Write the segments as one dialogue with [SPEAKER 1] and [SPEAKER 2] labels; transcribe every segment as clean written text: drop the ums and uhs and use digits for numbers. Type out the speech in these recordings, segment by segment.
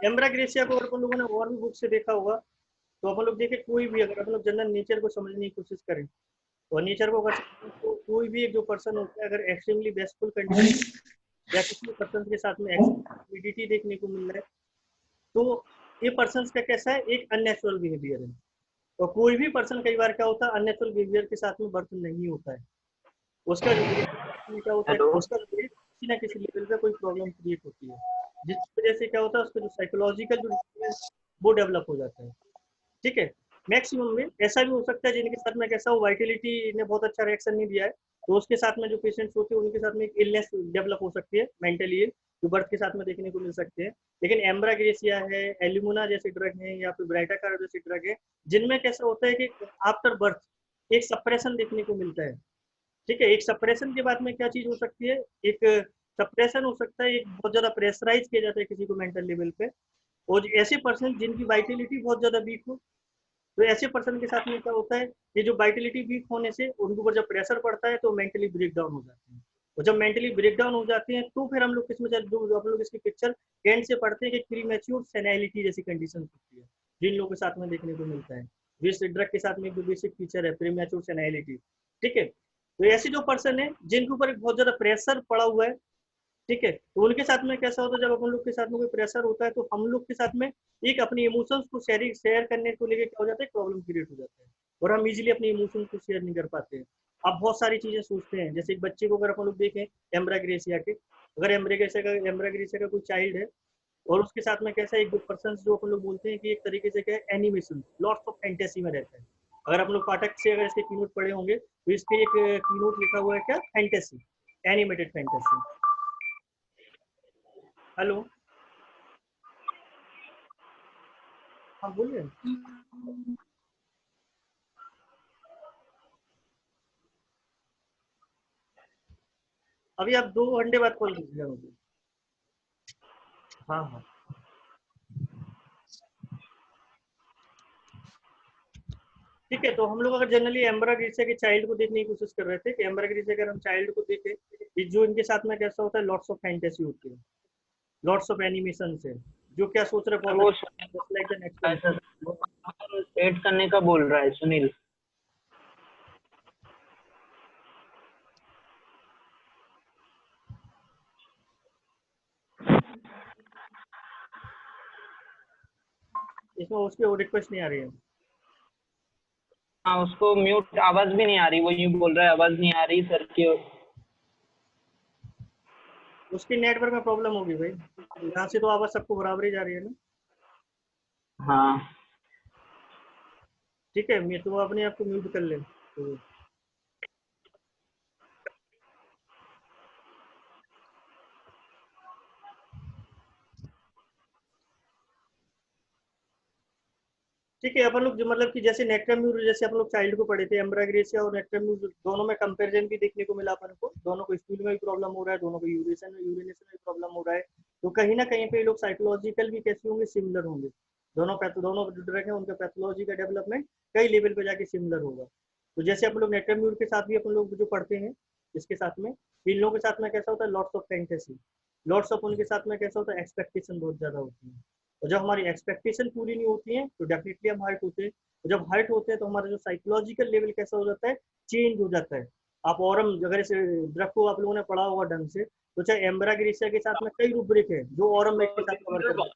[SPEAKER 1] एम्ब्राग्रेसिया को अगर अपन लोगों ने और भी बुक से देखा होगा तो अपन लोग देखे, कोई भी अगर अपन लोग जनरल नेचर को समझने की कोशिश करें और नेचर को अगर तो कोई भी एक जो पर्सन होता है अगर एक्सट्रीमली बेस्टफुल कंडीशन या किसी पर्सन के साथ में एक्सट्रीमिटी देखने को मिल रहा है तो ये पर्सन का कैसा है, एक अननेचुरल बिहेवियर है। और कोई भी पर्सन कई बार क्या होता है अननेचुरल बिहेवियर के साथ में बर्थ नहीं होता है, उसका जो क्या होता है
[SPEAKER 2] हेलो।
[SPEAKER 1] उसका किसी ना किसी लेवल पे कोई प्रॉब्लम क्रिएट होती है, जिसकी वजह से क्या होता है उसका जो साइकोलॉजिकल जो वो डेवलप हो जाता है। ठीक है, मैक्सिमम में ऐसा भी हो सकता है जिनके साथ में कैसा हो वाइटलिटी ने बहुत अच्छा रिएक्शन नहीं दिया है तो उसके साथ में जो पेशेंट्स होते हैं उनके साथ में एक इलनेस डेवलप हो सकती है, मेंटली जो बर्थ के साथ में देखने को मिल सकते हैं। लेकिन एम्ब्राग्रेसिया है, एल्यूमिना जैसे ड्रग है या फिर ब्राइटाकार जैसे ड्रग है जिनमें कैसा होता है कि आफ्टर बर्थ एक सप्रेशन देखने को मिलता है। ठीक है, एक सप्रेशन के बाद में क्या चीज हो सकती है, एक सप्रेशन हो सकता है, एक बहुत ज्यादा प्रेशराइज किया जाता है किसी को मेंटल लेवल पे। और ऐसे पर्सन जिनकी वाइटलिटी बहुत ज्यादा वीक हो तो ऐसे पर्सन के साथ में क्या होता है, ये जो वाइटलिटी वीक होने से उनके ऊपर जब प्रेशर पड़ता है तो मेंटली ब्रेक डाउन हो जाते हैं। और जब मेंटली ब्रेक डाउन हो जाते हैं तो फिर हम लोग किसमें जो हम लोग इसकी पिक्चर एंड से पढ़ते हैं कि प्रीमेच्योर सेनाइलिटी जैसी कंडीशन होती है जिन लोगों के साथ में देखने को मिलता है। जिस ड्रग के साथ में जो बेसिक फीचर है प्रीमेच्योर सेनाइलिटी। ठीक है, तो ऐसे जो पर्सन है जिनके ऊपर बहुत ज्यादा प्रेशर पड़ा हुआ है, ठीक है, तो उनके साथ में कैसा होता है जब अपन लोग के साथ में कोई प्रेशर होता है तो हम लोग के साथ में एक अपनी इमोशंस को शेयर करने को लेकर क्या हो जाता है, प्रॉब्लम क्रिएट हो जाता है और हम इजीली अपनी इमोशंस को शेयर नहीं कर पाते हैं। अब बहुत सारी चीजें सोचते हैं, जैसे एक बच्चे को अगर अपन लोग देखें एम्ब्राग्रेसिया के, अगर एम्ब्राग्रेसिया का कोई चाइल्ड है और उसके साथ में कैसा एक जो पर्सन जो अपन लोग बोलते हैं कि एक तरीके से क्या है एनिमेशन लॉट्स ऑफ फैंटेसी में रहता है। अगर आप लोग पाठक से अगर इसके कीनोट पढ़े होंगे तो इसके एक कीनोट लिखा हुआ है क्या, फैंटेसी, एनिमेटेड फैंटेसी। हेलो, हाँ बोलिए। अभी आप 2 घंटे बाद कॉल कीजिएगा मुझे। हाँ हाँ, ठीक है। तो हम लोग अगर जनरली एम्ब्राग्रेसिया के चाइल्ड को देखने की कोशिश कर रहे थे कि एम्ब्राग्रेसिया अगर हम चाइल्ड को देखें कि जो इनके साथ में कैसा होता है, लॉट्स ऑफ फैंटेसी होती है, लॉट्स ऑफ एनिमेशन है, जो क्या सोच रहे
[SPEAKER 2] सर
[SPEAKER 1] बहुत
[SPEAKER 2] वो
[SPEAKER 1] अच्छा, just like the next
[SPEAKER 2] sir add करने का बोल रहा है सुनील।
[SPEAKER 1] इसमें उसकी रिक्वेस्ट नहीं आ रही है।
[SPEAKER 2] हाँ उसको म्यूट, आवाज भी नहीं आ रही, वो यूं बोल रहा है आवाज नहीं आ रही सर की।
[SPEAKER 1] उसकी नेटवर्क में प्रॉब्लम होगी भाई, यहाँ से तो आवाज सबको बराबर ही जा रही है ना।
[SPEAKER 2] हाँ
[SPEAKER 1] ठीक है, मैं तो अपने आप को म्यूट कर ले तो। ठीक है, अपन लोग जो मतलब कि जैसे नेक्टरम्यूर जैसे अपन लोग चाइल्ड को पढ़े थे, एम्ब्राग्रेसिया और नेक्टरम्यूर दोनों में कंपैरिजन भी देखने को मिला अपन को, दोनों को स्टूल में भी प्रॉब्लम हो रहा है, दोनों को यूरिनेशन में भी प्रॉब्लम हो रहा है। तो कहीं ना कहीं पे लोग साइकोलॉजिकल भी कैसे होंगे, सिमिलर होंगे। दोनों जो ड्रग है उनका पैथोलॉजी का डेवलपमेंट कई लेवल पे जाके सिमिलर होगा। तो जैसे अपन लोग नेक्टरम्यूर के साथ भी अपन लोग जो पढ़ते हैं इसके साथ में, इन लोगों के साथ में कैसा होता है, lots of fantasy, lots of उनके साथ में कैसा होता है, एक्सपेक्टेशन बहुत ज्यादा होती है। और जब हमारी एक्सपेक्टेशन पूरी नहीं होती है तो डेफिनेटली हम हर्ट होते हैं। और जब हर्ट होते हैं तो हमारा जो साइकोलॉजिकल लेवल कैसा हो जाता है, चेंज हो जाता है। आप औरम अगर इस ड्रग को आप लोगों ने पढ़ा होगा ढंग से तो चाहे एम्ब्राग्रेसिया के साथ में कई रूब्रिक है जो औरम मेड के साथ कवर कर रहे हैं,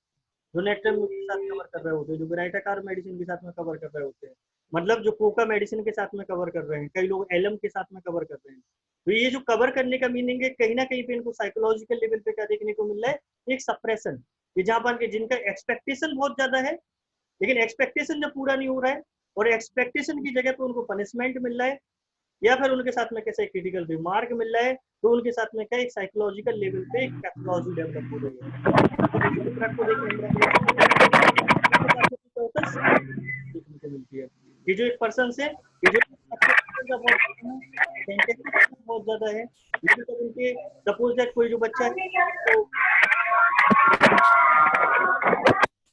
[SPEAKER 1] जो नेक्टरम्यूर के साथ कवर कर रहे होते हैं, जो ब्राइटाकार मेडिसिन के साथ में कवर कर रहे होते हैं, मतलब जो कोका मेडिसिन के साथ में कवर कर रहे हैं, कई लोग एलम के साथ में कवर कर रहे हैं। तो ये जो कवर करने का मीनिंग है कहीं ना कहीं पे इनको साइकोलॉजिकल लेवल पे क्या देखने को मिल रहा है, एक सप्रेशन। कि जहां पर के जिनका एक्सपेक्टेशन बहुत ज्यादा है लेकिन एक्सपेक्टेशन जब पूरा नहीं हो रहा है और एक्सपेक्टेशन की जगह पे उनको पनिशमेंट मिल रहा है या फिर उनके साथ में कैसे क्रिटिकल रिमार्क मिल रहा है तो उनके साथ में क्या एक साइकोलॉजिकल लेवल पे एक पैथोलॉजी डेवलप हो रही है। अब इसी ड्रग को देखिए, देखने को मिलती है ये जो एक पर्सन से ये जो बहुत ज्यादा है, लेकिन जब उनके सपोज दैट कोई जो बच्चा है तो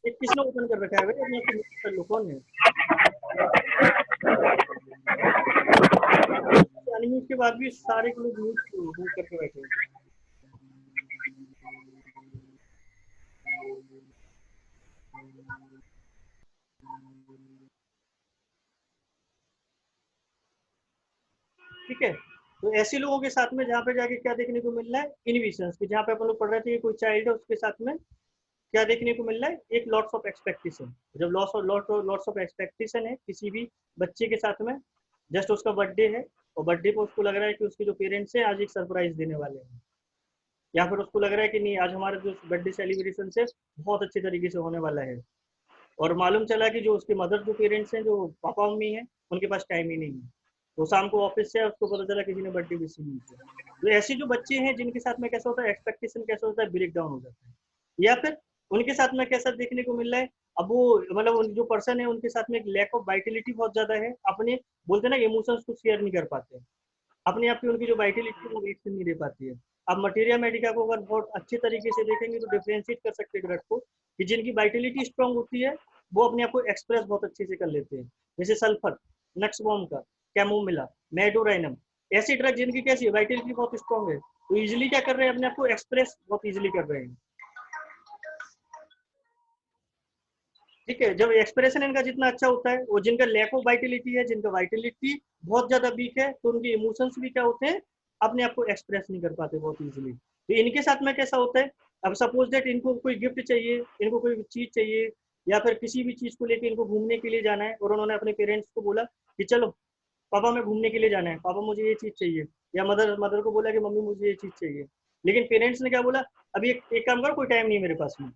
[SPEAKER 1] एक किसने ओपन कर रखा है भाई, अपने आप को म्यूट कर लो, कौन है? अनम्यूट के बाद भी सारे के लोग म्यूट करके बैठे हैं। ठीक है। तो ऐसे लोगों के साथ में जहाँ पे जाके क्या देखने को मिल रहा है, इनहिबिशंस की, जहाँ पे अपन लोग पढ़ रहे थे कि कोई चाइल्ड है उसके साथ में क्या देखने को मिल रहा है, एक लॉट्स ऑफ एक्सपेक्टेशन। जब लॉट्स ऑफ एक्सपेक्टेशन है किसी भी बच्चे के साथ में, जस्ट उसका बर्थडे है और बर्थडे पे उसको लग रहा है कि उसके जो पेरेंट्स हैं आज एक सरप्राइज देने वाले हैं, या फिर उसको लग रहा है कि नहीं आज हमारा जो बर्थडे सेलिब्रेशन है बहुत अच्छे तरीके से होने वाला है, और मालूम चला कि जो उसके मदर जो पेरेंट्स हैं, जो पापा मम्मी हैं, उनके पास टाइम ही नहीं है। वो शाम को ऑफिस से उसको पता चला किसी ने बर्थडे विश नहीं किया। तो ऐसे जो बच्चे हैं जिनके साथ में कैसा होता है, एक्सपेक्टेशन कैसा होता है, ब्रेक डाउन हो जाता है। या फिर उनके साथ में कैसा देखने को मिल रहा है, अब वो मतलब जो पर्सन है उनके साथ में एक लैक ऑफ वाइटिलिटी बहुत ज्यादा है, अपने बोलते हैं ना इमोशंस को शेयर नहीं कर पाते, अपने आप की उनकी जो वाइटिलिटी है वो रिएक्शन नहीं दे पाती है। अब मटेरिया मेडिका को अगर बहुत अच्छे तरीके से देखेंगे तो डिफ्रेंशिएट कर सकते हैं ड्रग को, कि जिनकी वाइटिलिटी स्ट्रांग होती है वो अपने आप को एक्सप्रेस बहुत अच्छे से कर लेते हैं, जैसे सल्फर, नक्सबॉम का, कैमोमिला, मेडोराइनम, ऐसी ड्रग जिनकी कैसी है, वाइटिलिटी बहुत स्ट्रांग है, तो इजिली क्या कर रहे हैं, अपने आप को एक्सप्रेस बहुत इजिली कर रहे हैं। ठीक है, जब एक्सप्रेशन इनका जितना अच्छा होता है, वो जिनका लैक ऑफ वाइटिलिटी है, जिनका वाइटिलिटी बहुत ज्यादा वीक है, तो उनके इमोशंस भी क्या होते हैं, अपने आप को एक्सप्रेस नहीं कर पाते बहुत इजीली। तो इनके साथ में कैसा होता है, अब सपोज दैट इनको कोई गिफ्ट चाहिए, इनको कोई चीज चाहिए, या फिर किसी भी चीज को लेकर इनको घूमने के लिए जाना है, और उन्होंने अपने पेरेंट्स को बोला कि चलो पापा मैं घूमने के लिए जाना है, पापा मुझे ये चीज चाहिए, या मदर मदर को बोला कि मम्मी मुझे ये चीज चाहिए, लेकिन पेरेंट्स ने क्या बोला, अभी एक काम करो, कोई टाइम नहीं है मेरे पास में।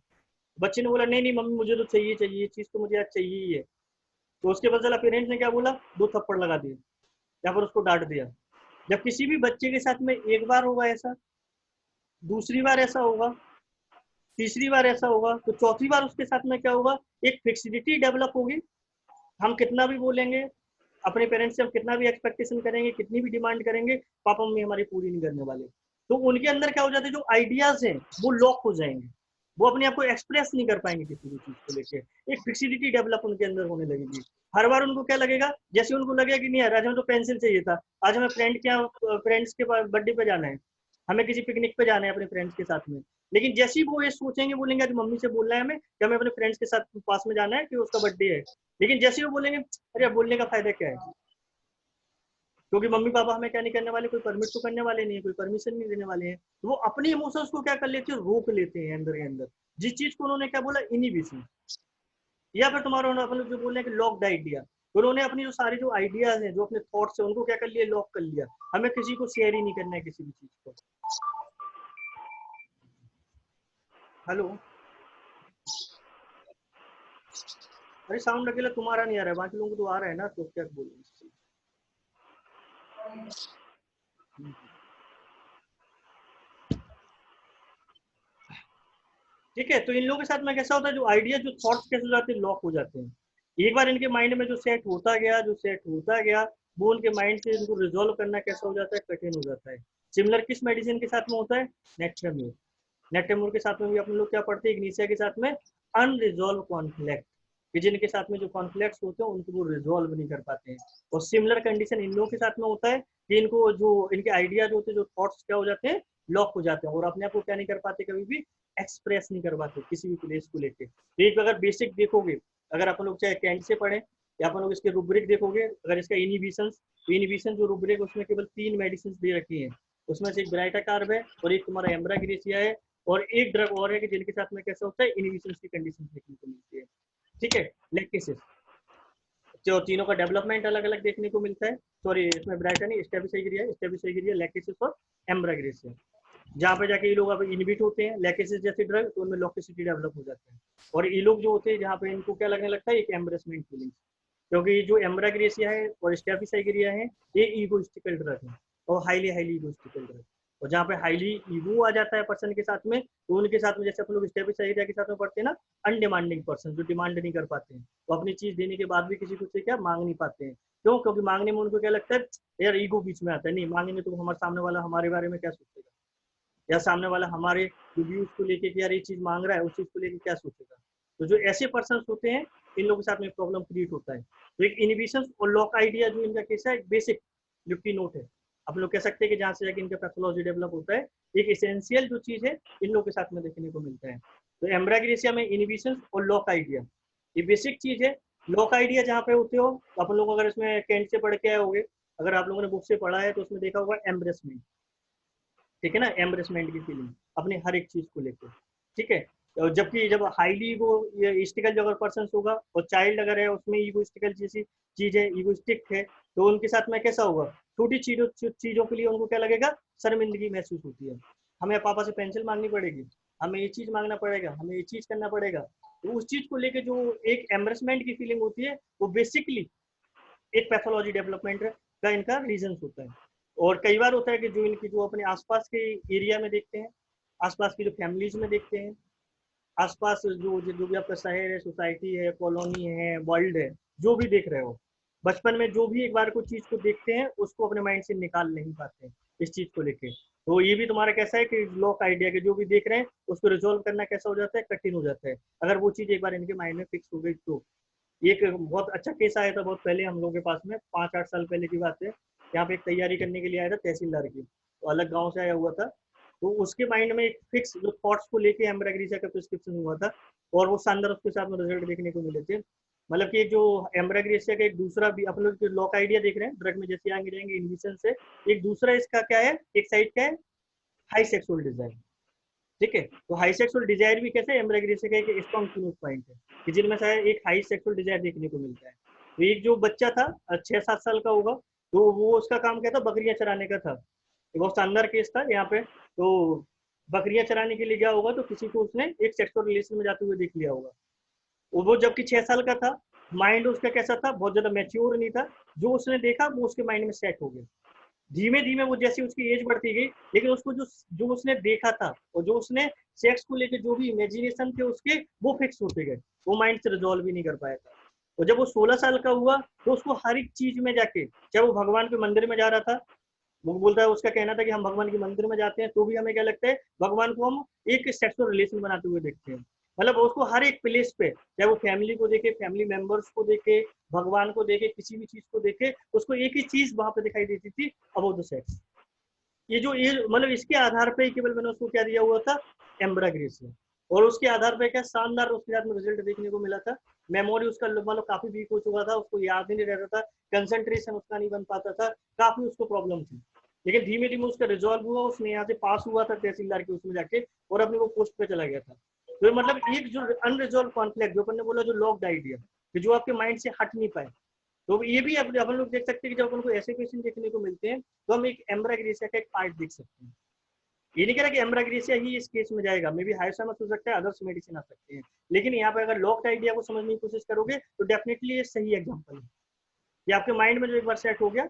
[SPEAKER 1] बच्चे ने बोला नहीं नहीं मम्मी मुझे तो चाहिए चाहिए, ये चीज तो मुझे आज चाहिए ही है। तो उसके बाद चला पेरेंट्स ने क्या बोला, दो थप्पड़ लगा दिए या फिर उसको डांट दिया। जब किसी भी बच्चे के साथ में एक बार होगा ऐसा, दूसरी बार ऐसा होगा, तीसरी बार ऐसा होगा, तो चौथी बार उसके साथ में क्या होगा, एक फिक्सिडिटी डेवलप होगी। हम कितना भी बोलेंगे अपने पेरेंट्स से, हम कितना भी एक्सपेक्टेशन करेंगे, कितनी भी डिमांड करेंगे, पापा मम्मी हमारी पूरी नहीं करने वाले। तो उनके अंदर क्या हो जाता है, जो आइडियाज हैं वो लॉक हो जाएंगे, वो अपने आप को एक्सप्रेस नहीं कर पाएंगे किसी भी चीज को लेके, एक फिक्सिडिटी डेवलप उनके अंदर होने लगेगी। हर बार उनको क्या लगेगा, जैसे उनको लगेगा कि नहीं यार आज हमें तो पेंसिल चाहिए था, आज हमें फ्रेंड्स के बर्थडे पे जाना है, हमें किसी पिकनिक पे जाना है अपने फ्रेंड्स के साथ में, लेकिन जैसे ही वो ये सोचेंगे, बोलेंगे आज मम्मी से बोलना है हमें कि हमें अपने फ्रेंड्स के साथ पास में जाना है कि उसका बर्थडे है, लेकिन जैसे ही वो बोलेंगे अरे बोलने का फायदा क्या है, क्योंकि मम्मी पापा हमें क्या नहीं करने वाले, कोई परमिट तो करने वाले नहीं है, कोई परमिशन नहीं देने वाले हैं, तो वो अपने इमोशंस को क्या कर लेते हैं, रोक लेते हैं अंदर के अंदर, जिस चीज को उन्होंने क्या बोला, इनहिबिशन। या फिर तुम्हारा अपन लोग जो बोल रहे हैं कि लॉक्ड आइडिया, तो उन्होंने अपनी जो सारी जो आइडियाज हैं, जो अपने थॉट्स हैं, उनको क्या कर लिया, लॉक कर लिया, हमें किसी को शेयर ही नहीं करना है किसी भी चीज को। हेलो, अरे साउंड अकेला तुम्हारा नहीं आ रहा है, बाकी लोगों को तो आ रहा है ना, तो क्या बोलूं। ठीक है, तो इन लोगों के साथ में कैसा होता है, जो आइडिया जो थॉट्स कैसे हो जाते हैं, लॉक हो जाते हैं। एक बार इनके माइंड में जो सेट होता गया, जो सेट होता गया, वो उनके माइंड से इनको रिजोल्व करना कैसा हो जाता है, कठिन हो जाता है। सिमिलर किस मेडिसिन के साथ में होता है, नेक्टेम्यूर। नेक्टेम्यूर के साथ में भी अपन लोग क्या पढ़ते हैं, इग्निशिया के साथ में अनरिजोल्व कॉन्फ्लिक्ट, कि जिनके साथ में जो कॉन्फ्लिक्ट्स होते हैं उनको वो रिजोल्व नहीं कर पाते हैं। और सिमिलर कंडीशन इन लोगों के साथ में होता है कि इनको जो इनके आइडिया जो होते हैं, जो थॉट्स क्या हो जाते हैं, लॉक हो जाते हैं, और अपने आप को क्या नहीं कर पाते, कभी भी एक्सप्रेस नहीं कर पाते किसी भी प्लेस को लेके। तो एक अगर बेसिक देखोगे, अगर अपन लोग चाहे कैंट से पढ़े या अपन लोग इसके रूब्रिक देखोगे, अगर इसका इनहिबिशन, तो इनहिबिशन जो रूब्रिक उसमें केवल 3 मेडिसिन दे रखी हैं, उसमें से एक ब्राइटाकार्ब है, और एक तुम्हारा एम्ब्राग्रेसिया है, और एक ड्रग और है कि जिनके साथ में कैसा होता है, इनहिबिशन की कंडीशन देखने को मिलती है। ठीक है, लैक्टेसिस, जो तीनों का डेवलपमेंट अलग अलग देखने को मिलता है। सॉरी, इसमें ब्राइटा नहीं, स्टेबिसाइग्रिया, लैक्टेसिस और एम्ब्राग्रेसिया, जहाँ पे जाके ये लोग अब इनहिबिट होते हैं, लैक्टेसिस जैसे ड्रग, तो उनमें लॉक्टिसिटी डेवलप हो जाता है। और ये लोग जो होते हैं जहाँ पे इनको क्या लगने लगता है, एक एम्ब्रेसमेंट फीलिंग, क्योंकि जो एम्ब्राग्रेसिया है और स्टेबिसाइग्रिया है, ये ईगोइस्टिकल ड्रग है, और हाईली हाईली ईगोइस्टिकल ड्रग। और जहाँ पे हाईली ईगो आ जाता है पर्सन के साथ में, तो उनके साथ में जैसे अपन लोग स्टेबिसाइग्रिया के साथ में पढ़ते हैं ना, अनडिमांडिंग पर्सन, जो डिमांड नहीं कर पाते हैं, वो अपनी चीज देने के बाद भी किसी को से क्या मांग नहीं पाते हैं। क्यों? क्योंकि मांगने में उनको क्या लगता है, यार ईगो बीच में आता है, नहीं मांगेंगे तो हमारे सामने वाला हमारे बारे में क्या सोचेगा, या सामने वाला हमारे रिव्यूज को लेके कि यार ये चीज मांग रहा है, उस चीज को लेके क्या सोचेगा। तो जो ऐसे पर्सन होते हैं, इन लोगों के साथ में प्रॉब्लम क्रिएट होता है। तो एक इनहिबिशन और लॉक आइडिया जो इनका केस है, एक बेसिक लिफ्टी नोट है, आप लोग कह सकते हैं कि जहाँ से जाके इनका पैथोलॉजी डेवलप होता है, एक एसेंशियल जो चीज है इन लोगों के साथ में देखने को मिलता है। तो एम्ब्राग्रेसिया में इनहिबिशन और लॉक आइडिया, ये बेसिक चीज है। लॉक आइडिया जहाँ पे होते हो तो अपन लोग अगर इसमें कैंट से पढ़ के आए होंगे, अगर आप लोगों ने बुक से पढ़ा है तो उसमें देखा होगा एम्ब्रेसमेंट, ठीक है ना, एम्ब्रेसमेंट की फीलिंग अपने हर एक चीज को लेकर, ठीक है। और जबकि जब हाईली वो ईस्टिकल जो अगर पर्सन होगा और चाइल्ड अगर है उसमें ईगोइस्टिकल जैसी चीज है, ईगोइस्टिक है, तो उनके साथ में कैसा होगा, छोटी चीजों के लिए उनको क्या लगेगा, शर्मिंदगी महसूस होती है। हमें पापा से पेंसिल मांगनी पड़ेगी, हमें ये चीज मांगना पड़ेगा, हमें ये चीज करना पड़ेगा, तो उस चीज को लेके जो एक एम्ब्रेसमेंट की फीलिंग होती है वो बेसिकली एक पैथोलॉजी डेवलपमेंट का इनका रीजन होता है। और कई बार होता है कि जो इनकी जो अपने आसपास के एरिया में देखते हैं, आसपास की जो फैमिलीज में देखते हैं, आसपास जो भी आपका शहर है, सोसाइटी है, कॉलोनी है, वर्ल्ड है, जो भी देख रहे हो, बचपन में जो भी एक बार कोई चीज को देखते हैं उसको अपने माइंड से निकाल नहीं पाते इस चीज को लेके। तो ये भी तुम्हारा कैसा है कि लॉक आइडिया के जो भी देख रहे हैं उसको रिजोल्व करना कैसा हो जाता है, कठिन हो जाता है, अगर वो चीज एक बार इनके माइंड में फिक्स हो गई तो। एक बहुत अच्छा केस आया था बहुत पहले हम लोगों के पास में, 5-8 साल पहले की बात है। यहाँ पे एक तैयारी करने के लिए आया था तहसीलदार की, तो अलग गांव से आया हुआ था। तो उसके माइंड में एक फिक्स जो थॉट्स को लेके एम्ब्राग्रीसा का प्रिस्क्रिप्शन हुआ था, और वो शानदार उसके साथ में रिजल्ट देखने को मिले थे। मतलब कि जो एम्ब्राग्रीसिया का एक दूसरा भी अपन लोग लॉक आइडिया देख रहे हैं ड्रग में जैसे आगे जाएंगे इनहिबिशन से, एक दूसरा इसका क्या है, एक साइड का है हाई सेक्सुअल डिजायर, ठीक है। तो हाई सेक्सुअल डिजायर भी कैसे एम्ब्राग्रेसिया का एक स्ट्रॉन्ग क्यूनोट पॉइंट है कि जिनमें से एक हाई सेक्सुअल डिजायर देखने को मिलता है। तो एक जो बच्चा था 6-7 साल का होगा, तो वो उसका काम क्या था, बकरियां चराने का था। तो बहुत शानदार केस था यहाँ पे। तो बकरियां चराने के लिए गया होगा तो किसी को उसने एक सेक्सुअल रिलेशन में जाते हुए देख लिया होगा। वो जबकि 6 साल का था, माइंड उसका कैसा था, बहुत ज्यादा मैच्योर नहीं था। जो उसने देखा वो उसके माइंड में सेट हो गया। धीमे धीमे वो जैसे उसकी एज बढ़ती गई, लेकिन उसको जो जो उसने देखा था और जो उसने सेक्स को लेकर जो भी इमेजिनेशन थे उसके, वो फिक्स होते गए, वो माइंड से रिजॉल्व ही नहीं कर पाया था। और जब वो 16 साल का हुआ तो उसको हर एक चीज में जाके, चाहे वो भगवान के मंदिर में जा रहा था, वो बोलता है उसका कहना था कि हम भगवान के मंदिर में जाते हैं तो भी हमें क्या लगता है, भगवान को हम एक सेक्सुअल रिलेशन बनाते हुए देखते हैं। मतलब उसको हर एक प्लेस पे, चाहे वो फैमिली को देखे, फैमिली मेंबर्स को देखे, भगवान को देखे, किसी भी चीज को देखे, उसको एक ही चीज वहां पे दिखाई देती थी, अबाउट द सेक्स। ये मतलब इसके आधार पे केवल मैंने उसको क्या दिया हुआ था, एम्ब्राग्रेसिया। और उसके आधार पे क्या शानदार उसके साथ में रिजल्ट देखने को मिला था। मेमोरी उसका मतलब काफी वीक हो चुका था, उसको याद ही नहीं रहता था, कंसंट्रेशन उसका नहीं बन पाता था, काफी उसको प्रॉब्लम थी। लेकिन धीमे धीमे उसका रिजॉल्व हुआ, उसने यहाँ से पास हुआ था तहसीलदार के उसमें जाके, और अपने वो पोस्ट पे चला गया था। तो मतलब एक जो अनरिजॉल्व कॉन्फ्लिक्ट, जो अपन ने बोला जो लॉक्ड आइडिया, कि जो आपके माइंड से हट नहीं पाए, तो ये भी अपन लोग देख सकते हैं कि जब अपन को ऐसे क्वेश्चन देखने को मिलते हैं तो हम एक एम्ब्राग्रेसिया का एक पार्ट देख सकते हैं। ये नहीं कह रहा कि एम्ब्राग्रेसिया ही इस केस में जाएगा, मे बी हाइसोमस हो सकता है, अदर्स मेडिसिन आ सकते हैं, लेकिन यहाँ पे अगर लॉक्ड आइडिया को समझने की कोशिश करोगे तो डेफिनेटली ये सही एग्जाम्पल है। ये आपके माइंड में जो एक बार सेट हो गया,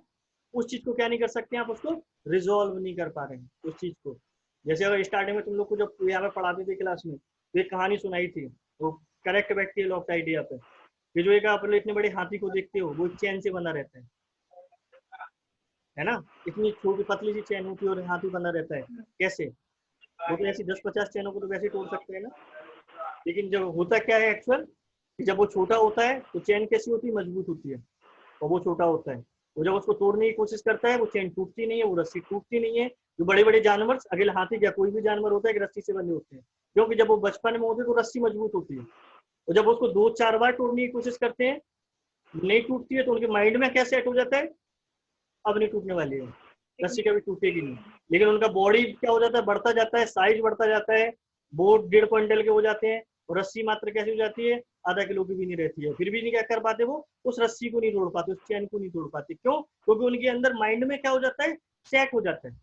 [SPEAKER 1] उस चीज को क्या नहीं कर सकते, आप उसको रिजोल्व नहीं कर पा रहे हैं उस चीज को। जैसे अगर स्टार्टिंग में तुम लोग को जब यहाँ पे पढ़ाते थे क्लास में, तो एक कहानी सुनाई थी, वो करेक्ट बैठती है लॉक्ड आइडिया पे, कि जो एक आप लोग इतने बड़े हाथी को देखते हो वो एक चैन से बना रहता है ना, इतनी छोटी पतली सी चैन होती है और हाथी बना रहता है, कैसे, वो तो ऐसी 10-50 चैनों को तो वैसे तोड़ सकते हैं ना। लेकिन जब होता क्या है एक्चुअल, जब वो छोटा होता है तो चैन कैसी होती है, मजबूत होती है, और वो छोटा होता है। वो जब उसको तोड़ने की कोशिश करता है वो चैन टूटती नहीं है, वो रस्सी टूटती नहीं है। जो बड़े बड़े जानवर, अकेले हाथी या कोई भी जानवर होता है कि रस्सी से बंधे होते हैं, क्योंकि जब वो बचपन में होते हैं तो रस्सी मजबूत होती है, और जब उसको 2-4 बार तोड़ने की कोशिश करते हैं, नहीं टूटती है, तो उनके माइंड में क्या सेट हो जाता है, अब नहीं टूटने वाली है, रस्सी कभी टूटेगी नहीं। लेकिन उनका बॉडी क्या हो जाता है, बढ़ता जाता है, साइज बढ़ता जाता है, बोट 1.5 क्विंटल के हो जाते हैं, और रस्सी मात्र कैसी हो जाती है, आधा किलो की भी नहीं रहती है, फिर भी नहीं क्या कर पाते, वो उस रस्सी को नहीं तोड़ पाते, उस चैन को नहीं तोड़ पाते। क्यों? क्योंकि उनके अंदर माइंड में क्या हो जाता है, सेट हो जाता है,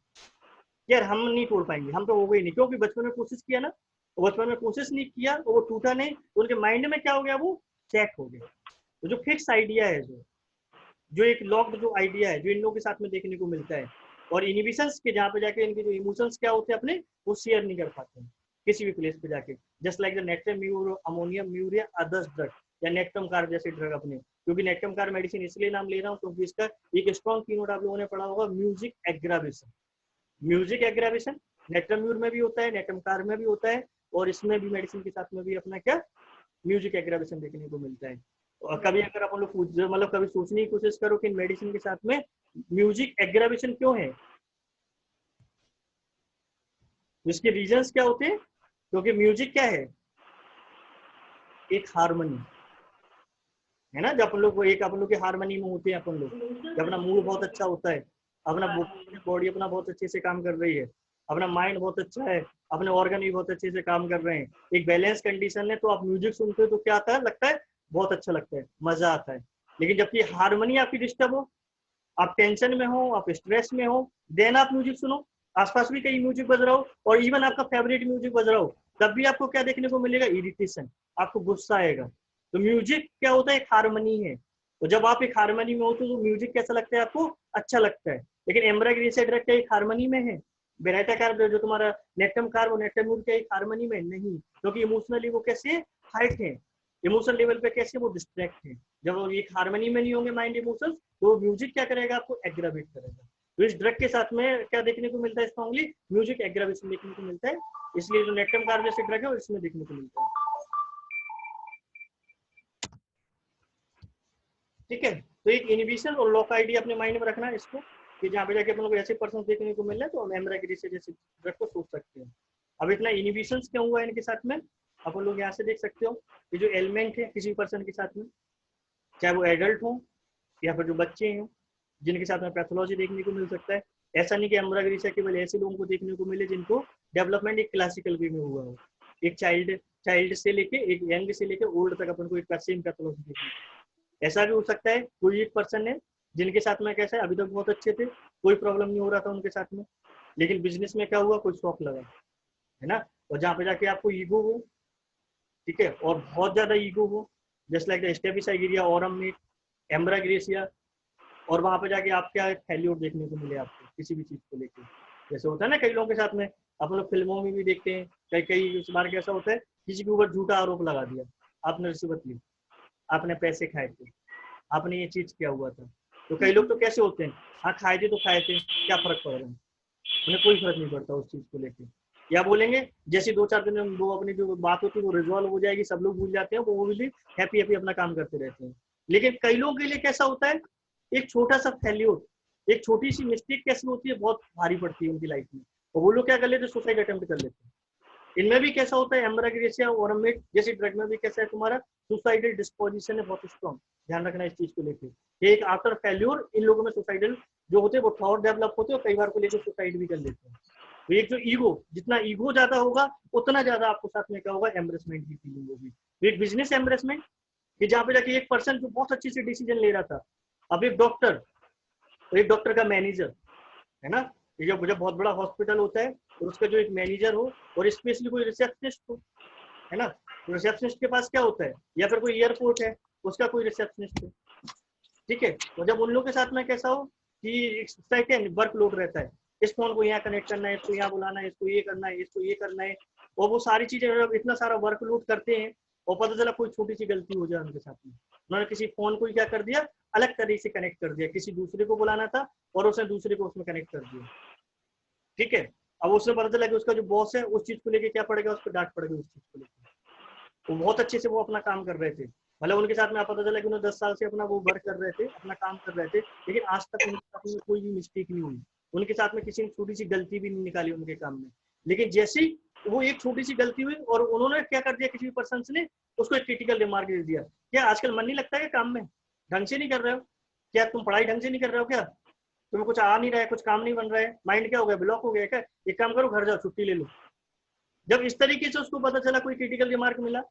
[SPEAKER 1] यार हम नहीं तोड़ पाएंगे, हम तो हो गई नहीं, क्योंकि बचपन में कोशिश किया ना, बचपन में कोशिश नहीं किया तो वो टूटा नहीं, तो उनके माइंड में क्या हो गया, वो सेट हो गया। तो जो फिक्स आइडिया है, जो एक लॉक्ड जो आइडिया है, जो इन लोगों के साथ में देखने को मिलता है, और इनहिबिशंस के जहाँ पे जाके इनके जो इमोशंस क्या होते हैं अपने, वो शेयर नहीं कर पाते हैं किसी भी प्लेस पे जाके, just like the natrum mur, ammonium mur या अदर्स ड्रग, या नेक्टम कार जैसे ड्रग अपने। क्योंकि नेक्टम कार मेडिसिन इसलिए नाम ले रहा हूँ क्योंकि इसका एक स्ट्रॉन्ग कीनोट आप लोगों ने पढ़ा होगा, music aggravation. Music aggravation natrum mur में भी होता है, नेक्टम कार में भी होता है, और इसमें भी मेडिसिन के साथ में भी अपना क्या म्यूजिक एग्रावेशन देखने को मिलता है। और कभी अगर आप लोग मतलब कभी सोचने की कोशिश करो कि मेडिसिन के साथ में म्यूजिक एग्रावेशन क्यों है, इसके रीजंस क्या होते हैं, क्योंकि म्यूजिक क्या है, एक हारमोनी है ना, जब अपन लोग एक अपन लोग की हारमोनी में होते हैं अपन लोग, जब अपना मूड बहुत अच्छा होता है, अपना बॉडी अपना बहुत अच्छे से काम कर रही है, अपना माइंड बहुत अच्छा है, अपने ऑर्गन भी बहुत अच्छे से काम कर रहे हैं, एक बैलेंस कंडीशन है, तो आप म्यूजिक सुनते हो तो क्या आता है, लगता है बहुत अच्छा लगता है, मजा आता है। लेकिन जबकि हारमोनी आपकी डिस्टर्ब हो, आप टेंशन में हो, आप स्ट्रेस में हो, देन आप म्यूजिक सुनो, आसपास भी कहीं म्यूजिक बज रहा हो और इवन आपका फेवरेट म्यूजिक बज रहा हो, तब भी आपको क्या देखने को मिलेगा, इरिटेशन, आपको गुस्सा आएगा। तो म्यूजिक क्या होता है, एक हारमोनी है। तो जब आप एक हारमोनी में होते हो तो म्यूजिक कैसा लगता है आपको, अच्छा लगता है। लेकिन एम्ब्रा से डायरेक्ट एक हारमोनी में है, बेराटा कार जो तुम्हारा नेटम कार, वो नेटम मूड के एक हारमोनी में नहीं, क्योंकि इमोशनली वो कैसे हाइट है, इमोशनल लेवल पे कैसे वो डिस्ट्रैक्ट है। जब वो एक हारमोनी में नहीं होंगे माइंड इमोशंस, तो म्यूजिक क्या करेगा, आपको एग्रावेट करेगा। तो इस ड्रग के साथ में क्या देखने को मिलता है, स्ट्रॉन्गली म्यूजिक एग्रावेशन देखने को मिलता है। इसलिए जो नेक्टम कार जैसे ड्रग है इसमें देखने को मिलता है। ठीक है, तो एक इनिबिशन और लॉक आइडिया अपने माइंड में रखना है इसको, कि जहाँ पे जाके अपन लोग ऐसे पर्सन देखने को मिल रहे हैं तो हम एम्ब्रागिरी से जैसे ड्रग को सोच सकते हैं। अब इतना इनिबिशन क्यों हुआ है इनके साथ में, अपन लोग यहाँ से देख सकते हो कि जो एलिमेंट है किसी पर्सन के साथ में, चाहे वो एडल्ट हो या फिर जो बच्चे हैं, जिनके साथ में पैथोलॉजी देखने को मिल सकता है। ऐसा नहीं कि एम्ब्रागिरीसा केवल ऐसे लोगों को देखने को मिले जिनको डेवलपमेंट एक क्लासिकल वे में हुआ हो, एक चाइल्ड से लेके एक यंग से लेके ओल्ड तक अपन को एक सेम पैथोलॉजी देखने को। ऐसा भी हो सकता है कोई एक पर्सन है जिनके साथ में कैसा है, अभी तक बहुत अच्छे थे, कोई प्रॉब्लम नहीं हो रहा था उनके साथ में, लेकिन बिजनेस में क्या हुआ, कोई शॉक लगा, है ना, और जहाँ पे जाके आपको ईगो हो, ठीक है, और बहुत ज्यादा ईगो हो, जस्ट लाइक द स्टेबिसाइगिरिया ऑरम में एम्ब्राग्रेसिया, और वहां पे जाके आप क्या फेल्योर देखने को मिले आपको किसी भी चीज को लेकर। जैसे होता है ना कई लोगों के साथ में, अपन लोग फिल्मों में भी देखते हैं, कई कई बार कैसा होता है, किसी के ऊपर झूठा आरोप लगा दिया, आपने रिश्वत ली, आपने पैसे खाए थे, आपने ये चीज किया हुआ था। तो कई लोग तो कैसे होते हैं, हाँ खाए थे तो खाए थे, क्या फर्क पड़ रहा है, उन्हें कोई फर्क नहीं पड़ता उस चीज को लेकर। या बोलेंगे जैसे 2-4 दिन में वो अपनी जो बात होती है वो रिजॉल्व हो जाएगी, सब लोग भूल जाते हैं, वो भी हैप्पी हैप्पी अपना काम करते रहते हैं। लेकिन कई लोगों के लिए कैसा होता है, एक छोटा सा फेल्योर, एक छोटी सी मिस्टेक कैसी होती है, बहुत भारी पड़ती है उनकी लाइफ में, और वो लोग क्या कर लेते हैं, सुसाइड अटेम्प्ट कर लेते हैं। इनमें भी कैसा होता है, एम्ब्राग्रेसिया और ओरमेट जैसी ड्रग में भी कैसा है, तुम्हारा सुसाइडल डिस्पोजिशन है बहुत स्ट्रॉन्ग, ध्यान रखना इस चीज को लेकर। एक आफ्टर फेल्योर इन लोगों में सुसाइडल जो होते हैं वो थॉट डेवलप होते हैं और कई बार को लेकर सुसाइड भी कर लेते हैं। तो एक जो ईगो, जितना ईगो ज्यादा होगा उतना ज्यादा आपको साथ में क्या होगा, एम्ब्रेसमेंट की फीलिंग होगी। तो एक बिजनेस एम्ब्रेसमेंट कि जहाँ पे जाके एक पर्सन जो बहुत अच्छे से डिसीजन ले रहा था, अब एक डॉक्टर और एक डॉक्टर का मैनेजर, है ना, ये जब बहुत बड़ा हॉस्पिटल होता है और उसका जो एक मैनेजर हो और स्पेशली कोई रिसेप्शनिस्ट हो, है ना, तो रिसेप्शनिस्ट के पास क्या होता है, या फिर कोई एयरपोर्ट है उसका कोई रिसेप्शनिस्ट है, ठीक है। तो जब उन लोगों के साथ में कैसा हो कि वर्क लोड रहता है, इस फोन को यहाँ कनेक्ट करना है, इसको यहाँ बुलाना है, इसको ये करना है, इसको ये करना है, और वो सारी चीजें जब इतना सारा वर्क लोड करते हैं और पता चला कोई छोटी सी गलती हो जाए उनके साथ में, उन्होंने किसी फोन को क्या कर दिया, अलग तरीके से कनेक्ट कर दिया, किसी दूसरे को बुलाना था और उसने दूसरे को उसमें कनेक्ट कर दिया, ठीक है। अब उसने पता चला कि उसका जो बॉस है उस चीज को लेके क्या पड़ेगा, उस पर डांट पड़ेगी उस चीज को लेकर। वो बहुत अच्छे से वो अपना काम कर रहे थे, मतलब उनके साथ में आप पता चला कि उन्होंने 10 साल से अपना वो वर्क कर रहे थे, अपना काम कर रहे थे, लेकिन आज तक उनके साथ में कोई भी मिस्टेक नहीं हुई, उनके साथ में किसी ने छोटी सी गलती भी नहीं निकाली उनके काम में। लेकिन जैसे ही वो एक छोटी सी गलती हुई और उन्होंने क्या कर दिया, किसी भी पर्सन ने उसको एक क्रिटिकल रिमार्क दे दिया, क्या आजकल मन नहीं लगता है काम में, ढंग से नहीं कर रहे हो क्या, तुम पढ़ाई ढंग से नहीं कर रहे हो क्या, तुम्हें कुछ आ नहीं रहा है, कुछ काम नहीं बन रहा है, माइंड क्या हो गया, ब्लॉक हो गया क्या, एक काम करो घर जाओ छुट्टी ले लो। जब इस तरीके से उसको पता चला, कोई क्रिटिकल रिमार्क मिला,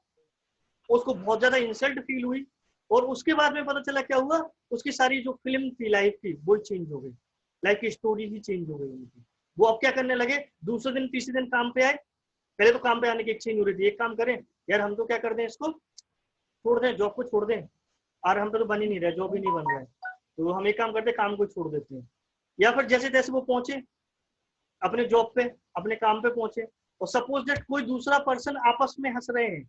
[SPEAKER 1] उसको बहुत ज्यादा इंसल्ट फील हुई, और उसके बाद में पता चला क्या हुआ, उसकी सारी जो फिल्म थी लाइफ की वो चेंज हो गई, लाइफ की स्टोरी ही चेंज हो गई उनकी। वो अब क्या करने लगे, दूसरे दिन तीसरे दिन काम पे आए, पहले तो काम पे आने की इच्छा नहीं हो रही थी, एक काम करें यार हम तो क्या कर दें, इसको छोड़ दें, जॉब को छोड़ दें, और हम तो बन ही नहीं रहे, जॉब ही नहीं बन रहा है, तो हम एक काम करते, काम को छोड़ देते हैं। या फिर जैसे तैसे वो पहुंचे अपने जॉब पे, अपने काम पे पहुंचे, और सपोज दैट कोई दूसरा पर्सन आपस में हंस रहे हैं,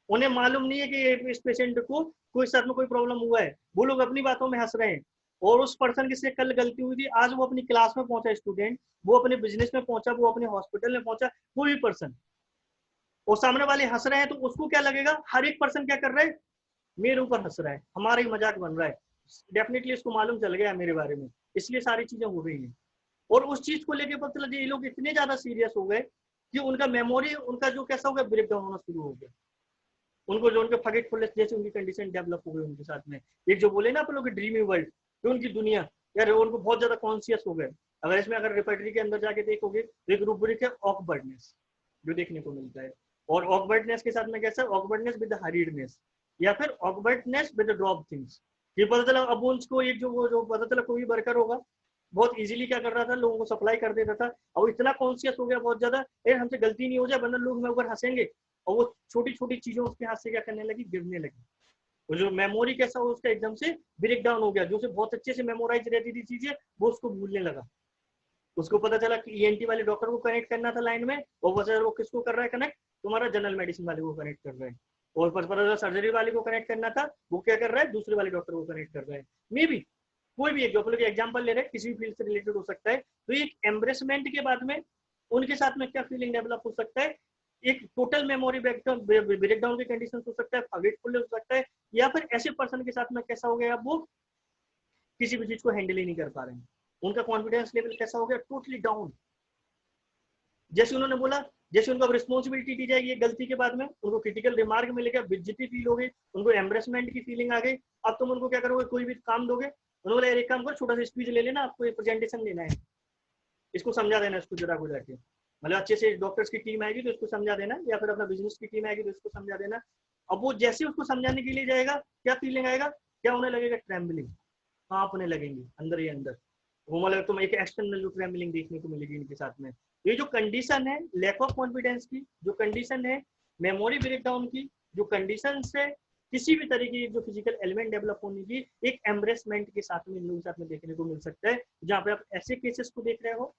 [SPEAKER 1] उन्हें मालूम नहीं है कि इस पेशेंट को कोई साथ में कोई प्रॉब्लम हुआ है, वो लोग अपनी बातों में हंस रहे हैं, और उस पर्सन की से कल गलती हुई थी, आज वो अपनी क्लास में पहुंचा स्टूडेंट, वो अपने बिजनेस में पहुंचा, वो अपने हॉस्पिटल में पहुंचा, कोई भी पर्सन, और सामने वाले हंस रहे हैं, तो उसको क्या लगेगा, हर एक पर्सन क्या कर रहा है, मेरे ऊपर हंस रहा है, हमारा ही मजाक बन रहा है, डेफिनेटली इसको मालूम चल गया मेरे बारे में, इसलिए सारी चीजें हो रही हैं। और उस चीज को लेके पता चला ये लोग इतने ज्यादा सीरियस हो गए कि उनका मेमोरी, उनका जो कैसा हो गया, ब्रेक डाउन होना शुरू हो गया। उनको जो उनके फॉरगेटफुलनेस जैसे उनकी कंडीशन डेवलप हो गई उनके साथ में। एक जो बोले ना अपन लोग ड्रीमी वर्ल्ड, जो उनकी दुनिया यार, उनको बहुत ज्यादा कॉन्शियस हो गए। अगर इसमें अगर रिपर्टरी के अंदर जाके देखोगे तो एक रूब्रिक है ऑकवर्डनेस जो देखने को मिलता है। और ऑकवर्डनेस के साथ में कैसा, ऑकवर्डनेस विद हरीडनेस या फिर ऑकवर्डनेस विद ड्रॉप थिंग्स। ये पता चला अब उसको एक जो पता चला कोई वर्कर होगा बहुत इजीली क्या कर रहा था, लोगों को सप्लाई कर देता था। और इतना कॉन्शियस हो गया बहुत ज्यादा, यार हमसे गलती नहीं हो जाए वरना लोग हमें ऊपर हंसेंगे। और वो छोटी छोटी चीजों उसके हाथ से क्या करने लगी, गिरने लगी। वो जो मेमोरी कैसा हो उसका एकदम से ब्रेक डाउन हो गया। जो उसे बहुत अच्छे से मेमोराइज रहती थी चीजें वो उसको भूलने लगा। उसको पता चला कि ईएनटी वाले डॉक्टर को कनेक्ट करना था लाइन में, और वो किसको कर रहा है कनेक्ट, तुम्हारा जनरल मेडिसिन वाले को कनेक्ट कर रहा है। और पता चला सर्जरी वाले को कनेक्ट करना था, वो क्या कर रहा है, दूसरे वाले डॉक्टर को कनेक्ट कर रहा है। मे बी कोई भी एक एग्जाम्पल ले रहे हैं, किसी भी फील्ड से रिलेटेड हो सकता है। तो एक एम्ब्रेसमेंट के बाद में उनके साथ में क्या फीलिंग डेवलप हो सकता है, एक टोटल मेमोरी ब्रेकडाउन की कंडीशन हो सकता है, फॉरगेटफुलनेस हो सकता है, या फिर ऐसे पर्सन के साथ में कैसा हो गया, वो किसी भी चीज को हैंडल ही नहीं कर पा रहे हैं। उनका कॉन्फिडेंस लेवल कैसा हो गया, टोटली डाउन। जैसे उन्होंने बोला, जैसे उनको अब रिस्पॉन्सिबिलिटी दी जाएगी गलती के बाद में, उनको क्रिटिकल रिमार्क मिलेगा, बेइज्जती फील हो गई, उनको एम्ब्रेसमेंट की फीलिंग आ गई। अब तुम उनको क्या करोगे, कोई भी काम दोगे, उन्होंने बोला एक काम करो, छोटा सा स्पीच ले लेना, आपको एक प्रेजेंटेशन देना है, इसको समझा देना, इसको जरा को जाके, मतलब अच्छे से डॉक्टर्स की टीम आएगी तो इसको समझा देना, या फिर अपना बिजनेस की टीम आएगी तो इसको समझा देना। अब वो जैसे उसको समझाने के लिए जाएगा, क्या फीलिंग आएगा, क्या होने लगेगा, ट्रेम्बलिंग, कांप होने लगेंगे अंदर ही अंदर। वो मतलब तुम एक एक्सटर्नल जो ट्रेम्बलिंग देखने को मिलेगी इनके साथ में। ये जो कंडीशन है लैक ऑफ कॉन्फिडेंस की, जो कंडीशन है मेमोरी ब्रेकडाउन की, जो कंडीशन है किसी भी तरह की जो फिजिकल एलिमेंट डेवलप होने की, एक एम्ब्रेसमेंट के साथ में इन लोगों के साथ में देखने को मिल सकता है। जहाँ पे आप ऐसे केसेस को देख रहे हो,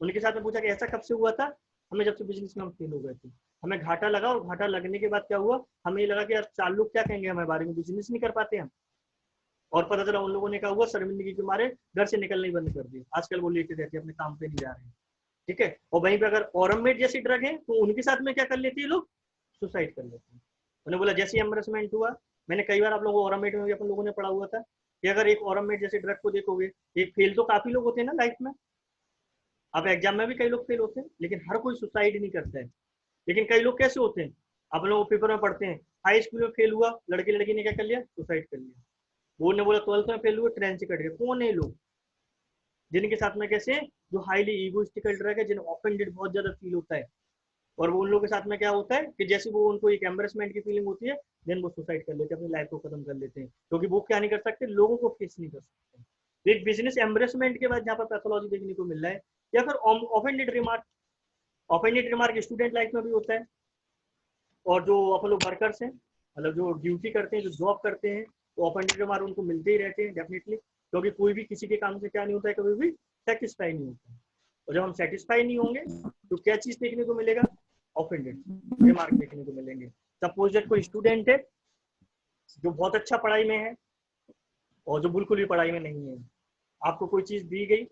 [SPEAKER 1] उनके साथ में पूछा कि ऐसा कब से हुआ था, हमें जब से बिजनेस में हम फेल हो गए थे, हमें घाटा लगा, और घाटा लगने के बाद क्या हुआ, हमें ये लगा कि यार 4 लोग क्या कहेंगे हमारे बारे में, बिजनेस नहीं कर पाते हम। और पता चला उन लोगों ने क्या हुआ, शर्मिंदगी के मारे घर से निकलना ही बंद कर दिया, आजकल वो लेते रहते अपने काम पे नहीं जा रहे हैं। ठीक है। और वहीं पे अगर ऑरमेट जैसी ड्रग है तो उनके साथ में क्या कर लेते हैं लोग, सुसाइड कर लेते हैं। उन्होंने बोला जैसे एम्बरेसमेंट हुआ, मैंने कई बार आप लोगों को ऑरमेट में भी अपन लोगों ने पढ़ा हुआ था कि अगर एक ऑरमेट जैसे ड्रग को देखोगे, एक फेल तो काफी लोग होते हैं ना लाइफ में, अब एग्जाम में भी कई लोग फेल होते हैं, लेकिन हर कोई सुसाइड नहीं करता है। लेकिन कई लोग कैसे होते हैं, आप लोग पेपर में पढ़ते हैं, हाई स्कूल में फेल हुआ, लड़के लड़की ने क्या कर लिया, सुसाइड कर लिया। बोर्ड ने बोला 12th में फेल हुआ, ट्रेन से कट गए। कौन है लोग, जिनके साथ में कैसे, जो हाईली ईगोइस्टिकल ड्रग है, जिन्हें ऑफेंडेड बहुत ज्यादा फील होता है। और वो उन लोगों के साथ में क्या होता है कि जैसे वो उनको एक एम्बरेसमेंट की फीलिंग होती है, देन वो सुसाइड कर लेते हैं, अपनी लाइफ को खत्म कर लेते हैं, क्योंकि वो क्या नहीं कर सकते, लोगों को फेस नहीं कर सकते। तो एक बिजनेस एम्बरेसमेंट के बाद जहाँ पर पैथोलॉजी देखने को मिल रहा है, या फिर offended remark. Offended remark student life में भी होता है, और जो अपन लोग वर्कर्स हैं, मतलब जो ड्यूटी करते हैं, जो जॉब करते हैं, तो ऑफेंडेड रिमार्क उनको मिलते ही रहते हैं डेफिनेटली, क्योंकि कोई भी किसी के काम से क्या नहीं होता है, कभी भी सेटिस्फाई नहीं होता है। और जब हम सेटिस्फाई नहीं होंगे तो क्या चीज देखने को मिलेगा, ऑफेंडेड रिमार्क देखने को मिलेंगे। सपोज दैट कोई स्टूडेंट है जो बहुत अच्छा पढ़ाई में है और जो बिल्कुल भी पढ़ाई में नहीं है, आपको कोई चीज दी गई,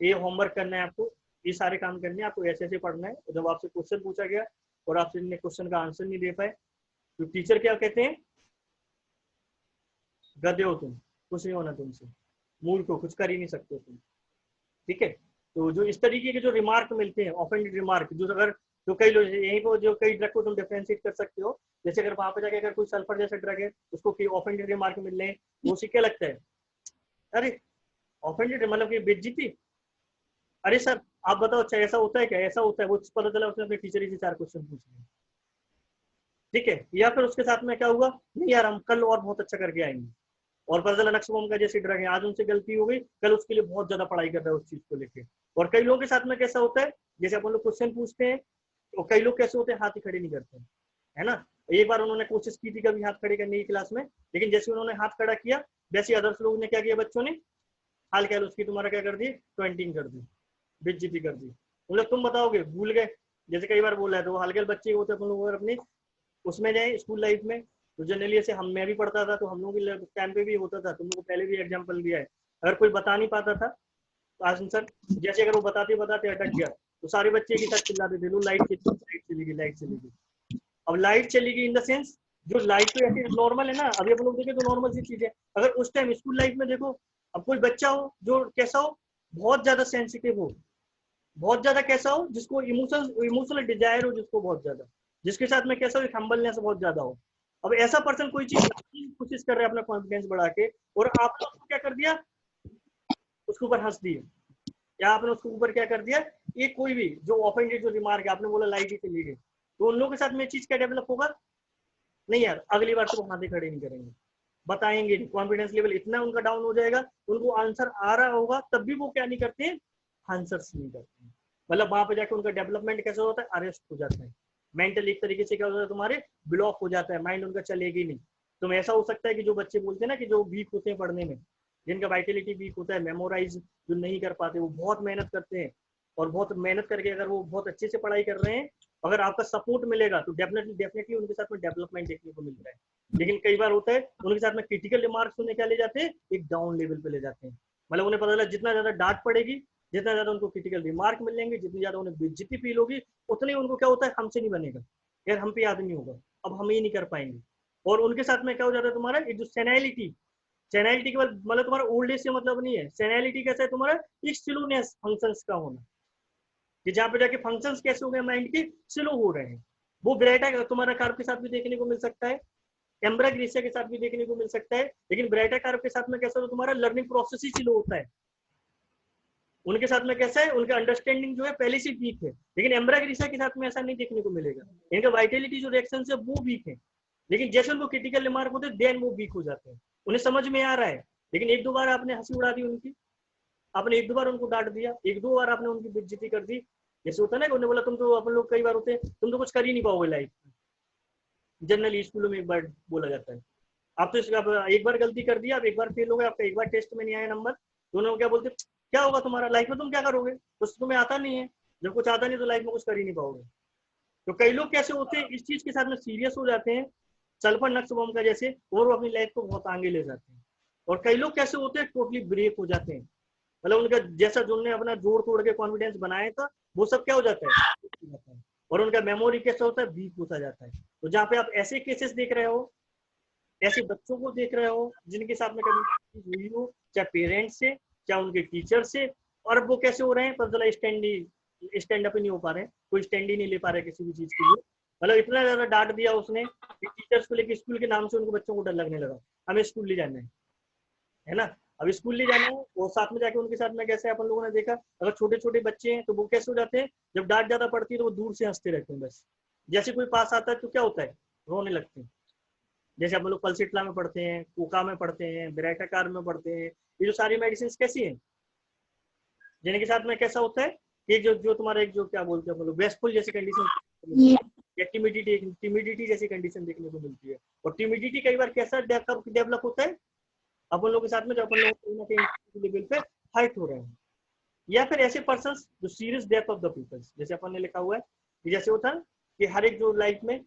[SPEAKER 1] ये होमवर्क करना है आपको, ये सारे काम करने हैं आपको, ऐसे ऐसे पढ़ना है, और जब आपसे क्वेश्चन पूछा गया और आपसे क्वेश्चन का आंसर नहीं दे पाए, तो टीचर क्या कहते हैं, गधे हो तुम, कुछ नहीं होना तुमसे, मूर्ख हो, कुछ कर ही नहीं सकते तुम। ठीक है। तो जो इस तरीके के जो रिमार्क मिलते हैं, ऑफेंडेड रिमार्क, जो अगर जो कई लोग यहीं पर जो कई ड्रग को तुम डिफरेंशिएट कर सकते हो, जैसे अगर वहां पर जाके अगर कोई सल्फर जैसा ड्रग है उसको ऑफेंडेड रिमार्क मिल रहे हैं, वो उसे क्या लगता है, अरे ऑफेंडेड मतलब कि बेइज्जती, अरे सर आप बताओ, अच्छा ऐसा होता है क्या, ऐसा होता है, वो पता चला उसने अपने टीचर ही से 4 क्वेश्चन पूछ लिए। ठीक है। या फिर उसके साथ में क्या हुआ, नहीं यार हम कल और बहुत अच्छा करके आएंगे, और पता चला नक्सबोम का जैसे ड्रग है, आज उनसे गलती हो गई, कल उसके लिए बहुत ज्यादा पढ़ाई कर रहा है उस चीज को लेके। और कई लोगों के साथ में कैसा होता है, जैसे अपन लोग क्वेश्चन पूछते हैं तो कई लोग कैसे होते हैं, हाथ ही खड़े नहीं करते हैं, है ना। एक बार उन्होंने कोशिश की थी कभी हाथ खड़े करने की क्लास में, लेकिन जैसे उन्होंने हाथ खड़ा किया, वैसे अदर्स लोगों ने क्या किया, बच्चों ने हाल क्या उसकी तुम्हारा क्या कर दी, ट्वेंटिंग कर दी, बेइज्जती कर दी। मतलब तुम बताओगे, भूल गए, जैसे कई बार बोला है, तो हल्के बच्चे होते हैं अपन लोग अपनी उसमें जाए स्कूल लाइफ में, तो जनरली ऐसे हम मैं भी पढ़ता था, तो हम लोग के टाइम पे भी होता था, तुम लोग को पहले भी एग्जाम्पल दिया है, अगर कोई बता नहीं पाता था तो आंसर, जैसे अगर वो बताते बताते अटक गया, तो सारे बच्चे एक साथ चिल्लाते थे, लो लाइट चली गई, लाइट चली गई। अब लाइट चली गई इन द सेंस, जो लाइट तो ऐसे नॉर्मल है ना, अभी अपन लोग देखें तो नॉर्मल सी चीज है, अगर उस टाइम स्कूल लाइफ में देखो, अब कोई बच्चा हो जो कैसा हो, बहुत ज्यादा सेंसिटिव हो, बहुत ज्यादा कैसा हो, जिसको इमोशनल डिजायर हो, जिसको बहुत ज्यादा, जिसके साथ में कैसा हम्बलनेस बहुत ज्यादा हो। अब ऐसा पर्सन कोई चीज कोशिश कर रहा है अपना कॉन्फिडेंस बढ़ा के, और आपने उसको क्या कर दिया, उसके ऊपर हंस दिए, या आपने उसके ऊपर क्या कर दिया, ये कोई भी जो ऑफेंडेड जो रिमार्क है आपने बोला लाइट ही चली गई, तो उन लोगों के साथ में चीज क्या डेवलप होगा, नहीं यार अगली बार तो वो हाथे खड़े नहीं करेंगे, बताएंगे नहीं, कॉन्फिडेंस लेवल इतना उनका डाउन हो जाएगा, उनको आंसर आ रहा होगा तब भी वो क्या नहीं करते हैं, आंसर्स नहीं करते हैं। मतलब वहां पे जाके उनका डेवलपमेंट कैसे होता है, अरेस्ट हो जाता है, मेंटल एक तरीके से क्या होता है तुम्हारे, ब्लॉक हो जाता है, माइंड उनका चलेगी नहीं। तो ऐसा हो सकता है कि जो बच्चे बोलते हैं ना कि जो वीक होते हैं पढ़ने में, जिनका वाइटलिटी वीक होता है, मेमोराइज जो नहीं कर पाते, वो बहुत मेहनत करते हैं, और बहुत मेहनत करके अगर वो बहुत अच्छे से पढ़ाई कर रहे हैं, अगर आपका सपोर्ट मिलेगा तो डेफिनेटली उनके साथ में डेवलपमेंट देखने को मिलता है। लेकिन कई बार होता है उनके साथ में क्रिटिकल रिमार्क्स उन्हें क्या ले जाते हैं, एक डाउन लेवल पे ले जाते हैं। मतलब उन्हें पता चला जितना ज्यादा डांट पड़ेगी, जितना ज्यादा उनको क्रिटिकल रिमार्क मिलेंगे, जितनी ज्यादा उन्हें बेइज्जती फील होगी, उतने उनको क्या होता है, हमसे नहीं बनेगा यार, हम पे याद नहीं होगा, अब हम ये नहीं कर पाएंगे। और उनके साथ में क्या हो जाता है तुम्हारा, एक जो सेनाइलिटी, सेनाइलिटी के बाद मतलब तुम्हारा ओल्ड एज से मतलब नहीं है, सेनाइलिटी कैसा है तुम्हारा, एक स्लोनेस फंक्शंस का होना, कि जहाँ पे जाके फंक्शंस कैसे हो गए माइंड के, स्लो हो रहे हैं। वो ब्रेटा तुम्हारा कार्व के साथ भी देखने को मिल सकता है, एम्ब्रा ग्रेसिया के साथ भी देखने को मिल सकता है, लेकिन ब्रेटा कार्व के साथ में कैसा हो, तुम्हारा लर्निंग प्रोसेस ही स्लो होता है। उनके साथ में कैसा है, उनका अंडरस्टैंडिंग जो है पहले से वीक है, लेकिन एम्ब्रा ग्रेसिया के साथ में ऐसा नहीं देखने को मिलेगा, इनका वाइटलिटी जो रिएक्शन है वो वीक है, लेकिन जैसे उनको क्रिटिकल रिमार्क होते हैं देन वो वीक हो जाते हैं, उन्हें समझ में आ रहा है, लेकिन एक दो बार आपने हंसी उड़ा दी उनकी, आपने एक दो बार उनको डांट दिया, एक दो बार आपने उनकी बेइज्जती कर दी, जैसे होता है ना कि उन्होंने बोला तुम तो, अपन लोग कई बार होते हैं तुम तो कुछ कर ही नहीं पाओगे लाइफ में, जनरली स्कूलों में एक बार बोला जाता है। आप तो एक बार गलती कर दिया, आप एक बार फेल हो गए, आपका एक बार टेस्ट में नहीं आया नंबर, तो उन्होंने क्या बोलते, क्या होगा तुम्हारा लाइफ में, तुम क्या करोगे, कुछ तुम्हें आता नहीं है, जब कुछ आता नहीं तो लाइफ में कुछ कर ही नहीं पाओगे। तो कई लोग कैसे होते हैं इस चीज के साथ में सीरियस हो जाते हैं, सल्फर नक्स बम का जैसे, और वो अपनी लाइफ को बहुत आगे ले जाते हैं। और कई लोग कैसे होते हैं टोटली ब्रेक हो जाते हैं, मतलब उनका जैसा जो उन्होंने अपना जोड़ तोड़ के कॉन्फिडेंस बनाया था वो सब क्या हो जाता है, और उनका मेमोरी कैसा होता है, वीक होता जाता है। तो जहाँ पे आप ऐसे केसेस देख रहे हो, ऐसे बच्चों को देख रहे हो जिनके साथ में कभी हुई हो, चाहे पेरेंट्स से चाहे उनके टीचर से, और अब वो कैसे हो रहे हैं, पता चला स्टैंड अप ही नहीं हो पा रहे, कोई स्टैंड ही नहीं ले पा रहे किसी भी चीज के लिए। मतलब इतना ज्यादा डांट दिया उसने कि टीचर्स को लेकर स्कूल के नाम से उनको बच्चों को डर लगने लगा, हमें स्कूल ले जाना है ना, अब स्कूल ले जाना है, वो साथ में जाके उनके साथ में कैसे अपन लोगों ने देखा, अगर छोटे छोटे बच्चे हैं तो वो कैसे हो जाते हैं, जब डांट ज्यादा पड़ती है तो वो दूर से हंसते रहते हैं, बस जैसे कोई पास आता है तो क्या होता है, रोने लगते हैं। जैसे अपन लोग पल्सिटला में पढ़ते हैं, कोका में पढ़ते हैं, ब्रेटाकार में पढ़ते हैं, ये जो सारी मेडिसिन कैसी हैं, जिनके साथ में कैसा होता है कि जो तुम्हारा एक जो क्या बोलते हैं अपन लोग वेस्टफुल जैसी कंडीशन या टिमिडिटी जैसी कंडीशन देखने को मिलती है। और टिमिडिटी कई बार कैसा डेवलप होता है अपन लोगों के साथ में, जब अपन लोग कहीं ना कहीं लेवल पे हर्ट हो रहे हैं, या फिर ऐसे पर्सन जो serious death of the peoples, जैसे अपन ने लिखा हुआ है कि जैसे होता है कि हर एक जो लाइफ में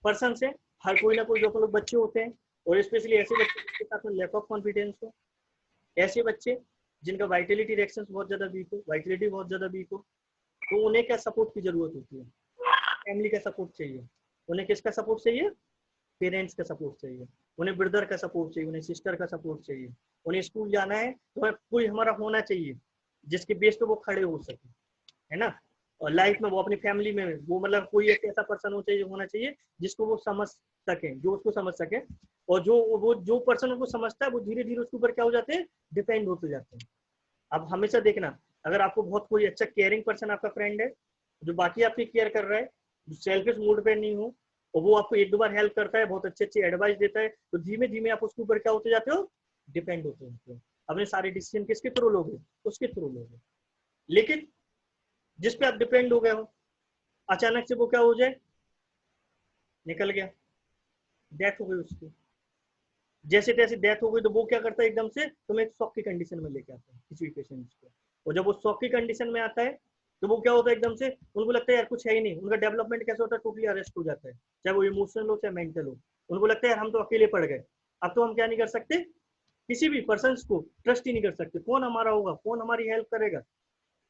[SPEAKER 1] पर्सन है, हर कोई ना कोई जो अपन लोग बच्चे होते हैं, और स्पेशली ऐसे बच्चे जिनके साथ में लैक ऑफ कॉन्फिडेंस हो, ऐसे बच्चे जिनका वाइटलिटी रिएक्शन बहुत ज्यादा वीक हो, वाइटलिटी बहुत ज्यादा वीक हो, तो उन्हें क्या सपोर्ट की जरूरत होती है, फैमिली का सपोर्ट चाहिए। उन्हें किसका सपोर्ट चाहिए, पेरेंट्स का सपोर्ट चाहिए, उन्हें ब्रदर का सपोर्ट चाहिए, उन्हें सिस्टर का सपोर्ट चाहिए। उन्हें स्कूल जाना है तो कोई हमारा होना चाहिए जिसके बेस पे वो खड़े हो सके, है ना। और लाइफ में वो अपनी फैमिली में वो मतलब कोई एक ऐसा पर्सन होना चाहिए जिसको वो समझ सके, जो उसको समझ सके, और जो पर्सन उनको समझता है वो धीरे धीरे उसके ऊपर क्या हो जाते हैं, डिपेंड होते जाते हैं। अब हमेशा देखना, अगर आपको बहुत कोई अच्छा केयरिंग पर्सन आपका फ्रेंड है जो बाकी आपकी केयर कर रहा है, जो सेल्फिश मूड पे नहीं हो, और वो आपको एक दो बार हेल्प करता है, बहुत अच्छे अच्छे एडवाइस देता है, तो धीमे धीमे आप उसके ऊपर क्या होते जाते हो, डिपेंड होते हो। अपने सारे डिसीजन किसके थ्रू लोगे, उसके थ्रू लोगे। लेकिन जिस पे आप डिपेंड हो गए हो, अचानक से वो क्या हो जाए, निकल गया, डेथ हो गई उसकी, जैसे तैसे डेथ हो गई, तो वो क्या करता है एकदम से तुम्हें एक शॉक की कंडीशन में लेके आता है किसी भी पेशेंट को। और जब वो शॉक की कंडीशन में आता है तो वो क्या होता है, एकदम से उनको लगता है यार कुछ है ही नहीं, उनका डेवलपमेंट कैसे होता है, टोटली अरेस्ट हो जाता है, चाहे वो इमोशनल हो चाहे मेंटल हो। उनको लगता है यार हम तो अकेले पड़ गए, अब तो हम क्या नहीं कर सकते, किसी भी पर्सन को ट्रस्ट ही नहीं कर सकते, कौन हमारा होगा, कौन हमारी हेल्प करेगा।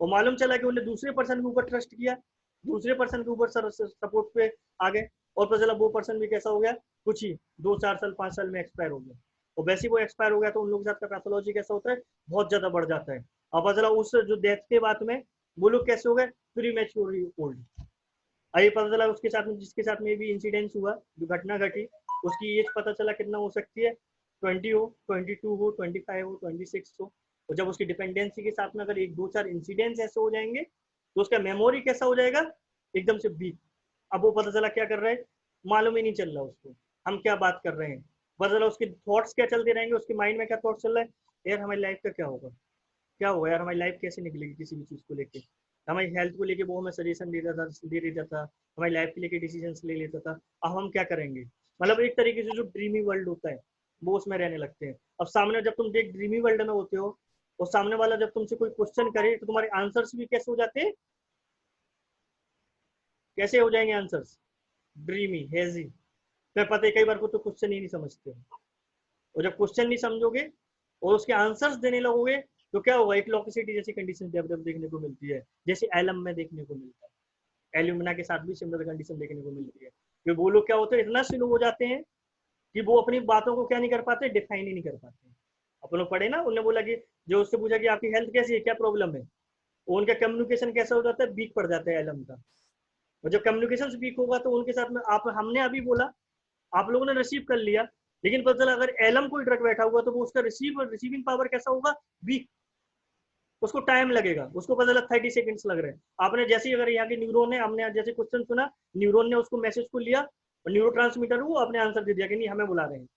[SPEAKER 1] और मालूम चला कि उन्हें दूसरे पर्सन के ऊपर ट्रस्ट किया, दूसरे पर्सन के ऊपर सपोर्ट पे आ गए, और पता चला वो पर्सन भी कैसा हो गया, कुछ ही 2-4 साल 5 साल में एक्सपायर हो गया। और वैसे ही वो एक्सपायर हो गया तो उन लोगों के साथ का पैथोलॉजी कैसा होता है, बहुत ज्यादा बढ़ जाता है। अब पता चला उस जो डेथ के बाद में वो लोग कैसे हो गए, प्री मैच्योर ओल्ड, अभी पता चला उसके साथ में, जिसके साथ में भी इंसिडेंस हुआ, जो घटना घटी, उसकी एज पता चला कितना हो सकती है, 20 हो, 22 हो, 25 हो, 26 हो। और जब उसकी डिपेंडेंसी के साथ में अगर एक दो चार इंसिडेंट्स ऐसे हो जाएंगे तो उसका मेमोरी कैसा हो जाएगा, एकदम से वीक। अब वो पता चला क्या कर रहा है, मालूम ही नहीं चल रहा उसको हम क्या बात कर रहे हैं। पता चला उसके थॉट्स क्या चलते रहेंगे, उसके माइंड में क्या थॉट्स चल रहा है, यार हमारी लाइफ का क्या होगा, क्या होगा यार, हमारी लाइफ कैसे निकलेगी किसी भी चीज़ को लेके। हमारी हेल्थ को लेके वो हमें सजेशन दे देता था, हमारी लाइफ के लेके डिसीजन ले लेता था, अब हम क्या करेंगे। मतलब एक तरीके से जो ड्रीमी वर्ल्ड होता है वो उसमें रहने लगते हैं। अब सामने जब तुम एक ड्रीमी वर्ल्ड में होते हो और सामने वाला जब तुमसे कोई क्वेश्चन करे तो तुम्हारे आंसर्स भी कैसे हो जाते हैं, कैसे हो जाएंगे आंसर्स, ड्रीमी हेजी। मैं पता है कई बार को तो क्वेश्चन ही नहीं समझते हो। और जब क्वेश्चन नहीं समझोगे और उसके आंसर्स देने लगोगे तो क्या होगा, एक लॉकिसिटी जैसी कंडीशन डेवलप देखने को मिलती है, जैसे एलम में देखने को मिलता है। एल्यूमिना के साथ भी सिमिलर कंडीशन देखने को मिलती है कि वो लोग क्या होते हैं, इतना स्लो हो जाते हैं कि वो अपनी बातों को क्या नहीं कर पाते, डिफाइन ही नहीं कर पाते। अपन लोग पढ़े ना, उन्होंने बोला कि जो उससे पूछा कि आपकी हेल्थ कैसी है, क्या प्रॉब्लम है, वो उनका कम्युनिकेशन कैसा हो जाता है, वीक पड़ जाता है एलम का। और जब कम्युनिकेशन वीक होगा तो उनके साथ में आप, हमने अभी बोला, आप लोगों ने रिसीव कर लिया, लेकिन पता चला अगर एलम कोई ड्रग बैठा हुआ तो वो उसका रिसीविंग पावर कैसा होगा, वीक। उसको टाइम लगेगा, उसको पता चला 30 सेकंड्स लग रहे हैं। आपने जैसे ही अगर यहाँ के न्यूरोन है, हमने जैसे क्वेश्चन सुना, न्यूरोन ने उसको मैसेज को लिया और न्यूरो ट्रांसमीटर वो अपने आंसर दे दिया कि नहीं हमें बुला रहे हैं।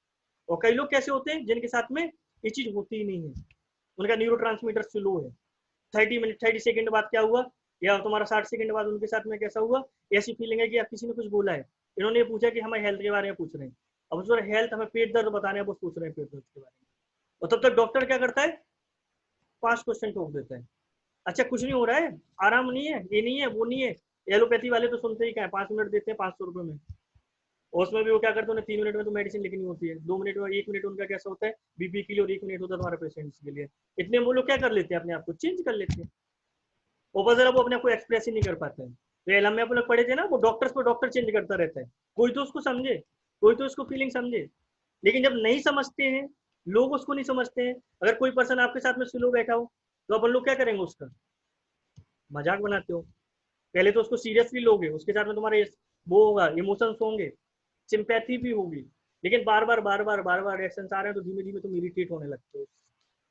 [SPEAKER 1] और कई लोग कैसे होते हैं जिनके साथ में ये चीज होती ही नहीं है, उनका न्यूरो ट्रांसमीटर स्लो है। 30 मिनट 30 सेकंड बाद क्या हुआ, या तुम्हारा 60 सेकंड बाद उनके साथ में कैसा हुआ, ऐसी फीलिंग है कि आप किसी ने कुछ बोला है, इन्होंने पूछा कि हमें हेल्थ के बारे में पूछ रहे हैं। अब उस हेल्थ हमें पेट दर्द बताने हैं, वो पूछ रहे हैं पेट दर्द के बारे में। और तब तक डॉक्टर क्या करता है, 5 क्वेश्चन ठोक देता है। अच्छा कुछ नहीं हो रहा है, आराम नहीं है, ये नहीं है, वो नहीं है। एलोपैथी वाले तो सुनते ही क्या है, 5 मिनट देते हैं 500 रुपये में। और उसमें भी वो क्या करते हैं, उन्हें 3 मिनट में तो मेडिसिन लिखनी होती है, 2 मिनट में, 1 मिनट उनका कैसा होता है बीपी के लिए, और 1 मिनट होता है तुम्हारे पेशेंट्स के लिए। इतने वो लोग क्या कर लेते हैं, अपने आप को चेंज कर लेते हैं। और जरा वो अपने आप को एक्सप्रेस ही नहीं कर पाते हैं। तो एलम में अपन लोग पढ़े थे ना, वो डॉक्टर्स को डॉक्टर चेंज करता रहता है, कोई तो उसको समझे, कोई तो उसको फीलिंग समझे। लेकिन जब नहीं समझते हैं, लोग उसको नहीं समझते हैं, अगर कोई पर्सन आपके साथ में स्लो बैठा हो तो अपन लोग क्या करेंगे, उसका मजाक बनाते हो। पहले तो उसको सीरियसली लोगे, उसके साथ में तुम्हारे वो होगा, इमोशंस होंगे, सिंपैथी भी होगी। लेकिन बार बार रिएक्शन आ रहे हैं तो धीमे धीमे तुम इरिटेट होने लगते हो।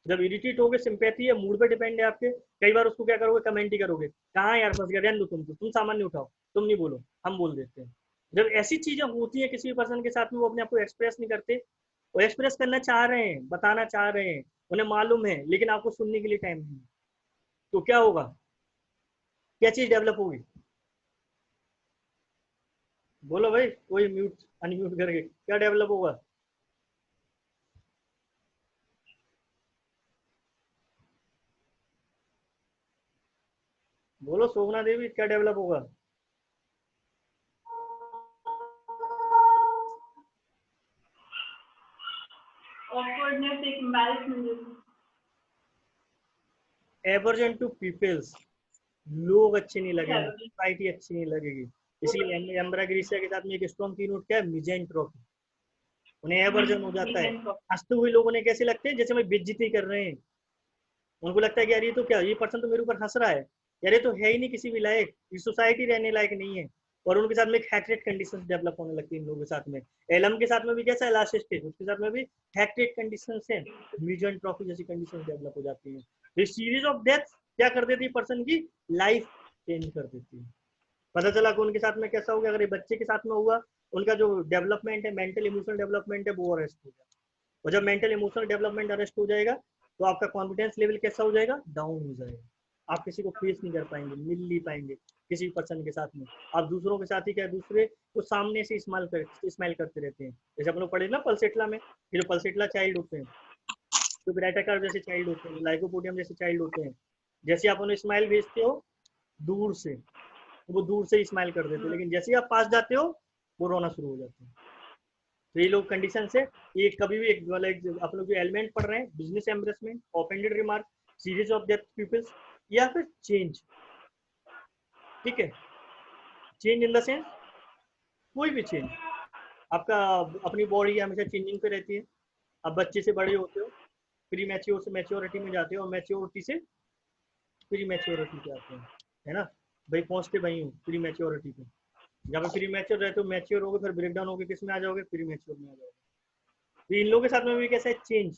[SPEAKER 1] जब इरिटेट होगे, सिंपैथी है, मूड पे डिपेंड है आपके, कई बार उसको क्या करोगे, कमेंट ही करोगे, कहाँ यार फंस गया, रहने दो, तुम सामान नहीं उठाओ, तुम नहीं बोलो, हम बोल देते हैं। जब ऐसी चीजें होती है किसी भी पर्सन के साथ में, वो अपने आप को एक्सप्रेस नहीं करते, वो एक्सप्रेस करना चाह रहे हैं, बताना चाह रहे हैं, उन्हें मालूम है, लेकिन आपको सुनने के लिए टाइम नहीं है, तो क्या होगा, क्या चीज डेवलप होगी, बोलो भाई, कोई म्यूट अनम्यूट करके, क्या डेवलप होगा, बोलो शोभना देवी, क्या डेवलप होगा।
[SPEAKER 3] awkwardness, एक embarrassment.
[SPEAKER 1] एवर्जन टू पीपल्स, लोग अच्छे नहीं लगेंगे, सोसाइटी अच्छी नहीं लगेगी। इसलिए एम्ब्रा ग्रीसिया के साथ में एक स्ट्रॉन्ग की नोट क्या है, मिजेंट्रोपी। उन्हें एवर्जन हो जाता है, हंसते हुए लोग उन्हें कैसे लगते हैं, जैसे मैं बेइज्जती कर रहे हैं। उनको लगता है कि यार ये तो क्या, ये पर्सन तो मेरे ऊपर हंस रहा है, यार ये तो है ही नहीं किसी भी लायक, ये सोसाइटी रहने लायक नहीं है। और उनके साथ में एक हैट्रेट कंडीशन डेवलप होने लगती है इन लोगों के साथ में। एलम के साथ में भी कैसा है, लास्ट स्टेज, उसके साथ में भी हैट्रेट कंडीशन है, म्यूचुअल ट्रॉफी जैसी कंडीशन डेवलप हो जाती है। तो सीरीज ऑफ डेथ क्या कर देती है, पर्सन की लाइफ चेंज कर देती है। पता चला कि उनके साथ में कैसा हो गया, अगर ये बच्चे के साथ में हुआ, उनका जो डेवलपमेंट है, मेंटल इमोशनल डेवलपमेंट है, वो अरेस्ट हो जाएगा। और जब मेंटल इमोशनल डेवलपमेंट अरेस्ट हो जाएगा तो आपका कॉन्फिडेंस लेवल कैसा हो जाएगा, डाउन हो जाएगा। आप किसी को फेस नहीं कर पाएंगे, मिल नहीं पाएंगे किसी पर्सन के साथ में। आप दूसरों के साथ ही क्या, दूसरे को सामने से स्माइल करते रहते हैं। जैसे हम लोग पढ़े ना पल्सेटला में, ये जो पल्सेटला चाइल्ड होते हैं, जो ब्राइटाकार जैसे चाइल्ड होते हैं, लाइकोपोडियम जैसे चाइल्ड होते हैं, जैसे आप उन्हें स्माइल भेजते हो दूर से, तो वो दूर से ही स्माइल कर देते हैं, लेकिन जैसे ही आप पास जाते हो वो रोना शुरू हो जाते हैं। तो ये लोग कंडीशन से, ये कभी भी एक मतलब आप लोग जो एलिमेंट पढ़ रहे हैं, business embarrassment, offended remark, series of death peoples, या फिर चेंज। ठीक है, चेंज इन द सेंस कोई भी चेंज, आपका अपनी बॉडी हमेशा चेंजिंग पे रहती है। आप बच्चे से बड़े होते हो, प्री मैच्योर से मैच्योरिटी में जाते हो, और मैच्योरिटी से प्री मैच्योरिटी पे आते हैं, है ना भाई, पहुंचते वही हूँ प्री मैच्योरिटी पे। जहाँ पे प्री मैच्योर रहते हो मैच्योर हो गए, फिर ब्रेक डाउन हो गए, किस में आ जाओगे, प्री मैच्योर में आ जाओगे। तो इन लोगों के साथ में भी कैसा है चेंज,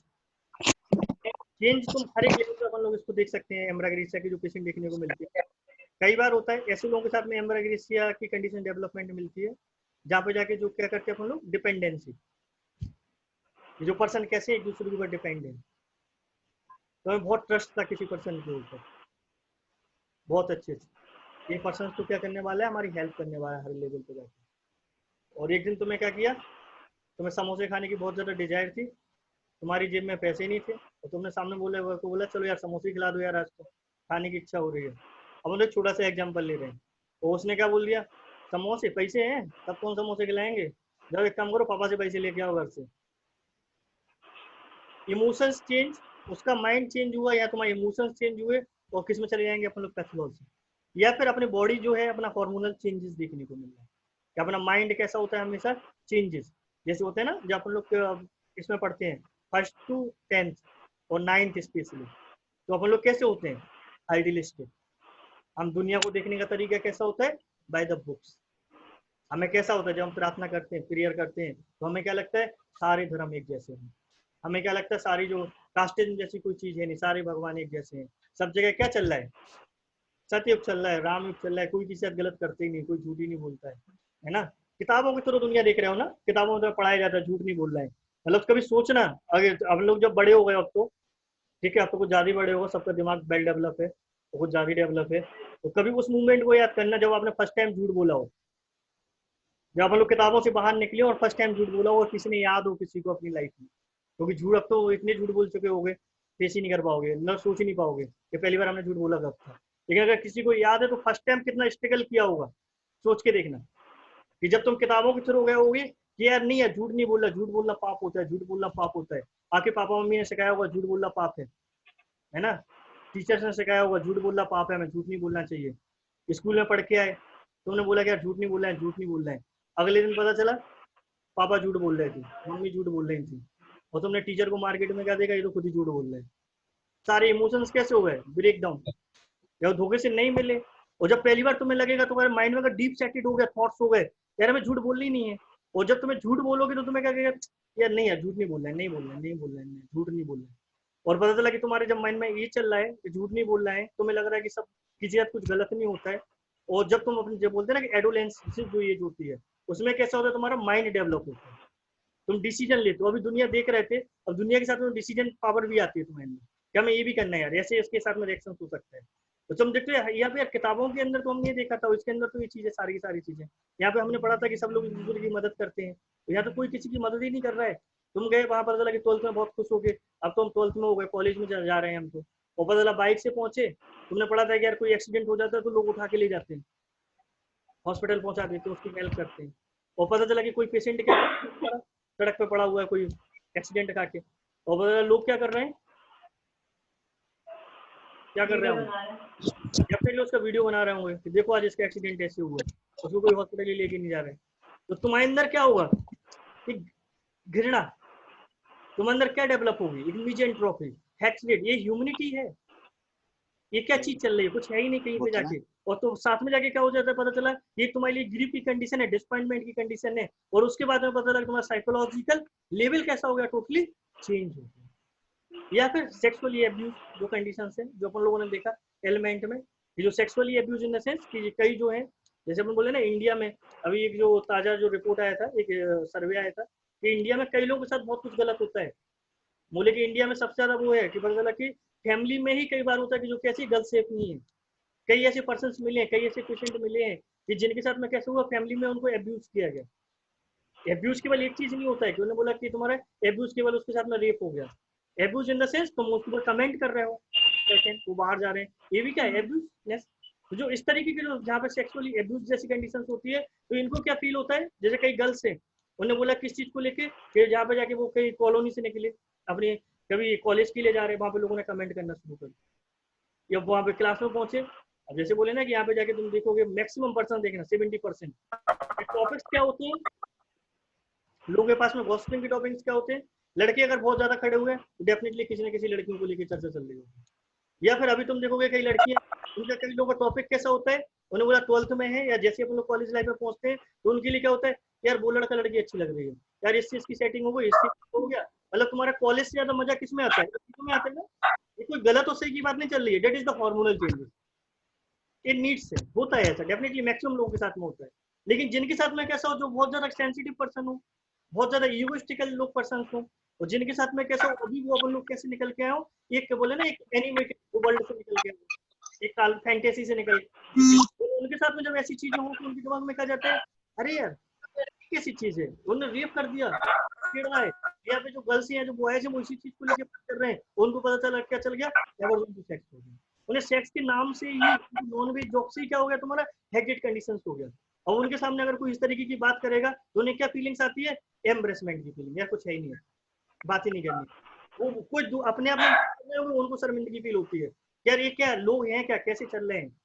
[SPEAKER 1] चेंज तुम हर एक लेवल पे अपन लोग इसको देख सकते हैं। एम्ब्राग्रेसिया की जो पेशेंट देखने को मिलती है, कई बार होता है ऐसे लोगों के साथ में एम्ब्राग्रेसिया की कंडीशन डेवलपमेंट मिलती है, जहाँ पे जाके जो क्या करते हैं अपन लोग, डिपेंडेंसी, जो पर्सन कैसे एक दूसरे के ऊपर डिपेंड है। तो हमें बहुत ट्रस्ट था किसी पर्सन के ऊपर, बहुत अच्छे से, ये पर्सन तो क्या करने वाला है, हमारी हेल्प करने वाला है हर लेवल पे जाके। और एक दिन तुम्हें क्या किया, तुम्हें समोसे खाने की बहुत ज़्यादा डिजायर थी, तुम्हारी जेब में पैसे नहीं थे, और तुमने सामने बोला चलो यार समोसे खिला दो यार, आज तो खाने की इच्छा हो रही है। अब हम लोग छोटा सा एग्जाम्पल ले रहे हैं, तो उसने क्या बोल दिया, समोसे पैसे हैं तब कौन समोसे खिलाएंगे, जब एक काम करो पापा से पैसे लेके आओ घर से। इमोशंस चेंज, उसका माइंड चेंज हुआ, या तुम्हारे इमोशंस चेंज हुए, और किस में चले जाएंगे अपन लोग, पैथोलॉजी। या फिर अपनी बॉडी जो है अपना हार्मोनल चेंजेस देखने को मिल रहा है, कि अपना माइंड कैसा होता है हमेशा चेंजेस, जैसे होते हैं ना जब अपन लोग इसमें पढ़ते हैं 1st to 10th और 9th स्पेशली, तो अपन लोग कैसे होते हैं, आइडियलिस्टिक। हम दुनिया को देखने का तरीका कैसा होता है, बाय द बुक्स। हमें कैसा होता है जब हम प्रार्थना करते हैं, प्रेयर करते हैं, तो हमें क्या लगता है, सारे धर्म एक जैसे हैं। हमें क्या लगता है, सारी जो कास्टिज्म जैसी कोई चीज है नहीं, सारे भगवान एक जैसे हैं। सब जगह क्या चल रहा है, सतयुग चल रहा है, राम युग चल रहा है, कोई किसी साथ गलत करते ही नहीं, कोई झूठ ही नहीं बोलता है ना। किताबों की तरह दुनिया देख रहे हो ना, किताबों में तो पढ़ाया जाता है, झूठ नहीं बोल रहा है। मतलब कभी सोचना, अगर हम लोग जब बड़े हो गए अब तो ठीक है, अब तो कुछ ज्यादा ही बड़े हो गए, सबका दिमाग वेल डेवलप है, तो कुछ ज्यादा डेवलप है, तो कभी उस मूवमेंट को याद करना जब आपने फर्स्ट टाइम झूठ बोला हो, जब हम लोग किताबों से बाहर निकले और फर्स्ट टाइम झूठ बोला हो, और किसी ने याद हो किसी को अपनी लाइफ में, क्योंकि झूठ अब तो इतने झूठ बोल चुके होगे, फेस ही नहीं कर पाओगे, न सोच ही नहीं पाओगे कि पहली बार हमने झूठ बोला कब था। लेकिन अगर किसी को याद है तो फर्स्ट टाइम कितना स्ट्रगल किया होगा, सोच के देखना, कि जब तुम किताबों के थ्रू हो गए होगे कि यार नहीं है, झूठ नहीं बोलना, झूठ बोलना पाप होता है, झूठ बोलना पाप होता है। आपके पापा मम्मी ने सिखाया होगा झूठ बोलना पाप है ना। टीचर्स ने सिखाया होगा झूठ बोलना पाप है, हमें झूठ नहीं बोलना चाहिए। स्कूल में पढ़ के आए, तुमने बोला कि यार झूठ नहीं बोलना है, झूठ नहीं बोलना है। अगले दिन पता चला पापा झूठ बोल रहे थे, मम्मी झूठ बोल रही थी, और तुमने टीचर को मार्केट में क्या देखा, ये तो खुद ही झूठ बोल रहे हैं। सारे इमोशंस कैसे हो गए, ब्रेक डाउन, जब धोखे से नहीं मिले। और जब पहली बार तुम्हें लगेगा, तुम्हारे माइंड में अगर डीप सेटेड हो गया, थॉट्स हो गए, यार हमें झूठ बोलनी नहीं है। और जब तुम्हें झूठ बोलोगे तो तुम्हें क्या कहेगा, यार नहीं यार झूठ नहीं बोलना है, नहीं बोलना है, नहीं बोलना है, झूठ नहीं बोलना है। और पता चला कि तुम्हारे जब माइंड में ये चल रहा है कि झूठ नहीं बोलना है, तुम्हें लग रहा है कि सब किसी साथ कुछ गलत नहीं होता है। और जब तुम अपने जब बोलते हैं ना कि एडोलेंस जो एज होती है, उसमें कैसा होता है, तुम्हारा माइंड डेवलप होता है, तुम डिसीजन लेते हो। अभी दुनिया देख रहे थे, अब दुनिया के साथ में डिसीजन पावर भी आती है तुम्हारे अंदर, क्या हमें ये भी करना है यार, ऐसे इसके साथ में रिएक्शन हो सकता है। तो तुम देखते हो यहाँ पे यार, किताबों के अंदर तो हमने ये देखा था, इसके अंदर तो ये चीजें सारी की सारी चीजें, यहाँ पे हमने पढ़ा था कि सब लोग एक दूसरे की मदद करते हैं, तो यहाँ तो कोई किसी की मदद ही नहीं कर रहा है। तुम गए वहां, पता चला कि 12th में बहुत खुश हो गए, अब तो हम 12th में हो गए, कॉलेज में जा रहे हैं हम तो, और पता चला बाइक से पहुंचे, तुमने पढ़ा था कि यार कोई एक्सीडेंट हो जाता है तो लोग उठा के ले जाते हैं, हॉस्पिटल पहुंचा देते हैं, उसकी हेल्प करते हैं। और पता चला कि कोई पेशेंट क्या सड़क पे पड़ा हुआ है, कोई एक्सीडेंट का के, और पता चला लोग क्या कर रहे हैं, क्या कर रहे
[SPEAKER 3] वीडियो
[SPEAKER 1] होंगे,
[SPEAKER 3] बना रहे हैं।
[SPEAKER 1] डेफिनेटली उसका वीडियो बना रहे होंगे कि देखो आज इसका एक्सीडेंट ऐसे हुआ है, उसको कोई हॉस्पिटल ही लेके नहीं जा रहे। तो तुम्हारे अंदर क्या होगा कि घृणा, तुम्हारे अंदर क्या डेवलप होगी, इग्निजेंट ट्रॉफी, हैट्रेड, ये ह्यूमनिटी है, ये क्या चीज चल रही है, कुछ है ही नहीं कहीं पे जाके। और तो साथ में जाके क्या हो जाता है, पता चला ये तुम्हारे लिए ग्रीफ की कंडीशन है, डिसअपॉइंटमेंट की कंडीशन है, और उसके बाद में पता चला तुम्हारा साइकोलॉजिकल लेवल कैसा हो गया, टोटली चेंज हो गया। या फिर सेक्सुअली एब्यूज जो कंडीशन है, जो अपन लोगों ने देखा एलिमेंट में, ये जो sexually abuse in the sense कि कई जो है, जैसे अपन बोले ना इंडिया में, अभी एक जो ताजा जो रिपोर्ट आया था, एक सर्वे आया था कि इंडिया में कई लोगों के साथ बहुत कुछ गलत होता है। बोले कि इंडिया में सबसे ज्यादा वो है कि पता चला कि फैमिली में ही कई बार होता है कि जो कैसी गर्ल सेफ नहीं है। कई ऐसे पर्सन मिले हैं, कई ऐसे पेशेंट मिले हैं कि जिनके साथ में कैसे हुआ, फैमिली में उनको एब्यूज किया गया। एब्यूज केवल एक चीज नहीं होता है कि उन्होंने बोला कि तुम्हारा एब्यूज केवल उसके साथ में रेप हो गया, एब्यूज इन द सेंस तुम उसके ऊपर कमेंट कर रहे हो, सेकंड वो बाहर जा रहे हैं, ये भी क्या है एब्यूज। तो जो इस तरीके की जो जहाँ पे सेक्सुअली एब्यूज जैसी कंडीशंस होती है, तो इनको क्या फील होता है, जैसे कई गर्ल्स हैं, उन्होंने बोला किस चीज को लेके कि जहाँ पे जाके वो कई कॉलोनी से निकले, अपने कभी कॉलेज के लिए जा रहे हैं, वहाँ पे लोगों ने कमेंट करना शुरू कर दिया, या वहाँ पे क्लास में पहुंचे। अब जैसे बोले ना कि यहाँ पे जाके तुम देखोगे मैक्सिमम पर्सन देखना 70%, टॉपिक्स क्या होते हैं लोगों के पास में, गॉसिपिंग के टॉपिक्स क्या होते हैं, लड़के अगर बहुत ज्यादा खड़े हुए हैं तो डेफिनेटली किसी न किसी लड़कियों को लेकर चर्चा चल रही होगी। या फिर अभी तुम देखोगे कई लड़कियां उनका कई लोगों का टॉपिक कैसा होता है, उन्हें बोला 12th में है या जैसे अपन लोग कॉलेज लाइफ में पहुंचते हैं तो उनके लिए क्या होता है, यार वो लड़का लड़की अच्छी लग रही है, यार इस चीज की सेटिंग हो गई, इस चीज हो गया। मतलब तुम्हारा कॉलेज से ज्यादा मजा किस में आता है, चीजों में आता है ना। ये कोई गलत और सही की बात नहीं चल रही है, that is the hormonal changes, ये नीड्स है, होता है ऐसा, डेफिनेटली मैक्सिमम लोगों के साथ में होता है। लेकिन जिनके साथ में कैसा हो, जो बहुत ज्यादा सेंसिटिव पर्सन हो, बहुत ज्यादा ईगोइस्टिकल लोग पर्सन हो, और जिनके साथ में कैसा हो, अभी वो अपन लोग कैसे निकल के आए हो, एक बोले ना एक एनिमेटेड वर्ल्ड से निकल के आए हो, एक काल फैंटेसी से निकल के, तो उनके साथ में जब ऐसी चीजें हो तो उनके दिमाग में क्या जाता है, अरे यार कैसी चीज है, उन्होंने रेप कर दिया, चिड़ रहा है, यहाँ पे जो गर्ल्स हैं जो बॉयज हैं वो इसी चीज को लेकर बात कर रहे हैं, उनको पता चला क्या चल गया, सेक्स हो गया। उन्हें सेक्स के नाम से ही नॉन वेज जॉब से ही क्या हो गया, तुम्हारा हेटेड कंडीशंस हो गया। और उनके सामने अगर कोई इस तरीके की बात करेगा तो उन्हें क्या फीलिंग्स आती है, एम्ब्रेसमेंट की फीलिंग, यार कुछ है ही नहीं है, बात ही नहीं करनी, वो कोई अपने आप में उनको शर्मिंदगी फील होती है, यार ये क्या लोग हैं, क्या कैसे चल रहे हैं।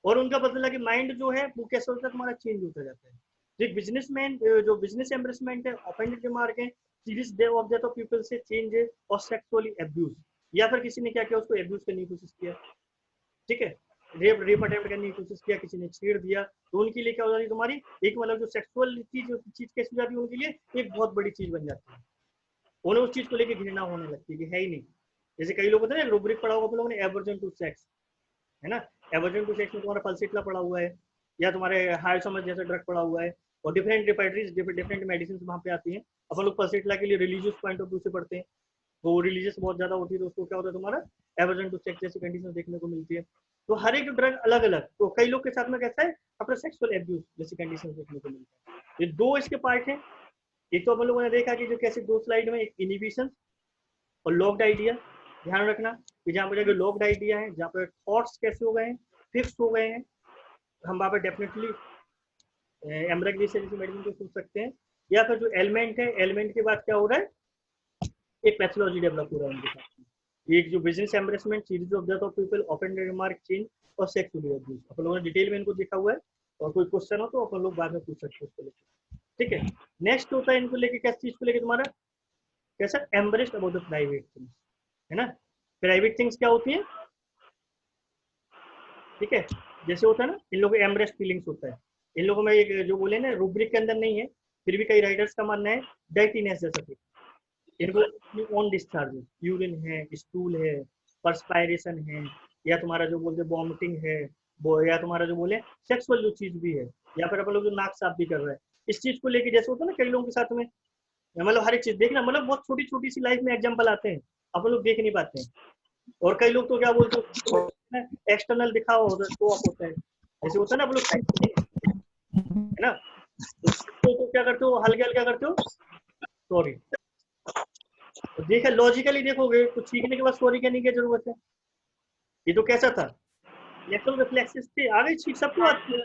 [SPEAKER 1] और उनका बदला कि माइंड जो है वो कैसे होता है, तुम्हारा चेंज होता जाता है। जो एक बिजनेसमैन जो बिजनेस एम्ब्रेसमेंट है, ऑफेंडेड रिमार्क है, series day of death of people से चेंज है, और सेक्सुअली अब्यूज, या फिर किसी ने क्या किया, उसको अब्यूज करने की कोशिश किया, ठीक है, रेप रेप अटेम्प्ट करने की कोशिश किया, किसी ने छेड़ दिया, तो उनके लिए क्या हो जाती है तुम्हारी एक, मतलब जो सेक्सुअल चीज कैसी हो जाती है उनके लिए एक बहुत बड़ी चीज बन जाती है, उन्हें उस चीज को लेकर घृणा होने लगती है कि है ही नहीं। जैसे कई लोग होते हैं ना, रूब्रिक पढ़ा होगा लोगों ने, एवर्जन टू सेक्स, है ना, एवर्जन टू सेक्स में तुम्हारा पल्सिटला पड़ा हुआ है, या तुम्हारे हाई समझ जैसा ड्रग पड़ा हुआ है, और डिफरेंट रिपेटरीज डिफरेंट मेडिसिन वहाँ पे आती हैं। अपन लोग पल्सिटला के लिए रिलीजियस पॉइंट ऑफ व्यू से पढ़ते हैं, तो रिलीजियस बहुत ज्यादा होती है तो उसको क्या होता है, तुम्हारा एवर्जन टू सेक्स जैसी कंडीशन देखने को मिलती है। तो हर एक ड्रग अलग अलग, तो कई लोग के साथ में कैसा है, अपना सेक्सुअल एब्यूज जैसी कंडीशन देखने को मिलता है। ये दो इसके पार्ट हैं। एक तो अपन लोगों ने देखा कि जो कैसे दो स्लाइड में, एक इनिबिशन और लॉक्ड आइडिया, ध्यान रखना कि जहाँ पर लॉक्ड आइडिया है, जहाँ पर थॉट्स कैसे हो गए हैं, फिक्स हो गए हैं, हम वहाँ पर डेफिनेटली एम्ब्रेक जैसी मेडिसिन को सोच सकते हैं। या फिर जो एलिमेंट है, एलिमेंट के बाद क्या हो रहा है, एक पैथोलॉजी डेवलप हो रहा है उनके साथ। एक जो business embarrassment, series of death of people, offend remark change, और सेक्सुअली अब्यूज, अपन लोगों ने डिटेल में इनको देखा हुआ है, और कोई क्वेश्चन हो तो अपन लोग बाद में पूछ सकते हैं उसको लेकर, ठीक है। नेक्स्ट होता है इनको लेके, किस चीज को लेके तुम्हारा, कैसा embraced about the private things, है ना। प्राइवेट थिंग्स क्या होती है, ठीक है, जैसे होता है ना, इन लोगों को एम्ब्रेस्ड फीलिंग्स होता है, इन लोगों में एक जो बोले ना रूब्रिक के अंदर नहीं है, फिर भी कई राइटर्स का मानना है डाइटिनेस जैसा कुछ, इनको अपनी ऑन डिस्चार्ज, यूरिन है, स्टूल है, परस्पायरेशन है, या तुम्हारा जो बोलते वॉमिटिंग है, वो, या तुम्हारा जो बोले सेक्सुअल जो चीज भी है, या फिर अपन लोग जो नाक साफ भी कर रहे हैं, इस चीज को लेके जैसे होता है ना कई लोगों के साथ में, मतलब हर एक चीज देखना, मतलब बहुत छोटी छोटी सी लाइफ में एग्जाम्पल आते हैं, अपन लोग देख नहीं पाते हैं। और कई लोग तो क्या बोलते हैं, एक्सटर्नल दिखावा होता है, जैसे होता है ना अपन लोग, है ना, तो क्या करते हो, हल्के हल्के करते हो सॉरी, तो देखा लॉजिकली देखोगे तो सीखने के बाद सॉरी कहने की जरूरत है। ये तो कैसा था, नेचुरल रिफ्लेक्सेस थे, आ गई छींक सबको आती है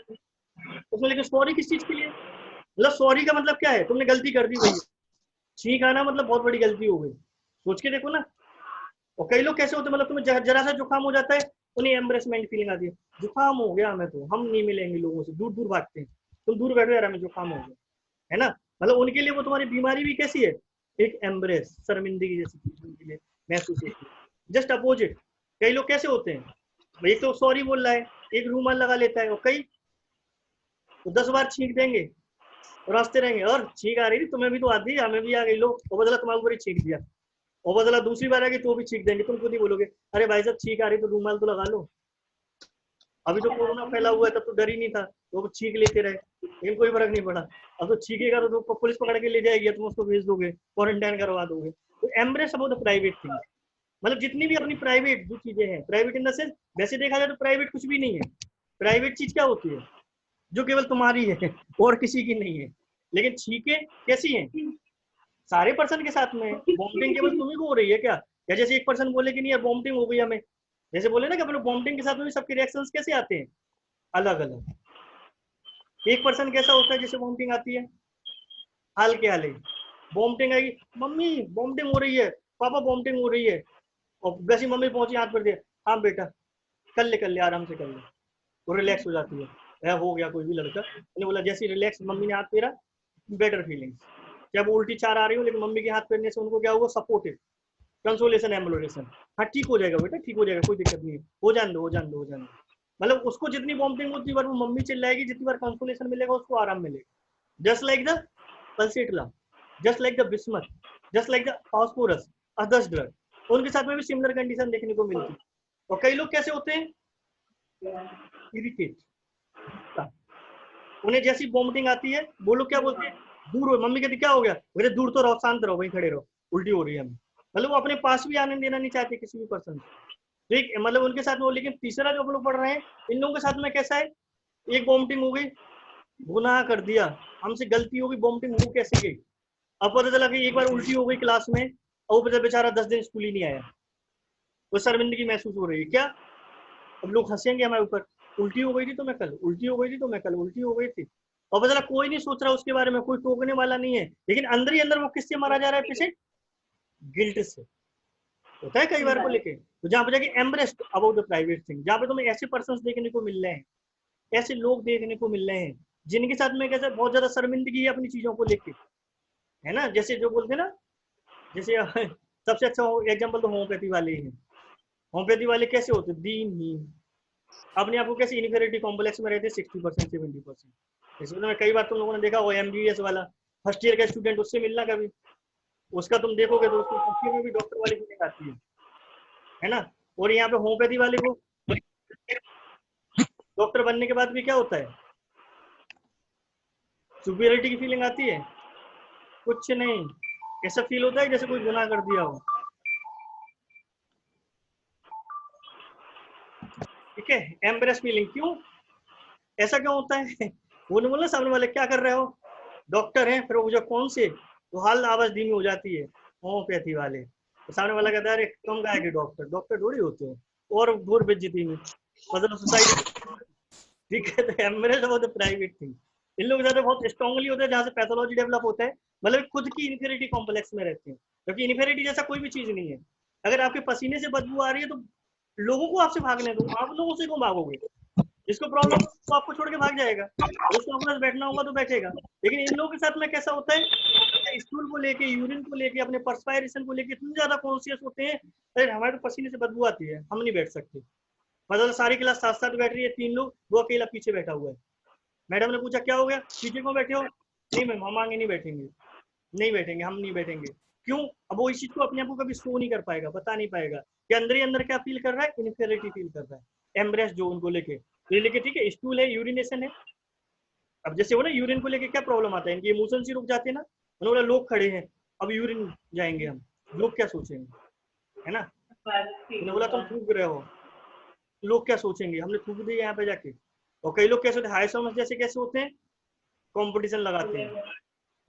[SPEAKER 1] उसमें, लेकिन सॉरी किस चीज के लिए, मतलब सॉरी का मतलब क्या है, तुमने गलती कर दी भैया, छींक आना मतलब बहुत बड़ी गलती हो गई, सोच के देखो ना। और कई लोग कैसे होते हैं, मतलब तुम्हें जरा सा जुकाम हो जाता है, उन्हें एम्ब्रेसमेंट फीलिंग आती है, जुकाम हो गया हमें तो हम नहीं मिलेंगे लोगों से, दूर दूर भागते हैं, तुम दूर बैठो यार हमें जुकाम हो गया, है ना। मतलब उनके लिए वो तुम्हारी बीमारी भी कैसी है, एक एम्ब्रेस, शर्मिंदगी जैसी चीज उनके लिए महसूस होती है। जस्ट अपोजिट, कई लोग कैसे होते हैं, एक तो सॉरी बोल रहा है, एक रूमाल लगा लेता है, और कई तो 10 बार छींक देंगे और हंसते रहेंगे, और छींक आ रही थी तुम्हें भी तो आती है, हमें भी आ गई, लो और बदला तुम्हारे ऊपर ही छींक दिया, और बदला दूसरी बार आ गई तो भी छींक देंगे, तुम खुद ही बोलोगे अरे भाई साहब छींक आ रही तो रूमाल तो लगा लो, अभी तो कोरोना फैला हुआ है तब तो डर ही नहीं था, तो छींक लेते रहे, लेकिन कोई फर्क नहीं पड़ा, अब तो छींकेगा तो पुलिस पकड़ के ले जाएगी, तुम उसको भेज दोगे, क्वारंटाइन करवा दोगे। तो embrace about the private thing, मतलब जितनी भी अपनी प्राइवेट जो चीजें हैं, प्राइवेट इन द सेंस वैसे देखा जाए तो प्राइवेट कुछ भी नहीं है, प्राइवेट चीज क्या होती है, जो केवल तुम्हारी है और किसी की नहीं है। लेकिन छींके कैसी हैं, सारे पर्सन के साथ में, वॉमिटिंग केवल तुम्ही को हो रही है क्या, या जैसे एक पर्सन बोले कि नहीं यार वॉमिटिंग हो गई हमें, जैसे बोले ना कि अपने वॉमिटिंग के साथ में भी सबके रिएक्शंस कैसे आते हैं, अलग अलग। एक पर्सन कैसा होता है जिसे वॉमिटिंग आती है, हाल के हाल ही वॉमिटिंग आई, मम्मी वॉमिटिंग हो रही है, पापा वॉमिटिंग हो रही है, और वैसी मम्मी पहुंची हाथ पर दिया, हाँ बेटा कर ले आराम से कर ले, वो रिलैक्स हो जाती है, हो गया कोई भी लड़का, मैंने बोला जैसे रिलैक्स मम्मी ने हाथ फेरा, बेटर फीलिंग्स, जब उल्टी चार आ रही हो लेकिन मम्मी के हाथ फेरने से उनको क्या हुआ, सपोर्टिव, कंसोलेशन, एम्बुलेशन, हाँ ठीक हो जाएगा बेटा ठीक हो जाएगा, कोई दिक्कत नहीं है, हो जान दो हो जान दो हो जान दो, मतलब उसको जितनी वॉमिटिंग उतनी बार वो मम्मी चिल्लाएगी, जितनी बार कंसोलेशन मिलेगा उसको आराम मिलेगा। Just like the pulsatilla, just like the bismuth, just like the phosphorus, others drug, उनके साथ में भी सिमिलर कंडीशन देखने को मिलती है। और कई लोग कैसे होते हैं, इरिटेट, उन्हें जैसी वॉमिटिंग आती है वो लोग क्या बोलते हैं, दूर हो। मम्मी कहती क्या हो गया, बोले दूर तो रहो, शांत रहो, वहीं खड़े रहो, उल्टी हो रही है हमें। मतलब वो अपने पास भी आने देना नहीं चाहते किसी भी पर्सन को, ठीक है, मतलब उनके साथ में। लेकिन तीसरा जो हम लोग पढ़ रहे हैं, इन लोगों के साथ में कैसा है, एक वॉमिटिंग हो गई, गुनाह कर दिया, हमसे गलती हो गई, वॉमिटिंग हो कैसे गई, अब पता चला कि एक बार उल्टी हो गई क्लास में, और बेचारा 10 दिन स्कूल ही नहीं आया, वो शर्मिंदगी महसूस हो रही है क्या। अब लोग हंसेंगे हमारे ऊपर, उल्टी हो गई थी तो मैं कल, उल्टी हो गई थी तो मैं कल, उल्टी हो गई थी। और पता चला कोई नहीं सोच रहा उसके बारे में, कोई टोकने वाला नहीं है, लेकिन अंदर ही अंदर वो किससे मारा जा रहा है पीछे, गिल्ट से। होता है कई बार को लेके। तो जहाँ पे जाके embraced about the private thing, जहाँ पे तुम्हें ऐसे पर्सन देखने को मिल रहे हैं, ऐसे लोग देखने को मिल रहे हैं जिनके साथ में कैसे बहुत ज्यादा शर्मिंदगी है अपनी चीजों को लेके, है ना। जैसे जो बोलते हैं ना, जैसे सबसे अच्छा एग्जाम्पल तो होम्योपैथी वाले ही हैं। होम्योपैथी वाले कैसे होते, दीनहीन, अपने आप को कैसे इन्फीरियरिटी कॉम्प्लेक्स में रहते, 60% 70%। इसमें तो कई बार तुम लोगों ने देखा हो, एमबीबीएस वाला फर्स्ट ईयर का स्टूडेंट, उससे मिलना कभी, उसका तुम देखोगे तो उसको फर्स्ट ईयर में भी डॉक्टर वाली फीलिंग आती है ना। और यहाँ पे होम्योपैथी वाले को डॉक्टर बनने के बाद भी क्या होता है, सुपीरियरिटी की फीलिंग आती है, कुछ नहीं, ऐसा फील होता है जैसे कोई गुनाह कर दिया हो, ठीक है। एम्बरेस फीलिंग, क्यों ऐसा क्यों होता है, वो नहीं बोला सामने वाले क्या कर रहे हो, डॉक्टर हैं, फिर वो जो कौन से, तो हाल आवाज धीमी हो जाती है, होम्योपैथी वाले, तो सामने वाला कहता है अरे कम गाय के डॉक्टर, डॉक्टर थोड़ी होते हैं, और घोर बेइज्जती में, मतलब सोसाइटी, ठीक है। तो embarrass of the private thing, इन लोग ज्यादा बहुत स्ट्रांगली होते हैं जहाँ से पैथोलॉजी डेवलप होता है, मतलब खुद की इन्फीरियरिटी कॉम्प्लेक्स में रहते हैं, क्योंकि इन्फीरियरिटी जैसा कोई भी चीज नहीं है। अगर आपके पसीने से बदबू आ रही है तो लोगों को आपसे भागने दो, आप लोगों से क्यों भागोगे, जिसको प्रॉब्लम वो आपको छोड़ के भाग जाएगा, उसको अपना बैठना होगा तो बैठेगा। लेकिन इन लोगों के साथ में कैसा होता है, स्टूल को लेके, यूरिन को लेके, अपने पर्सपायरेशन को लेके इतने ज्यादा कॉन्शियस होते हैं, अरे हमारे तो पसीने से बदबू आती है, हम नहीं बैठ सकते। मतलब सारी क्लास साथ साथ बैठ रही है, 3 लोग, वो अकेला पीछे बैठा हुआ है। मैडम ने पूछा क्या हो गया, पीछे क्यों बैठे हो, नहीं मैम हम आगे नहीं बैठेंगे, नहीं बैठेंगे, हम नहीं बैठेंगे, क्यों। अब वो इस चीज को अपने आप को कभी शो नहीं कर पाएगा, बता नहीं पाएगा कि अंदर ही अंदर क्या फील कर रहा है, इन्फीरियरिटी फील कर रहा है, एम्ब्रेस जो उनको लेके, तो ये लेके ठीक है, स्टूल है, यूरिनेशन है। अब जैसे वो ना यूरिन को लेके क्या प्रॉब्लम आता है, इनकी इमोशन ही रुक जाते हैं ना, उन्होंने बोला लोग खड़े हैं, अब यूरिन जाएंगे हम, लोग क्या सोचेंगे, है ना। उन्होंने बोला तुम थूक रहे हो, लोग क्या सोचेंगे, हमने थूक दिया यहाँ पे जाके। और कई लोग कैसे होते हैं, हाई समझ जैसे कैसे होते हैं, कंपटीशन लगाते हैं।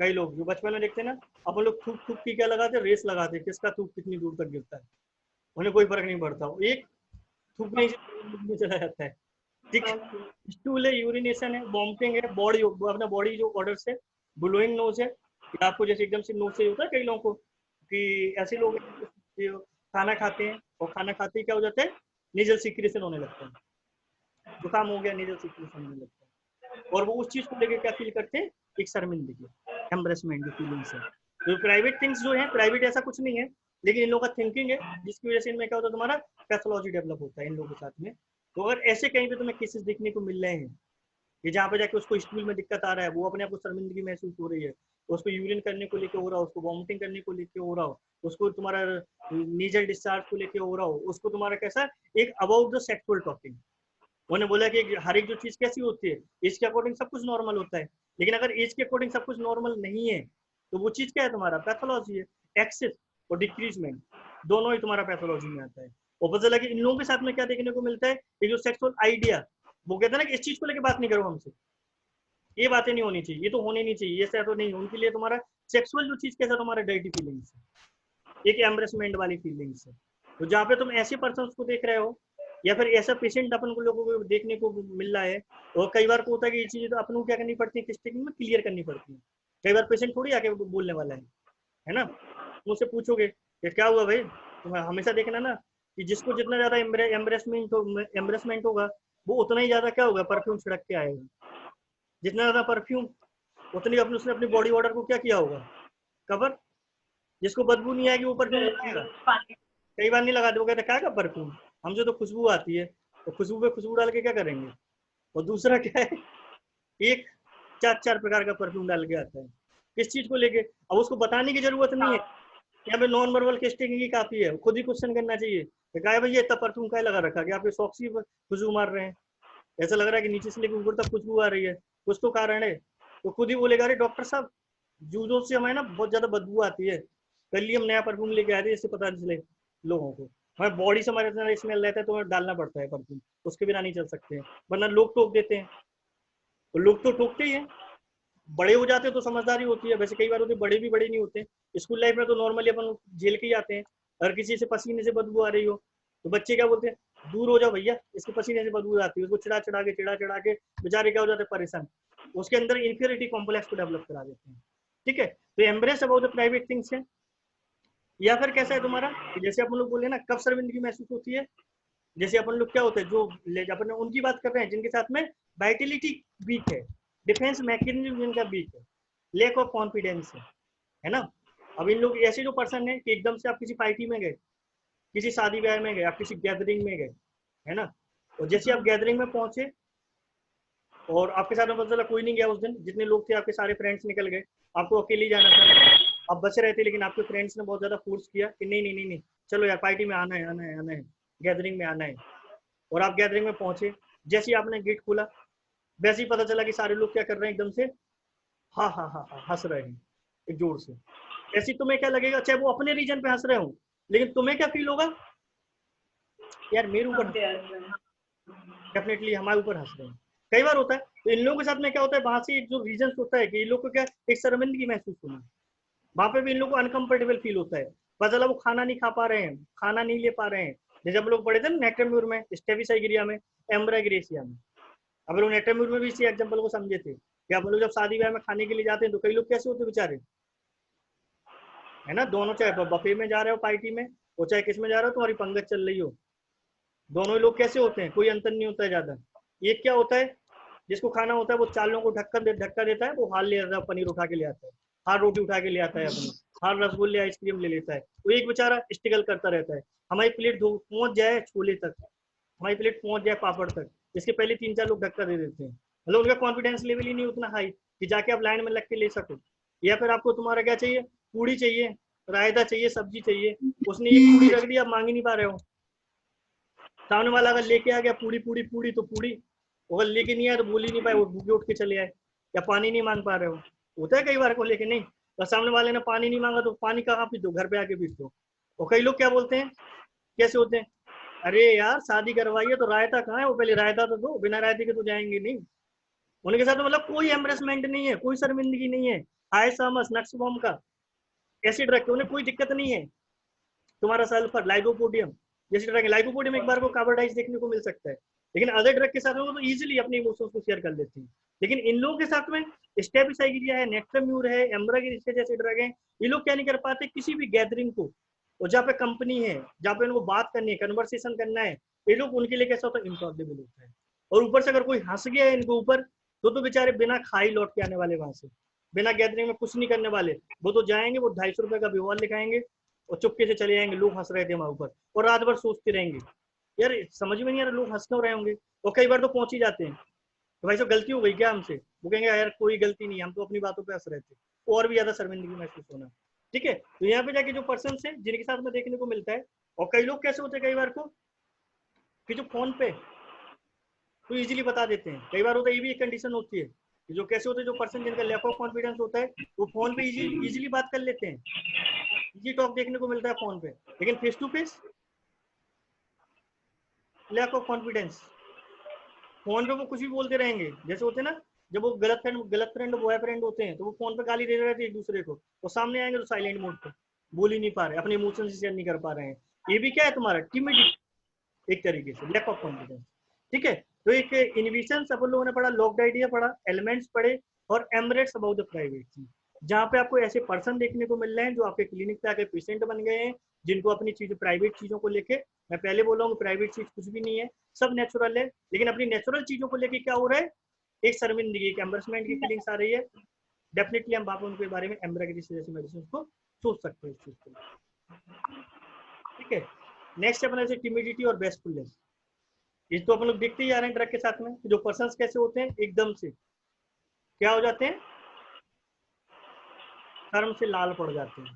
[SPEAKER 1] कई लोग जो बचपन में देखते हैं ना, अपन लोग थूक थूक की क्या लगाते हैं, रेस लगाते हैं, किसका थूक कितनी दूर तक गिरता है, उन्हें कोई फर्क नहीं पड़ता, वो एक थूकने से चला जाता है, ठीक है। स्टूल है, यूरिनेशन है, वॉमिटिंग है, बॉडी अपना बॉडी जो ऑर्डर से, ब्लोइंग नोज है, आपको जैसे एकदम से नोज से होता है कई लोगों को, कि ऐसे लोग जो खाना खाते हैं और खाना खाते ही क्या हो जाता है, नेजल सीक्रेशन होने लगता है, जुकाम हो गया, नेजल सीक्रेशन होने लगता है, और वो उस चीज को लेकर क्या फील करते हैं, एक शर्मिंदगी, एम्ब्रेसमेंट की फीलिंग्स है। तो प्राइवेट थिंग्स जो है, प्राइवेट ऐसा कुछ नहीं है, लेकिन इन लोगों का थिंकिंग है, जिसकी वजह से इनमें क्या होता है, तुम्हारा पैथोलॉजी डेवलप होता है इन लोगों के साथ में। तो अगर ऐसे कहीं पे तुम्हें केसेस देखने को मिल रहे हैं कि जहाँ पे जाके उसको स्टूल में दिक्कत आ रहा है, वो अपने आप को शर्मिंदगी महसूस हो रही है, उसको यूरिन करने को लेके हो रहा हो, उसको वॉमिटिंग करने को लेके हो रहा हो, उसको तुम्हारा नीजल डिस्चार्ज को लेके हो रहा हो, उसको तुम्हारा कैसा एक अबाउट द सेक्सुअल टॉकिंग, उन्होंने बोला कि हर एक जो चीज कैसी होती है, एज के अकॉर्डिंग सब कुछ नॉर्मल होता है, लेकिन अगर एज के अकॉर्डिंग सब कुछ नॉर्मल नहीं है तो वो चीज क्या है, तुम्हारा पैथोलॉजी है। एक्सेस और डिक्रीजमेंट दोनों ही तुम्हारा पैथोलॉजी में आता है। और पता लगे इन लोगों के साथ में क्या देखने को मिलता है, ये जो सेक्सुअल आइडिया, वो कहते हैं ना कि इस चीज को लेकर बात नहीं करो हमसे, ये बातें नहीं होनी चाहिए, ये तो होने नहीं चाहिए, ऐसा तो नहीं, उनके लिए तुम्हारा सेक्सुअल जो चीज कैसा, तुम्हारा डर्टी फीलिंग्स है, एक एम्ब्रेसमेंट वाली फीलिंग्स है। तो जहाँ पे तुम ऐसे पर्सन को देख रहे हो, या फिर ऐसा पेशेंट अपन को लोगों को देखने को मिल रहा है, और कई बार को होता है कि ये चीजें तो अपन को क्या करनी पड़ती है, किस टेक्निक में क्लियर करनी पड़ती है। कई बार पेशेंट थोड़ी आके बोलने वाला है ना, मुझसे पूछोगे कि क्या हुआ भाई, तुम हमेशा देखना ना कि जिसको जितना ज्यादा एम्ब्रेसमेंट होगा, वो उतना ही ज्यादा क्या होगा, परफ्यूम छिड़क के आएगा, जितना ज्यादा परफ्यूम उतनी अपने उसने अपनी बॉडी ऑर्डर को क्या किया होगा, कवर। जिसको बदबू नहीं आएगी वो परफ्यूम लगाएगा, कई बार नहीं लगा दोगे तो क्या परफ्यूम, हमसे तो खुशबू आती है, तो खुशबू पे खुशबू डाल के क्या करेंगे। और दूसरा क्या है, एक 4 प्रकार का परफ्यूम डाल के आता है, किस चीज को लेके। अब उसको बताने की जरूरत नहीं है, यहाँ पे नॉन वर्बल टेस्टिंग ही काफी है, खुद ही क्वेश्चन करना चाहिए कि क्या है भैया इतना परफ्यूम क्या लगा रखा कि आपके सॉक्स ही खुशबू मार रहे हैं, ऐसा लग रहा है कि नीचे से लेकर ऊपर तक खुशबू आ रही है, कुछ तो कारण है। तो खुद ही बोलेगा अरे डॉक्टर साहब जूजों से हमें ना बहुत ज्यादा बदबू आती है, कल ही हम नया परफ्यूम लेके आए थे जिससे पता चले लोगों को, हमारे बॉडी से हमारे इतना स्मेल रहता है तो हमें डालना पड़ता है परफ्यूम, उसके बिना नहीं चल सकते हैं, वरना लोग टोक देते हैं। तो लोग तो ठोकते ही हैं, बड़े हो जाते हैं तो समझदारी होती है, वैसे कई बार होते बड़े भी बड़े नहीं होते। स्कूल लाइफ में तो नॉर्मली अपन झेल के ही आते हैं, अगर किसी से पसीने से बदबू आ रही हो तो बच्चे क्या बोलते हैं, दूर हो जाओ भैया इसके पसीने से बदबू आती है, उसको चिढ़ा के बेचारे क्या हो जाते हैं परेशान, उसके अंदर इंफीरियरिटी कॉम्प्लेक्स को डेवलप करा देते हैं। ठीक है, तो embrace about the private things है। या फिर कैसा है तुम्हारा कि जैसे अपन लोग बोले ना कब शर्मिंदगी महसूस होती है, जैसे अपन लोग क्या होते हैं जो अपन उनकी बात कर रहे हैं जिनके साथ में वाइटिलिटी वीक है, डिफेंस मैकेनिज्म जिनका वीक है, लैक ऑफ कॉन्फिडेंस है ना। अब इन लोग ऐसे जो पर्सन है कि एकदम से आप किसी पार्टी में गए, किसी शादी ब्याह में गए, आप किसी गैदरिंग में गए, है ना, और जैसे आप गैदरिंग में पहुंचे और आपके साथ में पता चला कोई नहीं गया उस दिन, जितने लोग थे आपके सारे फ्रेंड्स निकल गए, आपको अकेले ही जाना था, आप बचे रहे थे, लेकिन आपके फ्रेंड्स ने बहुत ज्यादा फोर्स किया कि नहीं नहीं नहीं नहीं चलो यार पार्टी में आना है आना है आना है, गैदरिंग में आना है, और आप गैदरिंग में पहुंचे, जैसे ही आपने गेट खोला वैसे ही पता चला कि सारे लोग क्या कर रहे हैं एकदम से हाँ हाँ हाँ हाँ हंस रहे हैं एक जोर से, ऐसी तुम्हें क्या लगेगा, चाहे वो अपने रीजन पे हंस रहे हो, लेकिन तुम्हें क्या फील होगा, यार मेरे ऊपर डेफिनेटली हमारे ऊपर हंस रहे हैं। कई बार होता है तो इन लोगों के साथ में क्या होता है, वहां से एक जो रीजन होता है कि इन लोग को क्या एक शर्मिंदगी महसूस होना, वहां पे भी इन लोग को अनकंफर्टेबल फील होता है, पता चला वो खाना नहीं खा पा रहे हैं, खाना नहीं ले पा रहे हैं। जैसे हम लोग पढ़े थे नेट्रम्यूर में, स्टेफिसाइगिरिया में, एम्ब्राग्रेसिया में, अब लोग नेट्रम्यूर में भी इसी एग्जाम्पल को समझे थे कि आप लोग जब शादी ब्याह में खाने के लिए जाते हैं तो कई लोग कैसे होते बेचारे, है ना, दोनों चाहे बफे में जा रहे हो पार्टी में, और चाहे किस में जा रहे हो तुम्हारी पंगत चल रही हो, दोनों ही लोग कैसे होते हैं, कोई अंतर नहीं होता है ज्यादा। एक क्या होता है, जिसको खाना होता है वो चालों को धक्का देता है, वो हाल ले आता है, पनीर उठा के ले आता है, हार रोटी उठा के ले आता है अपनी, हार रसगुल्ले आइसक्रीम ले लेता है, वो एक बेचारा स्ट्रगल करता रहता है, हमारी प्लेट पहुंच जाए छोले तक, हमारी प्लेट पहुंच जाए पापड़ तक, इसके पहले 3-4 लोग धक्का दे देते हैं, मतलब उनका कॉन्फिडेंस लेवल ही नहीं उतना हाई कि जाके आप लाइन में लग के ले सको। या फिर आपको तुम्हारा क्या चाहिए, पूड़ी चाहिए, रायता चाहिए, सब्जी चाहिए, उसने एक पूड़ी रख दी, आप मांग ही नहीं पा रहे हो, सामने वाला अगर लेके आ गया पूड़ी पूड़ी पूड़ी तो पूड़ी, अगर लेके नहीं आया तो बोल ही नहीं पाए, वो भूखे उठ के चले आए, या पानी नहीं मांग पा रहे हो, होता है कई बार को लेके नहीं, तो सामने वाले ने पानी नहीं मांगा तो पानी कहाँ पीते हो, घर पे आके पीते हो। और कई लोग क्या बोलते हैं, कैसे होते हैं, अरे यार शादी करवाई है तो रायता कहाँ है, वो पहले रायता तो दो, बिना रायते के तो जाएंगे नहीं। उनके साथ तो मतलब कोई एम्बरेसमेंट नहीं है, कोई शर्मिंदगी नहीं है, हाय सामस नक्स बॉम्ब का एसिड रख के उन्हें कोई दिक्कत नहीं है, तुम्हारा सल्फर लाइकोपोडियम जैसे ड्रग है, लाइकोपोडियम एक बार को कार्बन डाइऑक्साइड देखने को मिल सकता है, लेकिन अदर ड्रग के साथ में वो तो इजीली अपने इमोशंस को शेयर कर लेते हैं। लेकिन इन लोगों के साथ में स्टेबिसाइगिरिया है, नेट्रम्यूर है, एम्ब्रागिरिया जैसे ड्रग है, ये लोग क्या नहीं कर पाते किसी भी गैदरिंग को, और जहाँ पे कंपनी है, जहाँ पे उनको बात करनी है, कन्वर्सेशन करना है, ये लोग उनके लिए कैसा होता है, इम्पॉसिबल होता है। और ऊपर से अगर कोई हंस गया है इनके ऊपर तो बेचारे बिना खाई लौट के आने वाले वहां से, बिना गैदरिंग में कुछ नहीं करने वाले, वो तो जाएंगे, वो 250 रुपए का व्यवहार लिखाएंगे और चुपके से चले जाएंगे, लोग हंस रहे थे वहां ऊपर, और रात भर सोचते रहेंगे, यार समझ में नहीं आ रहा लोग हंस क्यों रहे होंगे, और कई बार तो पहुंच ही जाते हैं तो भाई साहब गलती हो गई क्या हमसे, वो कहेंगे यार कोई गलती नहीं, हम तो अपनी बातों पे हंस रहे थे, और भी ज्यादा शर्मिंदगी महसूस होना। ठीक है, तो यहाँ पे जाके जो पर्सन है जिनके साथ में देखने को मिलता है, और कई लोग कैसे होते हैं कई बार को कि जो फोन पे तो इजीली बता देते हैं, कई बार होता है ये भी एक कंडीशन होती है कि जो कैसे होते हैं, जो पर्सन जिनका लैक ऑफ कॉन्फिडेंस होता है वो फोन पे इजीली बात कर लेते हैं, इजी टॉक देखने को मिलता है फोन पे, लेकिन face to face lack of confidence, phone पे वो कुछ भी बोलते रहेंगे, जैसे होते हैं ना जब वो गलत फ्रेंड बॉयफ्रेंड होते हैं तो वो फोन पे गाली दे रहे थे एक दूसरे को, वो सामने आएंगे तो साइलेंट मोड पे बोल ही नहीं पा रहे, अपने इमोशन शेयर नहीं कर पा रहे हैं, ये भी क्या है तुम्हारा टिमिडिटी, एक तरीके से लैक ऑफ कॉन्फिडेंस। ठीक है, तो एक इनविशन अपन लोगों ने पढ़ा, लॉक्ड आइडिया पढ़ा, एलिमेंट्स पढ़े, और एमरेट्स अबाउट द प्राइवेसी, जहाँ पे आपको ऐसे पर्सन देखने को मिल रहे हैं जो आपके क्लिनिक पे आके पेशेंट बन गए हैं, जिनको अपनी चीज प्राइवेट चीजों को लेके, मैं पहले बोला हूँ प्राइवेट चीज कुछ भी नहीं है, सब नेचुरल है, लेकिन अपनी नेचुरल चीजों को लेके क्या हो रहा है, एक शर्मिंदगी, एक एम्बरसमेंट की फीलिंग्स आ रही है, डेफिनेटली हम बाप उनके बारे में एम्ब्राग्रेसिया जैसी मेडिसिन को सोच सकते हैं इस चीज को। ठीक है, नेक्स्ट अपना जैसे टिमिडिटी और बेस्टफुलनेस, ये तो अपन लोग देखते ही आ रहे हैं ड्रग के साथ में, जो पर्सन कैसे होते हैं एकदम से क्या हो जाते हैं, शर्म से लाल पड़ जाते हैं।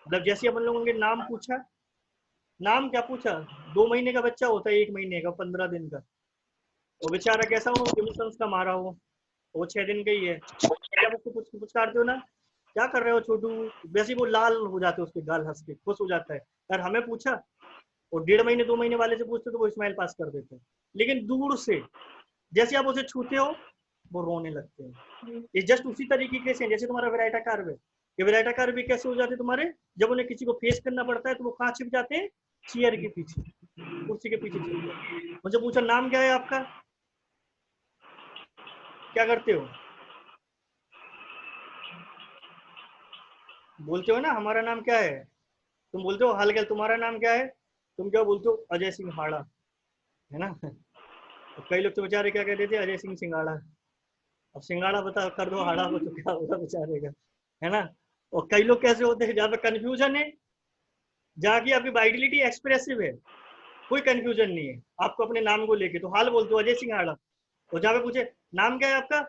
[SPEAKER 1] मतलब जैसे अपन लोगों के नाम पूछा, नाम क्या पूछा, 2 महीने का बच्चा होता है, 1 महीने का, 15 दिन का, वो बेचारा कैसा हो, इमोशंस का मारा हो, वो 6 दिन का ही है, जब उसको पुचकारते हो ना, क्या कर रहे हो छोटू, वैसे ही वो लाल हो जाते हैं, उसके गाल हंस के खुश हो जाता है। और हमें पूछा, और 1.5 महीने 2 महीने वाले से पूछते तो वो स्माइल पास कर देते हैं, लेकिन दूर से जैसे आप उसे छूते हो वो रोने लगते हैं। ये जस्ट उसी तरीके से जैसे तुम्हारा वैरायटा कार्व है, ये वैरायटा कार्व भी कैसे हो जाते हैं तुम्हारे, जब उन्हें किसी को फेस करना पड़ता है तो वो कहाँ छिप जाते हैं, चेयर के पीछे, कुर्सी के पीछे छिप जाते हैं। मुझे पूछा नाम क्या है आपका, क्या करते हो, बोलते हो ना हमारा नाम क्या है, तुम बोलते हो हाल क्या, तुम्हारा नाम क्या है, तुम क्या बोलते हो, अजय सिंह हाड़ा, है ना। तो कई लोग तो बेचारे क्या कहते थे, अजय सिंह सिंगाड़ा। अब सिंगाड़ा बता कर दो हाड़ा को तो क्या होगा बेचारे का, है ना। और कई लोग कैसे होते हैं जहाँ पे कंफ्यूजन है, जहाँ की आपकी वाइडिलिटी एक्सप्रेसिव है, कोई कंफ्यूजन नहीं है आपको अपने नाम को लेके, तो हाल बोलते हो अजय सिंह हाड़ा। और जहाँ पे पूछे नाम क्या है आपका,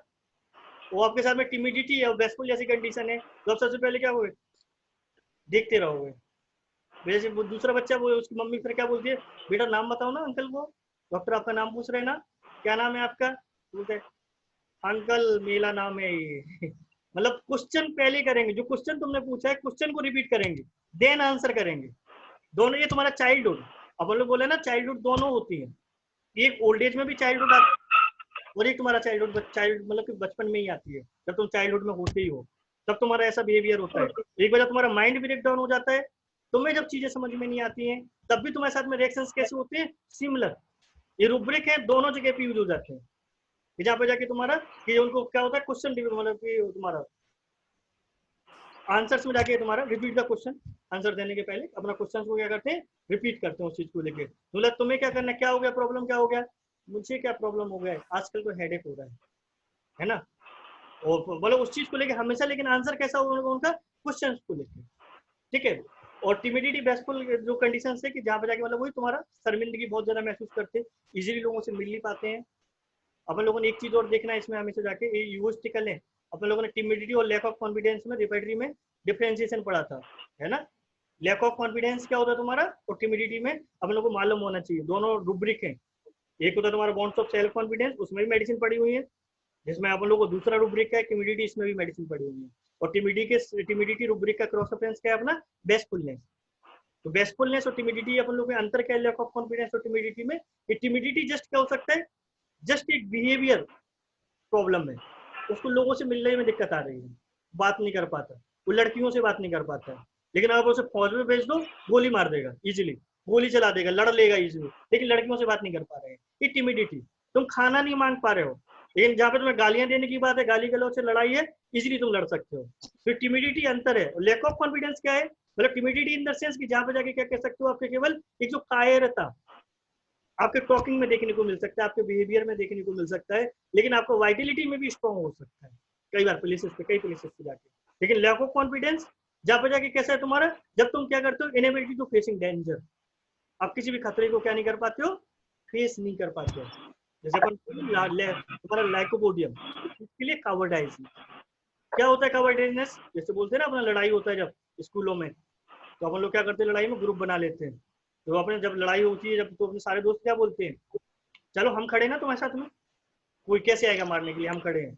[SPEAKER 1] वो आपके साथ में टिमिडिटी है, बेसफुल जैसी कंडीशन है, तो आप सबसे पहले क्या होगे, देखते रहोगे। जैसे वो दूसरा बच्चा, वो उसकी मम्मी फिर क्या बोलती है, बेटा नाम बताओ ना अंकल को, डॉक्टर आपका नाम पूछ रहे हैं ना, क्या नाम है आपका, बोलते अंकल मेरा नाम है ये। मतलब क्वेश्चन पहले करेंगे, जो क्वेश्चन तुमने पूछा है क्वेश्चन को रिपीट करेंगे, देन आंसर करेंगे दोनों। ये तुम्हारा चाइल्डहुड, अपन लोग बोले ना चाइल्डहुड दोनों होती है, एक ओल्ड एज में भी चाइल्डहुड आती है, और एक तुम्हारा चाइल्डहुड चाइल्ड मतलब कि बचपन में ही आती है, जब तुम चाइल्डहुड में होते ही हो तब तुम्हारा ऐसा बिहेवियर होता है। एक बार जब तुम्हारा माइंड ब्रेक डाउन हो जाता है, तुम्हें जब चीजें समझ में नहीं आती हैं, तब भी तुम्हारे साथ में रिएक्शंस कैसे होते हैं, सिमिलर। ये रूब्रिक है, दोनों जगह पे यूज हो जाते हैं, जहाँ पे जाके तुम्हारा कि उनको क्या होता है क्वेश्चन, मतलब कि तुम्हारा आंसर्स में जाके तुम्हारा रिपीट द क्वेश्चन, आंसर देने के पहले अपना क्वेश्चन को क्या करते हैं, रिपीट करते हैं उस चीज को लेके। मतलब तुम्हें क्या करना, क्या हो गया प्रॉब्लम, क्या हो गया, मुझे क्या प्रॉब्लम हो गया है आजकल, तो हेडेक हो रहा है ना। और बोलो उस चीज को लेके हमेशा, लेकिन आंसर कैसा होगा उनका, क्वेश्चन को लेके, ठीक है। और टिमिडिटी बेसफुल जो कंडीशन है कि जहाँ पे जाके मतलब वही तुम्हारा शर्मिंदगी बहुत ज्यादा महसूस करते हैं, इजीली लोगों से मिल नहीं पाते हैं। अपन लोगों ने एक चीज और देखना है इसमें हमेशा जाके, ये यूस्टिकल है, अपन लोगों ने टिमिडिटी और लैक ऑफ कॉन्फिडेंस में रिपेटरी में डिफरेंशिएशन पढ़ा था, है ना। लैक ऑफ कॉन्फिडेंस क्या होता है तुम्हारा, और टिमिडिटी में अपन लोग को मालूम होना चाहिए, दोनों रूब्रिक हैं। एक होता है तुम्हारा बॉन्ड्स ऑफ सेल्फ कॉन्फिडेंस, उसमें भी मेडिसिन पड़ी हुई है, जिसमें अपन लोग को दूसरा रूब्रिक है टिमिडिटी, इसमें भी मेडिसिन पड़ी हुई है। और टिमिडिटी रूब्रिक का क्रॉस रेफरेंस क्या है अपना, बेस्टफुलनेस। तो बेस्टफुलनेस और टिमिडिटी अपन लोग में अंतर क्या है, लैक ऑफ कॉन्फिडेंस और टिमिडिटी में, कि टिमिडिटी जस्ट क्या हो सकता है, जस्ट एक बिहेवियर प्रॉब्लम है, उसको लोगों से मिलने में दिक्कत आ रही है, बात नहीं कर पाता, वो लड़कियों से बात नहीं कर पाता है, लेकिन अगर उसे फौज में भेज दो गोली मार देगा इजीली, गोली चला देगा, लड़ लेगा इजीली, लेकिन लड़कियों से बात नहीं कर पा रहे हैं, ये टिमिडिटी। तुम खाना नहीं मांग पा रहे हो, लेकिन जहाँ पे तुम्हें गालियां देने की बात है, गाली गलौज से लड़ाई है, इजीली तुम लड़ सकते हो। फिर टिमिडिटी अंतर है। लैक ऑफ कॉन्फिडेंस क्या है, मतलब टिमिडिटी इन द सेंस कि जहाँ पे जाके क्या कह सकते हो, आपके केवल एक जो कायरता आपके टॉकिंग में देखने को मिल सकता है, आपके बिहेवियर में देखने को मिल सकता है, लेकिन आपको वाइटिलिटी में भी स्ट्रॉन्ग हो सकता है कई बार प्लेसेस पे, कई प्लेसेस पे जाके। लेकिन लैक ऑफ कॉन्फिडेंस जहाँ पे जाके कैसा है तुम्हारा, जब तुम क्या करते हो, इनेबिलिटी टू फेसिंग डेंजर, आप किसी भी खतरे को क्या नहीं कर पाते हो, फेस नहीं कर पाते हो। जैसे अपन तुम्हारा लाइकोपोडियम, इसके लिए कावर्डाइज। क्या होता है कावर्डाइजनेस, जैसे बोलते हैं ना अपना लड़ाई होता है जब स्कूलों में, तो अपन लोग क्या करते हैं, लड़ाई में ग्रुप बना लेते हैं। तो अपने जब लड़ाई होती है जब, तो अपने सारे दोस्त क्या बोलते हैं, चलो हम खड़े ना तुम्हारे साथ में, कोई कैसे आएगा मारने के लिए, हम खड़े हैं।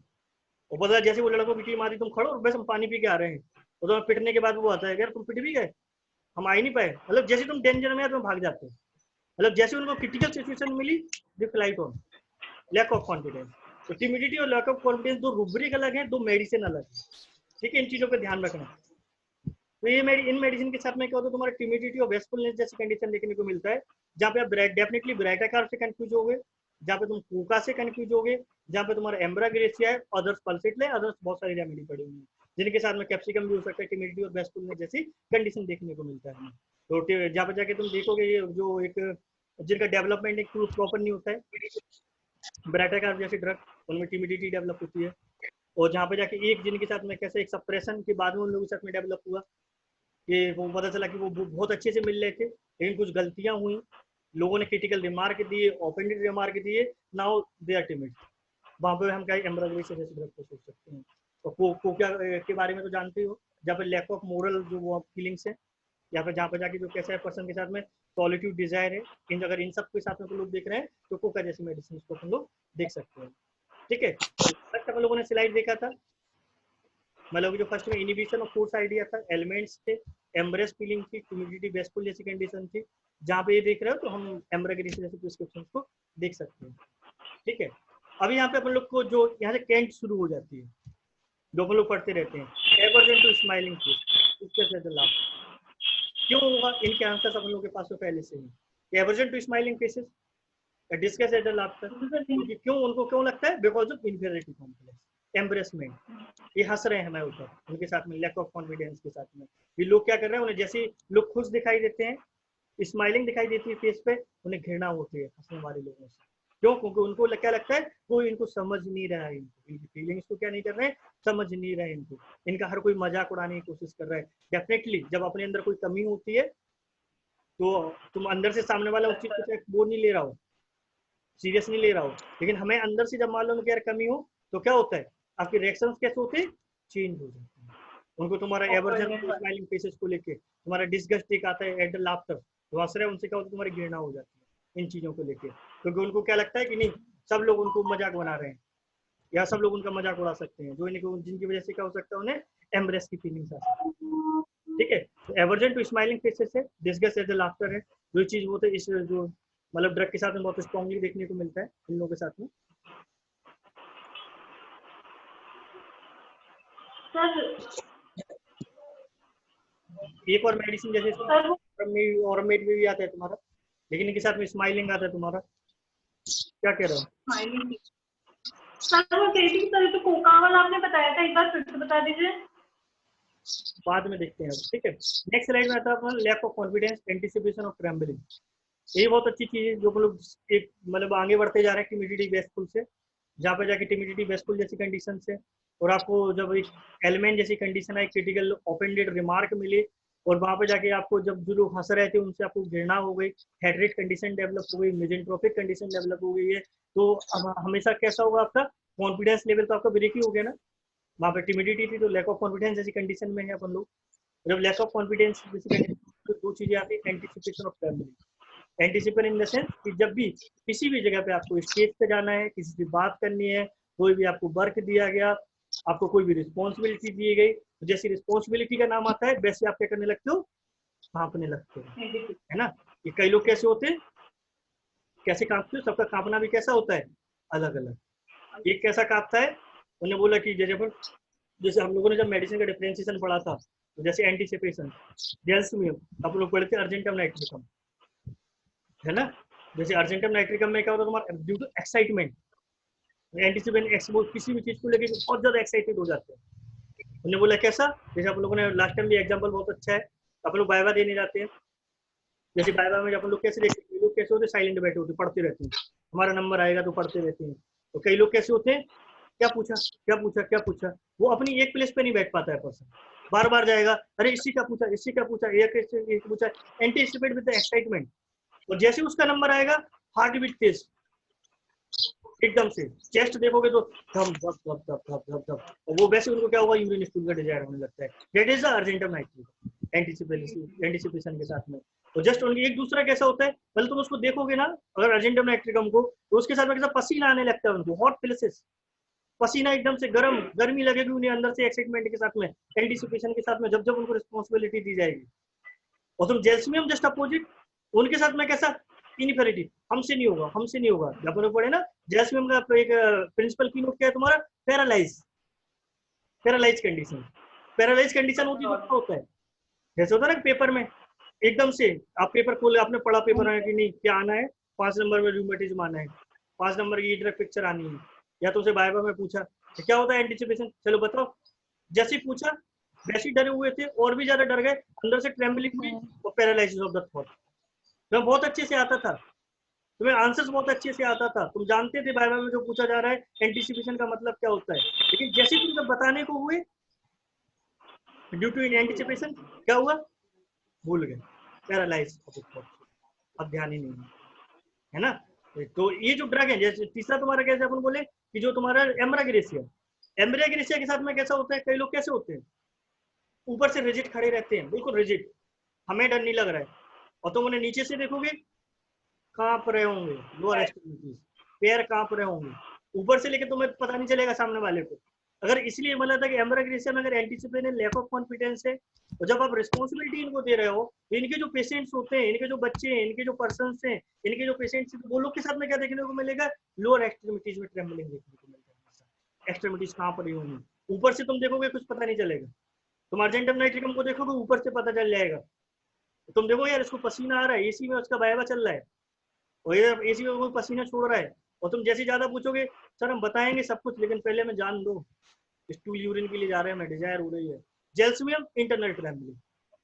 [SPEAKER 1] और पता है जैसे वो लड़कों की टीम आती, तुम खड़ो और बस हम पानी पी के आ रहे हैं, और तुम्हें पिटने के बाद वो आता है यार तुम पिट भी गए, हम आ ही नहीं पाए। मतलब जैसे तुम डेंजर में आए तुम भाग जाते हो, मतलब जैसे उनको क्रिटिकल सिचुएशन मिली, they flight on. Lack of confidence, तो टिमिडिटी और लैक ऑफ कॉन्फिडेंस दो रूब्रिक अलग है, दो मेडिसिन अलग है, ठीक है, इन चीजों पर ध्यान रखना। तो ये इन मेडिसिन के साथ में क्या होता है, तुम्हारा टिमिडिटी और वेस्टफुलनेस जैसी कंडीशन देखने को मिलता है, जहाँ पे आप डेफिनेटली ब्राइटाकार से कंफ्यूज होगे, जहाँ पे तुम कोका से कंफ्यूज होगे, जहाँ पे तुम्हारा एम्ब्रा ग्रेसिया है, अदर्स पल्सिटले, अदर्स बहुत सारी रेमेडी पड़ी हुई है, जिनके साथ में कैप्सिकम भी हो सकता है, टिमिडिटी और वेस्टफुलनेस जैसी कंडीशन देखने को मिलता है। तो जहाँ पे जाके तुम देखोगे ये जो एक जिनका डेवलपमेंट एक प्रॉपर नहीं होता है, ब्राइटाकार जैसी ड्रग, उनमें टिमिडिटी डेवलप होती है। और जहाँ पे जाके एक जिनके साथ में कैसे एक सप्रेशन के बाद में उन लोगों के साथ में डेवलप हुआ, कि वो पता चला कि वो बहुत अच्छे से मिल रहे थे, लेकिन कुछ गलतियां हुई, लोगों ने क्रिटिकल रिमार्क दिए, ओफेंडेड रिमार्क दिए, नाउ दे आर टिमिड। वहां पे हम क्या एम्ब्रेगेशन जैसे ड्रग को सोच सकते हैं। तो कोकिया के बारे में तो जानते हो, जहाँ पे लैक ऑफ मोरल जो वो फीलिंग्स है, यहाँ पे जहाँ पे जाके जो कैसा है पर्सन के साथ में सॉलिट्यूड डिजायर है, इन अगर इन सब के साथ में तो लोग देख रहे हैं तो कोका जैसी मेडिसिन को हम लोग देख सकते हैं। ठीक है, फर्स्ट हम लोगों ने स्लाइड देखा था, मतलब जो फर्स्ट में इनिबिशन ऑफ फोर्स आइडिया था, एलिमेंट्स थे, एम्ब्रेस फीलिंग थी, ह्यूमिडिटी बेसफुल जैसी कंडीशन थी। जहाँ पे ये देख रहे हो तो हम एम्ब्रेगेशन जैसे प्रिस्क्रिप्शन को देख सकते हैं। ठीक है, अभी यहाँ पे अपन लोग को जो यहाँ से कैंट शुरू हो जाती है, जो अपन लोग पढ़ते रहते हैं, एवर्जन टू स्माइलिंग फेस, लाभ क्यों होगा, इनके आंसर्स अपन लोग के पास तो पहले से ही। Aversion to smiling faces, disgust at the laughter, क्योंकि क्यों उनको क्यों लगता है, because of inferiority complex, embarrassment, ये हंस रहे हैं हमारे ऊपर, उनके साथ में लैक ऑफ कॉन्फिडेंस के साथ में। ये लोग क्या कर रहे हैं, उन्हें जैसे लोग खुश दिखाई देते हैं, स्माइलिंग दिखाई देती है फेस पे, उन्हें घृणा होती है हंसने वाले लोगों से। क्यों, क्योंकि उनको क्या लगता है, कोई इनको समझ नहीं रहा है, इनकी फीलिंग्स को क्या नहीं कर रहे हैं, समझ नहीं रहे इनको, इनका हर कोई मजाक उड़ाने की कोशिश कर रहा है। डेफिनेटली जब अपने अंदर कोई कमी होती है तो तुम अंदर से सामने वाला उस चीज को वो नहीं ले रहा हो, सीरियस नहीं ले रहा हो, लेकिन हमें अंदर से जब मान लो यार कमी हो तो क्या होता है, आपके रिएक्शंस कैसे होते हैं, चेंज हो जाते हैं। उनको तुम्हारा एवर्जन स्माइलिंग फेसेस को लेके, तुम्हारा डिसगस्ट एक आता है एट द लाफ्टर, तो हंस रहे हैं, उनसे क्या होता है, तुम्हारी घृणा हो जाती है इन चीजों को लेके, क्योंकि उनको क्या लगता है कि नहीं सब लोग उनको मजाक बना रहे हैं, या सब लोग उनका मजाक उड़ा सकते हैं, जो इनको जिनकी वजह से क्या हो सकता है, उन्हें एम्ब्रेस की फीलिंग्स आ सकती है। ठीक है, तो एवर्जन टू स्माइलिंग फेसेस है, डिसगस्ट एट द लाफ्टर है, जो चीज वो इस जो मतलब ड्रग के साथ में बहुत स्ट्रॉन्गली देखने को मिलता है इन लोगों के साथ में।
[SPEAKER 3] सर
[SPEAKER 1] एक और मेडिसिन जैसे ऑर्मेट में भी आता है तुम्हारा, लेकिन इनके साथ में स्माइलिंग आता है तुम्हारा, क्या कह रहे हो?
[SPEAKER 3] स्माइलिंग सर वो टेस्टिंग सर तो कोका वाला आपने बताया था, एक बार फिर से बता दीजिए।
[SPEAKER 1] बाद में देखते हैं। ठीक है, नेक्स्ट स्लाइड में आता है अपना lack of confidence, anticipation of trembling. ये बहुत अच्छी चीज है जो हम लोग एक मतलब आगे बढ़ते जा रहे हैं टिमिडिटी बेसफुल से, जहाँ पे जाके टिमिडिटी बेसफुल जैसी कंडीशन से, और आपको जब एक एलिमेंट जैसी कंडीशन है, क्रिटिकल ओफेंडेड रिमार्क मिली, और वहां पे जाके आपको जब जो लोग हंस रहे थे उनसे आपको घृणा हो गई, हेट्रेट कंडीशन डेवलप हो गई, मिजेंट्रोपिक कंडीशन डेवलप हो गई है, तो हमेशा कैसा होगा, आपका कॉन्फिडेंस लेवल तो आपका ब्रेक ही हो गया ना। वहाँ पे टिमिडिटी थी तो लैक ऑफ कॉन्फिडेंस जैसी कंडीशन में है अपन लोग। जब लैक ऑफ कॉन्फिडेंस जैसी कंडीशन, तो दो चीजें आती है, anticipation of trembling. Anticipation in the sense कि जब भी किसी भी जगह पे आपको स्टेज पे जाना है, किसी से बात करनी है, कोई भी आपको वर्क दिया गया, आपको कोई भी रिस्पॉन्सिबिलिटी दी गई, तो जैसी रिस्पॉन्सिबिलिटी का नाम आता है वैसे आप क्या करने लगते हो, कांपने लगते हो, है ना। ये कई लोग कैसे होते हैं, कैसे कांपते हो, सबका कांपना भी कैसा होता है, अलग अलग। एक कैसा कांपता है, उन्होंने बोला कि जैसे हम लोगों ने जब मेडिसिन का डिफरेंशिएशन पढ़ा था, तो जैसे एंटीसिपेशन, जेल्समियम आप लोग पढ़े थे, अर्जेंटम नाइट्रिकम, है ना। जैसे अर्जेंटम नाइट्रिकम में क्या होता है, तुम्हारा ड्यू टू एक्साइटमेंट, एंटीसिपेशन किसी भी चीज को लेकर बहुत ज्यादा एक्साइटेड हो जाते हैं। उन्होंने बोला कैसा, जैसे आप लोगों ने लास्ट टाइम भी एग्जांपल बहुत अच्छा है, आप लोग वाइवा देने जाते हैं, जैसे वाइवा में अपन लोग कैसे देखते हैं, लोग कैसे होते हैं, साइलेंट बैठे होते, पढ़ते रहते हैं, हमारा नंबर आएगा तो पढ़ते रहते हैं। तो कई लोग कैसे होते हैं, क्या पूछा क्या पूछा क्या पूछा, वो अपनी एक प्लेस पे नहीं बैठ पाता है पर्सन, बार बार जाएगा, अरे इससे क्या पूछा, इससे क्या पूछा, एक पूछा, एंटीसिपेट विद द एक्साइटमेंट, और जैसे उसका नंबर आएगा हार्ट बीट तेज, एकदम से चेस्ट देखोगे तो धम धप धप धप धप धप धप, और वो वैसे उनको क्या होगा, यूरिन स्टूल का डिजायर होने लगता है। That is the argentum nitric anticipation के साथ में। तो जस्ट ओनली एक दूसरा कैसा होता है, पहले तुम उसको देखोगे ना, अगर अर्जेंटम नाइट्रिकम को, तो उसके साथ में कैसा पसीना आने लगता है उनको, हॉट प्लेसेस, पसीना एकदम से गर्मी लगेगी उन्हें अंदर से एक्साइटमेंट के साथ में, एंटीसिपेशन के साथ में, जब जब उनको रिस्पॉन्सिबिलिटी दी जाएगी। और तुम जेल्समियम जस्ट अपोजिट, उनके साथ में कैसा, इनफेरिटी, हमसे नहीं होगा, हमसे नहीं होगा। जब लोग पढ़े ना जेल्समियम का एक प्रिंसिपल की नोट क्या है तुम्हारा, पैरालाइज कंडीशन। पैरालाइज कंडीशन होती है तो होता है, जैसे होता है ना पेपर में एकदम से आप पेपर खोले, आपने पढ़ा पेपर है कि नहीं, क्या आना है, 5 नंबर में रूमेटिज्म आना है, 5 नंबर की ड्रग पिक्चर आनी है, या तो उसे वाइवा में पूछा तो क्या होता है, एंटीसिपेशन, चलो बताओ, जैसे पूछा वैसे डरे हुए थे, और भी ज्यादा डर गए, अंदर से ट्रेम्बलिंग हुई, और पैरालिसिस ऑफ द थॉट। तो बहुत अच्छे से आता था तुम्हें, आंसर्स बहुत अच्छे से आता था, तुम जानते थे वाइवा में जो पूछा जा रहा है एंटीसिपेशन का मतलब क्या होता है, लेकिन जैसे तुम जब बताने को हुए, ड्यू टू इन एंटीसिपेशन क्या हुआ, भूल गए, पैरालाइज ऑफ द थॉट, अब ध्यान ही नहीं है। है ना। तो ये जो ड्रग है, जैसे तीसरा तुम्हारा कैसे अपन बोले कि जो तुम्हारा एम्ब्रेग्रेसिया के साथ में कैसा होता है, कई लोग कैसे होते हैं, ऊपर से रिजिड खड़े रहते हैं, बिल्कुल रिजिड, हमें डर नहीं लग रहा है, और तुम उन्हें नीचे से देखोगे कांप रहे होंगे, लोअर एक्सट्रीमिटीज, पैर कांप रहे होंगे ऊपर से, लेकिन तुम्हें पता नहीं चलेगा सामने वाले को। अगर इसलिए बोला था कि एम्ब्रेग्रेसिया में अगर एंटीसिपेशन लैक ऑफ कॉन्फिडेंस है, और जब आप रिस्पॉन्सिबिलिटी इनको दे रहे हो, तो इनके जो पेशेंट्स होते हैं, इनके जो बच्चे हैं, इनके जो पर्सन हैं, इनके जो पेशेंट्स हैं, वो लोग के साथ में क्या देखने को मिलेगा, लोअर एक्सट्रीमिटीज में ट्रेम्बलिंग देखने को मिलेगा, एक्सट्रीमिटीज कांप रही होंगी, ऊपर से तुम देखोगे कुछ पता नहीं चलेगा, तुम अर्जेंटम नाइट्रिकम को देखोगे ऊपर से पता चल जाएगा, तुम देखो यार इसको पसीना आ रहा है, एसी में उसका वाइवा चल रहा है, और ये एसी में वो पसीना छोड़ रहा है, और तुम जैसे ज्यादा पूछोगे सर हम बताएंगे सब कुछ, लेकिन पहले मैं जान दो स्टूल यूरिन के लिए जा रहे हैं, मैं डिजायर हो रही है, gelsemium internal trembling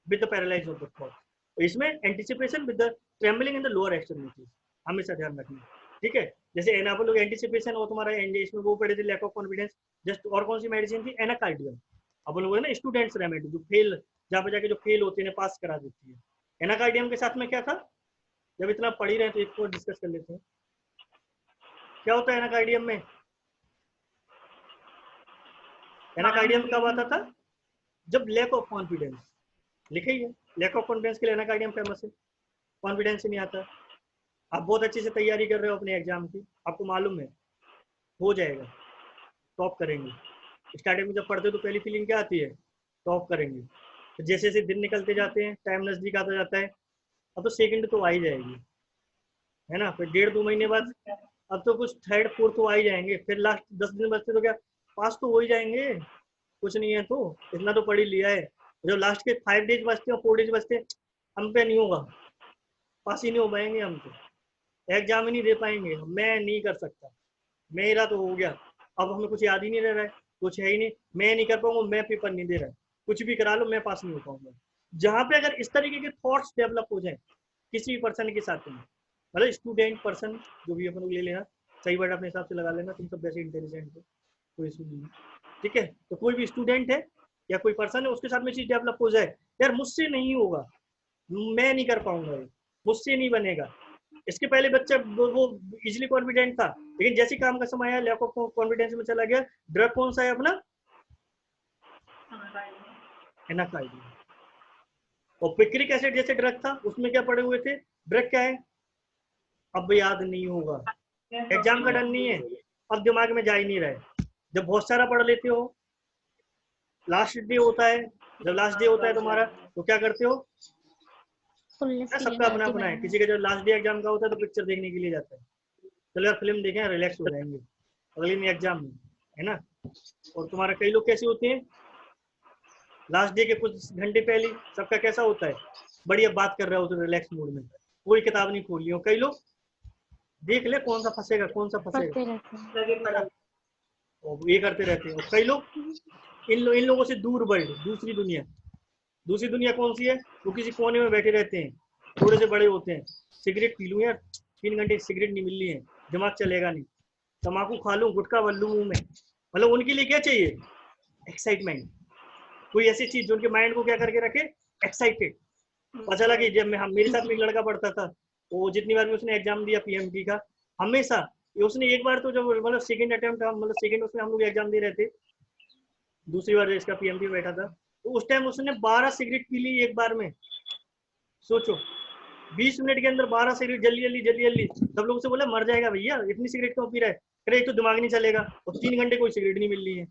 [SPEAKER 1] with the paralyse of the thought, तो इसमें anticipation with the trembling in the lower extremities हमेशा ध्यान रखना, ठीक है। जैसे एनापोलो एंटीसिपेशन वो तुम्हारा इसमें वो पढ़े थे लैक ऑफ कॉन्फिडेंस, जस्ट और कौन सी मेडिसिन थी, एनाकार्डियम, अपन लोग ना स्टूडेंट्स रेमेडी जो फेल, जहाँ पे जाके जो फेल होते हैं पास करा देती है, एनाकार्डियम के साथ में क्या था, जब इतना पढ़ ही रहे तो एक को डिस्कस कर लेते हैं, क्या होता है एनाकार्डियम में, एनाकार्डियम कब आता था, जब लैक ऑफ कॉन्फिडेंस, लिखे ही है, लैक ऑफ कॉन्फिडेंस के लिए एनाकार्डियम फेमस है, कॉन्फिडेंस ही नहीं आता, आप बहुत अच्छे से तैयारी कर रहे हो अपने एग्जाम की, आपको मालूम है हो जाएगा, टॉप करेंगे, स्टार्टिंग में जब पढ़ते हो तो पहली फीलिंग क्या आती है, टॉप करेंगे, तो जैसे जैसे दिन निकलते जाते हैं, टाइम नजदीक आता जाता है, अब तो सेकंड तो आ ही जाएगी, है ना, फिर 1.5-2 महीने बाद अब तो कुछ थर्ड फोर्थ तो आ ही जाएंगे, फिर लास्ट 10 दिन बचते तो क्या पास तो हो ही जाएंगे, कुछ नहीं है तो इतना तो पढ़ ही लिया है, जो लास्ट के 5 डेज बचते हैं 4 डेज बचते हैं, हम पे नहीं होगा, पास ही नहीं हो पाएंगे, हम तो एग्जाम ही नहीं दे पाएंगे, मैं नहीं कर सकता, मेरा तो हो गया, अब हमें कुछ याद ही नहीं रह रहा है, कुछ है ही नहीं, मैं नहीं कर पाऊंगा, मैं पेपर नहीं दे रहा है, कुछ भी करा लो मैं पास नहीं हो पाऊंगा। जहाँ पे अगर इस तरीके के थॉट्स डेवलप हो जाए किसी भी पर्सन के साथ में, मतलब स्टूडेंट पर्सन जो भी अपन ले लेना, सही वर्ड अपने हिसाब से लगा लेना, तुम सब वैसे इंटेलिजेंट हो, कोई इशू नहीं है, ठीक है। तो कोई भी स्टूडेंट है या कोई पर्सन है उसके साथ में चीज डेवलप हो जाए, यार मुझसे नहीं होगा, मैं नहीं कर पाऊंगा, मुझसे नहीं बनेगा, इसके पहले बच्चा वो इजिली कॉन्फिडेंट था, लेकिन जैसे काम का समय आया लैक ऑफ कॉन्फिडेंस में चला गया, ड्रग कौन सा है अपना, एनाकार्डियम, और पिक्रिक एसिड जैसे ड्रग था उसमें क्या पड़े हुए थे, ड्रग क्या है अब याद नहीं होगा, एग्जाम का डर नहीं है, अब दिमाग में जा ही नहीं रहा है, जब बहुत सारा पढ़ लेते हो, लास्ट डे होता है, जब लास्ट डे होता है तुम्हारा तो क्या करते हो, सबका अपना अपना है, किसी का जब लास्ट डे एग्जाम का होता है तो पिक्चर देखने के लिए जाता है, चलो यार फिल्म देखें रिलैक्स हो जाएंगे, अगले दिन एग्जाम में, है ना। और तुम्हारा कई लोग कैसे होते हैं, लास्ट डे के कुछ घंटे पहले सबका कैसा होता है, बढ़िया बात कर रहा हो तो रिलैक्स मूड में, कोई किताब नहीं खोल ली हो, कई लोग देख ले कौन सा फंसेगा कौन सा फंसेगा, और ये करते रहते हैं, और कई लोग इन लोगों से दूर बढ़, दूसरी दुनिया कौन सी है, वो किसी कोने में बैठे रहते हैं, थोड़े से बड़े होते हैं, सिगरेट पी लूँ यार 3 घंटे सिगरेट नहीं मिल रही है, दिमाग चलेगा नहीं, तम्बाकू खा लूँ, गुटखा बल लूँ मुंह में, मतलब उनके लिए क्या चाहिए, एक्साइटमेंट, कोई ऐसी चीज जो उनके माइंड को क्या करके रखे, एक्साइटेड। पता लगा कि जब मैं मेरे साथ में एक लड़का पढ़ता था, वो जितनी बार भी उसने एग्जाम दिया पीएमटी का, हमेशा उसने एक बार तो जब मतलब सेकंड अटेम्प्ट, मतलब सेकंड उसमें हम लोग एग्जाम दे रहे थे, दूसरी बार इसका पीएमटी बैठा था, तो उस टाइम उसने 12 सिगरेट पी ली एक बार में, सोचो 20 मिनट के अंदर 12 सिगरेट, जल्दी सब लोग से बोला मर जाएगा भैया इतनी सिगरेट क्यों पी रहा है, अरे एक तो दिमाग नहीं चलेगा, और 3 घंटे कोई सिगरेट नहीं मिल रही है,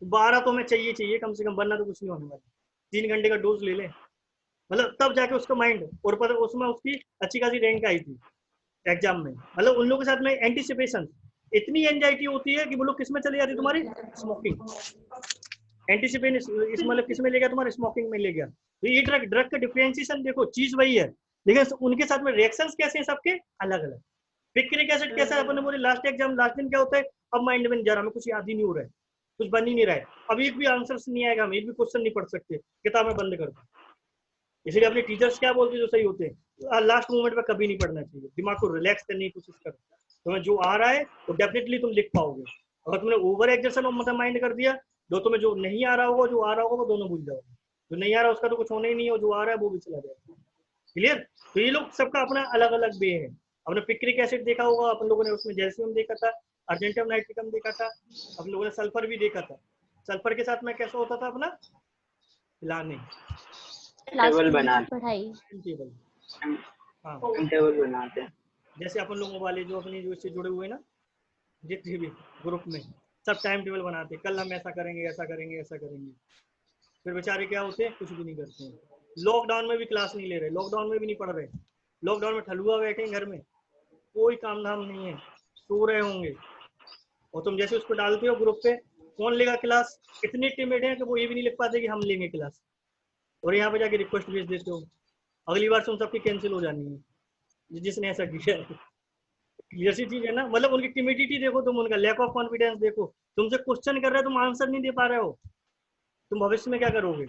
[SPEAKER 1] 12 तो हमें चाहिए कम से कम, वरना तो कुछ नहीं होने वाला, 3 घंटे का डोज ले ले, मतलब तब जाके उसका माइंड, और पता उसमें उसकी अच्छी खासी रैंक आई थी एग्जाम में, मतलब उन लोगों के साथ में एंटीसिपेशन, इतनी एंजाइटी होती है कि वो लोग किस में चले जाती है तुम्हारी, स्मोकिंग, एंटीसिपेशन इस मतलब किस में ले गया तुम्हारे, स्मोकिंग में ले गया, तो ये ड्रग का डिफरेंशिएशन देखो चीज वही है, लेकिन उनके साथ में रिएक्शंस कैसे हैं सबके अलग अलग, पिक्रिक एसिड कैसा अपन ने बोले लास्ट एग्जाम लास्ट दिन क्या होता है, अब माइंड में नहीं जा रहा, हमें कुछ याद ही नहीं हो रहा है, कुछ बन ही नहीं रहा है, अब एक भी आंसर नहीं आएगा, हम एक भी क्वेश्चन नहीं पढ़ सकते, किताबें बंद कर दो, इसलिए अपने टीचर्स क्या बोलते हैं जो सही होते हैं, लास्ट मोमेंट में कभी नहीं पढ़ना चाहिए, दिमाग को रिलैक्स करने की कोशिश करो, तुम्हें जो आ रहा है तो डेफिनेटली तुम लिख पाओगे, अगर तुमने ओवर एक्सर्शन मतलब माइंड कर दिया, जो तुम्हें जो नहीं आ रहा होगा जो आ रहा होगा वो दोनों भूल जाओगे, जो नहीं आ रहा उसका तो कुछ होना ही नहीं है, जो आ रहा है वो भी चला जाएगा, क्लियर। तो ये लोग सबका अपना अलग अलग वे है, आपने पिक्रिक एसिड देखा होगा, अपन लोगों ने उसमें जैल्शियम देखा था, अर्जेंटियम नाइट्रिकम देखा था, अपन लोगों ने सल्फर भी देखा था। सल्फर के साथ में कैसा होता था अपना लाने
[SPEAKER 2] टेबल बनाते
[SPEAKER 4] पढ़ाई
[SPEAKER 1] टेबल। हाँ
[SPEAKER 2] हैं, टेबल बनाते हैं।
[SPEAKER 1] जैसे अपन लोगों वाले जो अपनी जो इससे जुड़े हुए हैं ना जितने भी ग्रुप में, सब टाइम टेबल बनाते हैं, कल हम ऐसा करेंगे ऐसा करेंगे ऐसा करेंगे। फिर बेचारे क्या होते हैं, कुछ भी नहीं करते हैं। लॉकडाउन में भी क्लास नहीं ले रहे, लॉकडाउन में भी नहीं पढ़ रहे, लॉकडाउन में ठलुआ बैठे हैं घर में, कोई काम धाम नहीं है, सो रहे होंगे। और तुम जैसे उसको डालते हो ग्रुप पे, कौन लेगा क्लास, इतने टिमिड है कि वो ये भी नहीं लिख पाते कि हम लेंगे क्लास, और यहाँ पे जाके रिक्वेस्ट भेज देते हो। अगली बार से उन सबकी कैंसिल हो जानी है जिसने ऐसा किया है। क्लियर सी चीज है ना, मतलब उनकी टिमिडिटी देखो तुम, उनका लैक ऑफ कॉन्फिडेंस देखो। तुमसे क्वेश्चन कर रहे हो, तुम आंसर नहीं दे पा रहे हो, तुम भविष्य में क्या करोगे।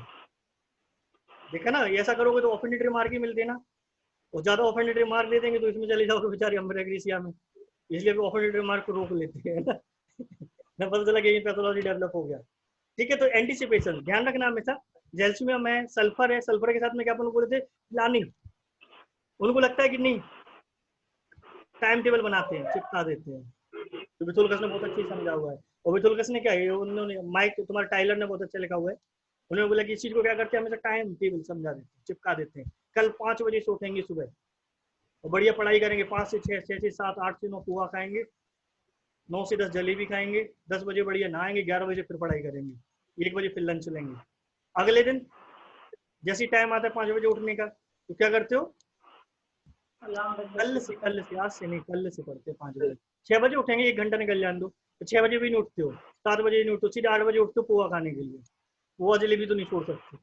[SPEAKER 1] देखा ना, ऐसा करोगे तो ऑफेंडेड रिमार्क ही मिलते ना, और ज्यादा ऑफेंडेड रिमार्क दे देंगे तो इसमें चले जाओगे बेचारे अम्ब्रेग्रेसिया में, इसलिए भी ऑफेंडेड रिमार्क को रोक लेते हैं ना। ना पता चला कि पैथोलॉजी डेवलप हो गया। ठीक है, तो एंटीसिपेशन ध्यान रखना हमेशा। जैल्शियम है, सल्फर है, सल्फर के साथ में क्या अपन बोले थे, प्लानिंग। उनको लगता है कि नहीं, टाइम टेबल बनाते हैं, चिपका देते हैं। तो विथुलकस ने बहुत अच्छी समझा हुआ है। और विथुलकस ने क्या है, उन्होंने माइक तुम्हारा टाइलर ने बहुत अच्छा लिखा हुआ है, उन्होंने बोला कि इस चीज को क्या करते हैं, हमेशा टाइम टेबल समझा देते हैं, चिपका देते हैं। कल 5 बजे से उठेंगे सुबह और बढ़िया पढ़ाई करेंगे, 5 से 6, 6 से 7, 8 से 9 पोहा खाएंगे, 9 से 10 जलेबी खाएंगे, 10 बजे बढ़िया नहाएंगे, 11 बजे फिर पढ़ाई करेंगे, 1 बजे फिर लंच लेंगे। अगले दिन जैसे टाइम आता है 5 बजे उठने का, तो क्या करते हो, कल से आज से नहीं, कल से पढ़ते 5 बजे। 6 बजे उठेंगे, 1 घंटा निकल जाने दो, तो 6 बजे भी नहीं उठते हो, 7 बजे नहीं उठते, सीधे 8 बजे उठते हो पोहा खाने के लिए। पोहा जलेबी तो नहीं छोड़ सकते।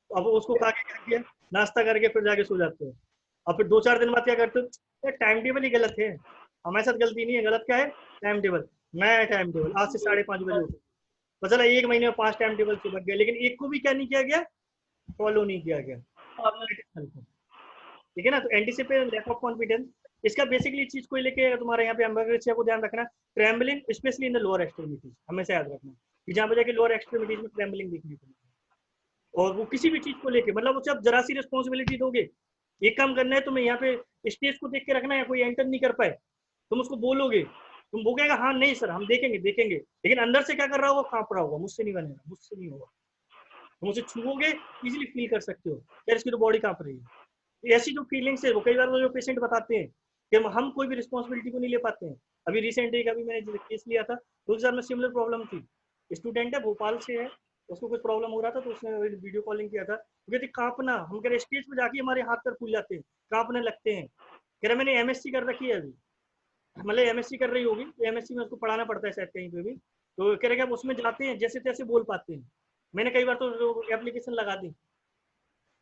[SPEAKER 1] अब उसको खा के क्या किया, नाश्ता करके फिर जाके सो जाते हो। और फिर 2-4 दिन बाद क्या करते हो, टाइम टेबल ही गलत है, हमारे साथ गलती नहीं है, गलत क्या है, टाइम टेबल। नया टाइम टेबल, आज से 5:30 बजे उठो, पता चला 1 महीने में 5 टाइम टेबल चिपक गए, लेकिन एक को भी क्या नहीं किया गया, फॉलो नहीं किया गया। ठीक है ना, तो एंटीसिपेट, लैक ऑफ कॉन्फिडेंस, इसका बेसिकली चीज को लेके तुम्हारे यहाँ पे एम्बेग्रेसिया को ध्यान रखना। Trembling specially in the lower extremities, हमेशा याद रखना कि जहाँ पे जाके लोअर एक्सट्रीमिटीज में ट्रेम्बलिंग देखने को मिलेगी। और वो किसी भी चीज को लेके, मतलब उससे आप जरा सी रिस्पॉन्सिबिलिटी दोगे, एक काम करना है तुम्हें, यहाँ पे स्टेज को देख के रखना है, कोई एंटर नहीं कर पाए, तुम उसको बोलोगे, तुम बोलेगा हाँ नहीं सर हम देखेंगे देखेंगे, लेकिन अंदर से क्या कर रहा होगा, कांप रहा होगा, मुझसे नहीं बनेगा, मुझसे नहीं होगा। तुम उसे छुओगे, इजीली फील कर सकते हो यार इसकी तो बॉडी कांप रही है। ऐसी जो फीलिंग्स है वो कई बार जो पेशेंट बताते हैं कि हम कोई भी रिस्पॉन्सिबिलिटी को नहीं ले पाते हैं। अभी रिसेंटली अभी मैंने केस लिया था, तो उसके साथ में सिमिलर प्रॉब्लम थी। स्टूडेंट है, भोपाल से है, उसको कुछ प्रॉब्लम हो रहा था, तो उसने वीडियो कॉलिंग किया था, तो कहते कांपना, हम कह रहे स्टेज पे जाके हमारे हाथ पर फूल जाते हैं, कांपने लगते हैं। कह रहे मैंने एमएससी कर रखी है अभी, मतलब एमएससी कर रही होगी, तो एमएससी में उसको पढ़ाना पड़ता है शायद कहीं पे भी, तो कह रहे कि आप उसमें जाते हैं जैसे तैसे बोल पाते हैं। मैंने कई बार तो एप्लीकेशन लगा दी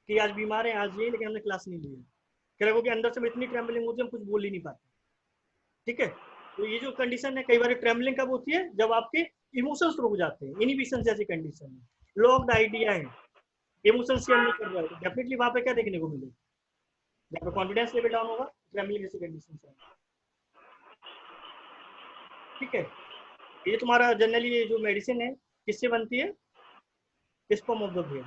[SPEAKER 1] कि आज बीमार है, आज ये, लेकिन हमने क्लास नहीं ली है। कह रहे कि अंदर से में इतनी ट्रैम्बलिंग होती है, हम कुछ बोल ही नहीं पाते। ठीक है, तो ये जो कंडीशन है, कई बार ट्रैम्बलिंग कब होती है, जब आपके इमोशंस रुक जाते हैं, इनहिबिशन जैसी कंडीशन है, लॉक्ड आइडिया है, इमोशंस शेयर नहीं कर रहा है, डेफिनेटली वहां पे क्या देखने को मिलेगा, जब कॉन्फिडेंस लेवल डाउन होगा, ट्रैम्बलिंग जैसी कंडीशन है। ठीक है, ये तुम्हारा जनरली ये जो मेडिसिन है किससे बनती है, sperm of the brain,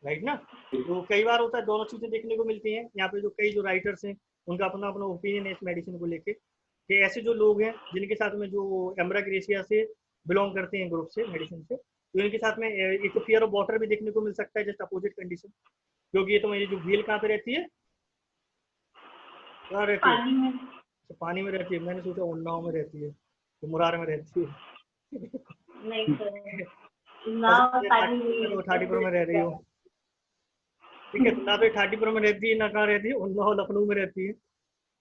[SPEAKER 1] right ना। तो कई बार होता है दोनों चीजें देखने को मिलती हैं। यहाँ पे जो कई जो राइटर्स हैं उनका अपना अपना ओपिनियन है इस मेडिसिन को लेके, कि ऐसे जो लोग हैं जिनके साथ में जो एम्ब्राग्रेसिया से बिलोंग करते हैं ग्रुप से मेडिसिन से, तो इनके साथ में एक तो फियर ऑफ वाटर भी देखने को मिल सकता है, जस्ट अपोजिट कंडीशन। क्योंकि ये तो मेरी जो भेल कहाँ पे रहती है, कहाँ रहती है,
[SPEAKER 3] पानी में।
[SPEAKER 1] तो पानी में रहती है, मैंने सोचा उन्नाव में रहती है, तो मुरार में रहती है।
[SPEAKER 3] नहीं सर, ना पानी में।
[SPEAKER 1] 30 में रह रही हो, ठीक है, तो ना तो 30 में रहती है, ना कहाँ रहती है, उन्नाव लखनऊ में रहती है,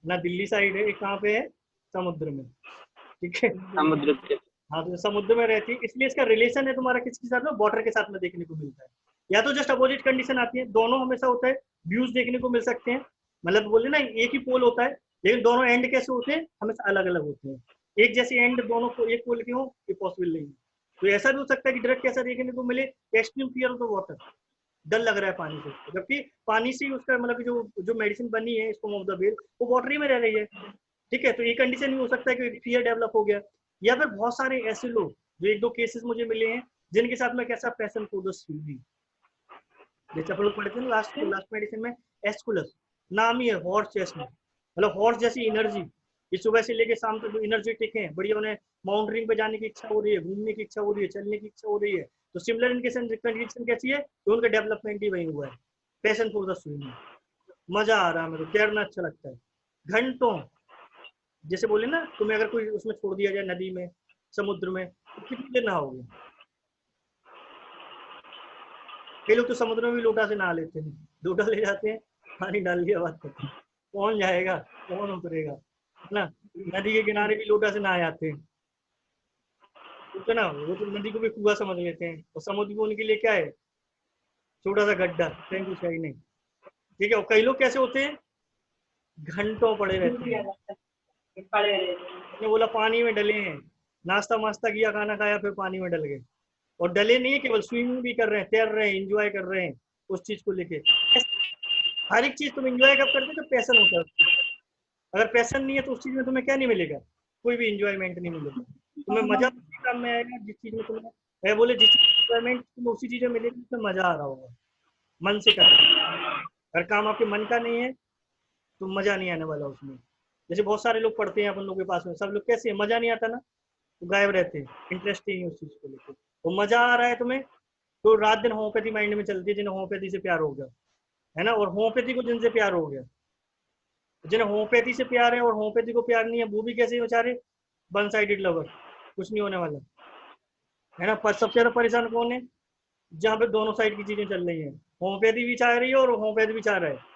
[SPEAKER 1] ना दिल्ली साइड है, एक कहाँ पे है, समुद्र में। ठीक है,
[SPEAKER 2] समुद्र के
[SPEAKER 1] हाँ तो समुद्र में रहती है, इसलिए इसका रिलेशन है तुम्हारा किसके साथ में, वाटर के साथ में देखने को मिलता है। या तो जस्ट अपोजिट कंडीशन आती है, दोनों हमेशा होता है, व्यूज देखने को मिल सकते हैं, मतलब बोले ना एक ही पोल होता है, लेकिन दोनों एंड कैसे होते हैं, हमेशा अलग अलग होते हैं। एक जैसे एंड दोनों को एक पोल के हो, ये पॉसिबल नहीं है। तो ऐसा भी हो सकता है कि डायरेक्ट कैसा देखने को मिले, extreme fear of the water, डर लग रहा है पानी से, जबकि पानी से ही उसका मतलब जो मेडिसिन बनी है स्पर्म ऑफ द व्हेल वो वाटर ही में रह रही है। ठीक है, तो ये कंडीशन भी हो सकता है कि फियर डेवलप हो गया। या फिर बहुत सारे ऐसे लोग जो 1-2 केसेस मुझे मिले हैं जिनके साथ में कैसा पैशन फॉर द स्विमिंग, जैसे अपन लोग पढ़ते हैं लास्ट मेडिसिन में एस्कुलस नाम ही है हॉर्स चेस्ट में, मतलब हॉर्स जैसी एनर्जी, ये सुबह से लेके शाम तक एनर्जेटिक हैं, बढ़िया, उन्हें माउंटेनिंग पे जाने की इच्छा हो रही है, घूमने की इच्छा हो रही है, चलने की इच्छा हो रही है। तो सिमिलर इनकेशन कंडीशन कैसी है, तो उनका डेवलपमेंट ही वही हुआ है। पैशन फॉर द स्विमिंग, मजा आ रहा है, मेरे को तैरना अच्छा लगता है घंटों। जैसे बोले ना, तुम्हें अगर कोई उसमें छोड़ दिया जाए नदी में, समुद्र में, तो कितनी देर नहाओगे? कई लोग तो समुद्र में भी लोटा से नहा लेते हैं, लोटा ले जाते हैं, पानी डाल दिया, बात करते हैं। कौन जाएगा, कौन उतरेगा, है ना। नदी के किनारे भी लोटा से नहा जाते हैं, ठीक है ना। वो तो नदी को भी कुआं समझ लेते हैं, और समुद्र को उनके लिए क्या है, छोटा सा गड्ढा, कहीं कुछ है ही नहीं। ठीक है, और कई लोग कैसे होते हैं, घंटों पड़े रहते हैं। उसने बोला पानी में डले हैं, नाश्ता वास्ता किया, खाना खाया, फिर पानी में डल गए। और डले नहीं है, केवल स्विमिंग भी कर रहे हैं, तैर रहे हैं, इंजॉय कर रहे हैं उस चीज को लेके। हर एक चीज तुम इंजॉय कब करते हो, जब पैशन होता है। अगर पैशन नहीं है तो उस चीज में तुम्हें क्या नहीं मिलेगा, कोई भी इंजॉयमेंट नहीं मिलेगा। तुम्हें मजा उसी काम में आएगा जिस चीज में तुम्हें, मैं बोले जिस इंजॉयमेंट तुम्हें उसी चीज में मिलेगी जिसमें मजा आ रहा होगा, मन से कर। अगर काम आपके मन का नहीं है तो मजा नहीं आने वाला उसमें। जैसे बहुत सारे लोग पढ़ते हैं अपन लोग के पास में, सब लोग कैसे है, मजा नहीं आता ना, तो गायब रहते हैं, इंटरेस्ट ही नहीं उस चीज को लेकर। तो मजा आ रहा है तुम्हें, तो रात दिन होम्योपैथी माइंड में चलती है, जिन्हें होम्योपैथी से प्यार हो गया, है ना। और होम्योपैथी को जिनसे प्यार हो गया, जिन्हें होम्योपैथी से प्यार है और होम्योपैथी को प्यार नहीं है, वो भी कैसे बेचारे, वन साइडेड लवर, कुछ नहीं होने वाला, है ना। पर सबसे ज्यादा परेशान कौन है, जहाँ पे दोनों साइड की चीजें चल रही हैं, होम्योपैथी भी चाह रही है और होम्योपैथी भी चाह रहा है।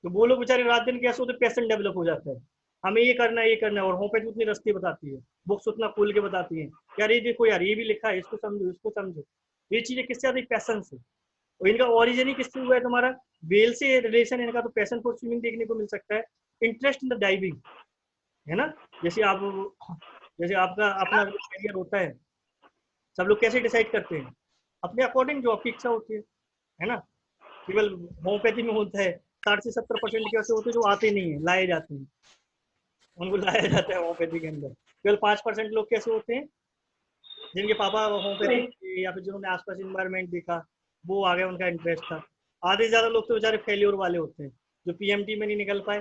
[SPEAKER 1] तो वो लोग बेचारे रात दिन कैसे होते, पैशन डेवलप हो जाता है, हमें ये करना है, ये करना है। और होम्योपैथी उतनी रस्ती बताती है, बुक्स उतना खोल के बताती है, यार ये देखो यार, ये भी लिखा है, इसको समझो, इसको समझो। ये चीजें किससे आती है, पैशन से। और इनका ओरिजिन ही किससे हुआ है तुम्हारा, वेल से रिलेशन इनका। तो पैशन फॉर स्विमिंग देखने को मिल सकता है, इंटरेस्ट इन द डाइविंग, है ना। जैसे आप, जैसे आपका अपना करियर होता है, सब लोग कैसे डिसाइड करते हैं, अपने अकॉर्डिंग, जो आपकी इच्छा होती है ना। केवल होम्योपैथी में होता है 60 से 70% के ऐसे होते हैं जो आते नहीं है, लाए जाते हैं, उनको लाया जाता है होम्योपैथी के अंदर। केवल 5% लोग कैसे होते हैं, जिनके पापा होम्योपैथी या फिर जिन्होंने आसपास इन्वायरमेंट देखा, वो आ गया, उनका इंटरेस्ट था। आधे से ज्यादा लोग तो बेचारे फेल्योर वाले होते हैं, जो पीएमटी में नहीं निकल पाए,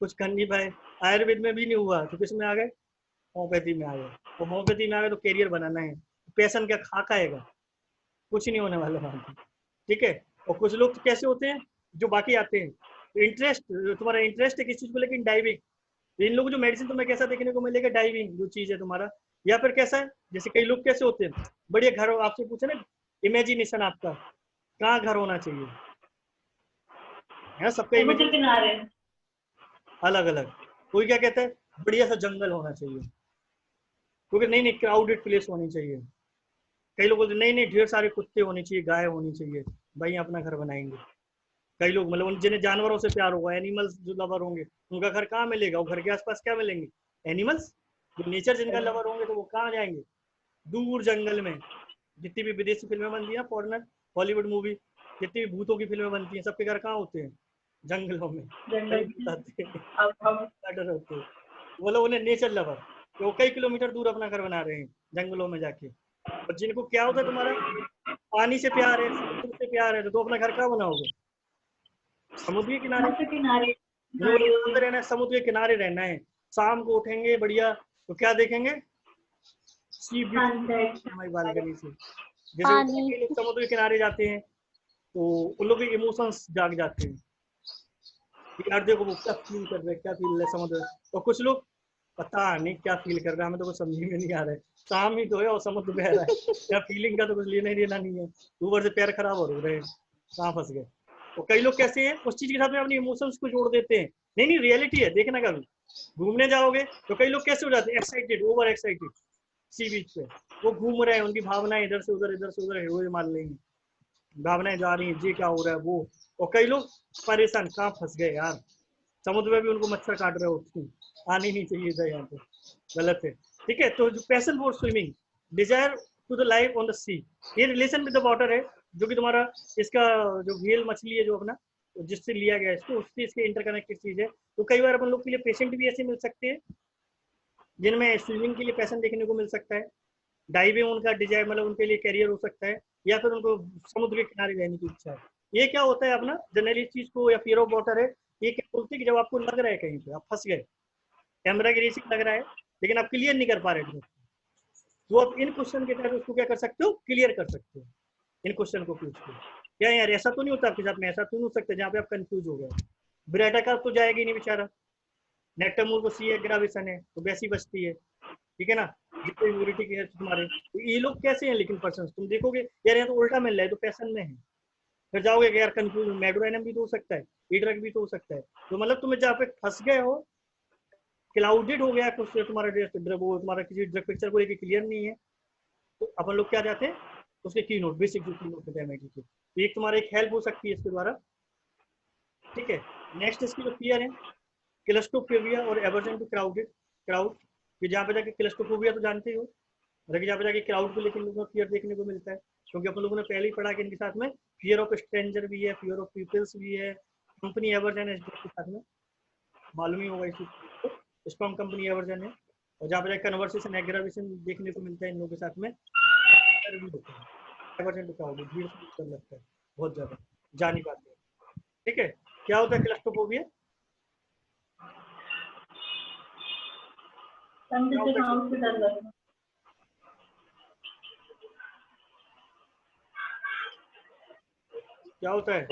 [SPEAKER 1] कुछ कर नहीं पाए, आयुर्वेद में भी नहीं हुआ, तो किस में आ गए, होम्योपैथी में आ गए। तो होम्योपैथी में आ गए तो कैरियर बनाना है, पैशन क्या खा खाएगा, कुछ नहीं होने वाला वहाँ पे, ठीक है। और कुछ लोग तो कैसे होते हैं, जो बाकी आते हैं, इंटरेस्ट, तुम्हारा इंटरेस्ट है किस चीज को लेकिन डाइविंग। इन लोगों जो मेडिसिन तुम्हें कैसा देखने को मिलेगा, डाइविंग जो चीज है तुम्हारा। या फिर कैसा है, जैसे कई लोग कैसे होते हैं, बढ़िया घर, आपसे पूछे ना, इमेजिनेशन आपका कहाँ घर होना चाहिए, है ना, सबका
[SPEAKER 3] समुद्र
[SPEAKER 1] इमेजिनेशन
[SPEAKER 3] किनारे।
[SPEAKER 1] अलग अलग। कोई क्या कहता है, बढ़िया सा जंगल होना चाहिए, क्योंकि नहीं नहीं क्राउडेड प्लेस होनी चाहिए। कई लोग बोलते नहीं नहीं ढेर सारे कुत्ते होने चाहिए, गाय होनी चाहिए, भाई अपना घर बनाएंगे। कई लोग मतलब जिन्हें जानवरों से प्यार होगा, एनिमल्स जो लवर होंगे, उनका घर कहाँ मिलेगा, वो घर के आसपास क्या मिलेंगे, एनिमल्स। जो नेचर जिनका लवर होंगे तो वो कहाँ जाएंगे, दूर जंगल में। जितनी भी विदेशी फिल्में बनती हैं, फॉरनर हॉलीवुड मूवी, जितनी भी भूतों की फिल्में बनती हैं, सबके घर कहाँ होते हैं, जंगलों में,
[SPEAKER 3] जंगल
[SPEAKER 1] कहीं बताते हैं,
[SPEAKER 3] अब हम
[SPEAKER 1] डर होते हैं। वो लोग उन्हें नेचर लवर, तो वो कई किलोमीटर दूर अपना घर बना रहे हैं जंगलों में जाके। और जिनको क्या होता है, तुम्हारा पानी से प्यार है, समुद्र से प्यार है, तो अपना घर कहाँ बनाओगे, समुद्र के किनारे।
[SPEAKER 3] समुद्र किनारे।
[SPEAKER 1] मुझे बोला कहाँ पे रहना है, समुद्र के किनारे रहना है। शाम को उठेंगे बढ़िया, तो क्या देखेंगे, सी व्यू
[SPEAKER 3] सनसेट।
[SPEAKER 1] हमारी बालकनी से। जैसे वो
[SPEAKER 4] पानी।
[SPEAKER 1] काफी लोग समुद्र के किनारे जाते हैं, तो उन लोगों के इमोशंस जाग जाते हैं कि यार देखो वो क्या फील कर रहे हैं, क्या फील है समुद्र। और कुछ लोग पता नहीं क्या फील कर रहे हैं, हमें तो कुछ समझ में नहीं आ रहा है, शाम ही तो है और समुद्र बह रहा है, क्या फीलिंग का तो कुछ लेना ही देना नहीं है। ऊपर से पैर खराब हो रहे हैं, कहाँ फंस गए। तो कई लोग कैसे हैं, उस चीज के साथ में अपनी इमोशंस को जोड़ देते हैं। नहीं नहीं रियलिटी है, देखना कभी घूमने जाओगे तो कई लोग कैसे हो जाते हैं, एक्साइटेड, ओवर एक्साइटेड, सी बीच पे वो घूम रहे हैं, उनकी भावनाएं इधर से उधर, इधर से उधर हीरोए मार लेंगे, भावनाएं जा रही हैं, ये क्या हो रहा है वो। और कई लोग परेशान, कहाँ फंस गए यार, समुद्र में भी उनको मच्छर काट रहे होते हैं, आने नहीं चाहिए था यहाँ पे, गलत है। ठीक है, तो जो passion for swimming, desire to the life on the sea, ये रिलेशन विद द वाटर है, जो कि तुम्हारा इसका जो व्हेल मछली है जो अपना, जिससे लिया गया है इसको, उससे इसके इंटरकनेक्टेड चीज है। तो कई बार अपन लोग के लिए पेशेंट भी ऐसे मिल सकते हैं जिनमें स्विमिंग के लिए पैशन देखने को मिल सकता है, डाइविंग उनका डिजायर, मतलब उनके लिए करियर हो सकता है, या फिर उनको समुद्र के किनारे रहने की इच्छा है। ये क्या होता है अपना जनरली इस चीज को, या फियर ऑफ वाटर है, ये क्या बोलते हैं कि जब आपको लग रहा है कहीं पे आप फंस गए, कैमरा की रेसिंग लग रहा है लेकिन आप क्लियर नहीं कर पा रहे, तो आप इन क्वेश्चन के तहत उसको क्या कर सकते हो, क्लियर कर सकते हो इन क्वेश्चन को पूछ के। क्या यार ऐसा तो नहीं होता आपके साथ में, ऐसा तो नहीं हो सकता जहाँ पे आप कंफ्यूज हो गए। ब्रेटा का तो जाएगी नहीं बेचारा, नेक्टमूर को सी एग्रावेशन है तो वैसी बचती है, ठीक है ना, जितने यूरिटी के हैं तुम्हारे, तो ये लोग कैसे हैं लेकिन पर्सन, तुम देखोगे यार यहाँ तो उल्टा मिल रहा है तो पैसन में है, फिर जाओगे कि यार कंफ्यूज, मेडोराइनम भी तो हो सकता है, ई ड्रग भी तो हो सकता है, तो मतलब तुम्हें जहाँ पे फंस गए हो, क्लाउडेड हो गया कुछ तुम्हारा ड्रग, वो तुम्हारा किसी ड्रग पिक्चर को लेकर क्लियर नहीं है, तो अपन लोग क्या जाते हैं उसके की नोट, बेसिक जो की नोट होता है एमआईटी के, तो एक तुम्हारा एक हेल्प हो सकती है इसके द्वारा, ठीक है। नेक्स्ट इसकी जो फियर है, क्लस्ट्रोफोबिया और एवर्जन टू क्राउड, कि जहाँ पे जाके क्लस्ट्रोफोबिया तो जानते ही हो, और जहाँ पे जाके क्राउड को लेकर लोगों को फियर देखने को मिलता है, क्योंकि अपन लोगों ने पहले ही पढ़ा कि इनके साथ में फियर ऑफ स्ट्रेंजर भी है, फियर ऑफ पीपल्स भी है, कंपनी एवर्जन है इसके साथ में, मालूम ही होगा इस चीज को, स्ट्रॉन्ग कंपनी एवर्जन है, और जहाँ पे जाके कन्वर्सेशन एग्रावेशन देखने को मिलता है इन लोगों के साथ में, एवर्जन टू क्राउड, भीड़ से डर लगता है बहुत ज्यादा, जा नहीं पाते, ठीक है। क्या होता है क्लस्ट्रोफोबिया? क्या होता है?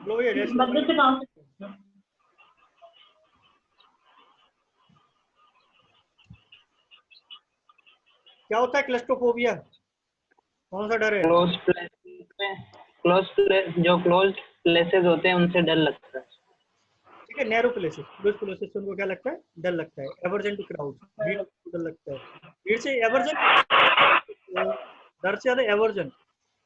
[SPEAKER 1] लो ये क्या होता है क्लस्ट्रोफोबिया? कौन सा डर है?
[SPEAKER 2] क्लोज प्लेसेस होते हैं उनसे डर लगता है,
[SPEAKER 1] ठीक है। नैरो प्लेसेस, क्लोज प्लेसेस से उनको क्या लगता है, डर लगता है। एवर्जन टू क्राउड, भीड़ को डर लगता है, भीड़ से एवर्जन, डर से ज्यादा एवर्जन।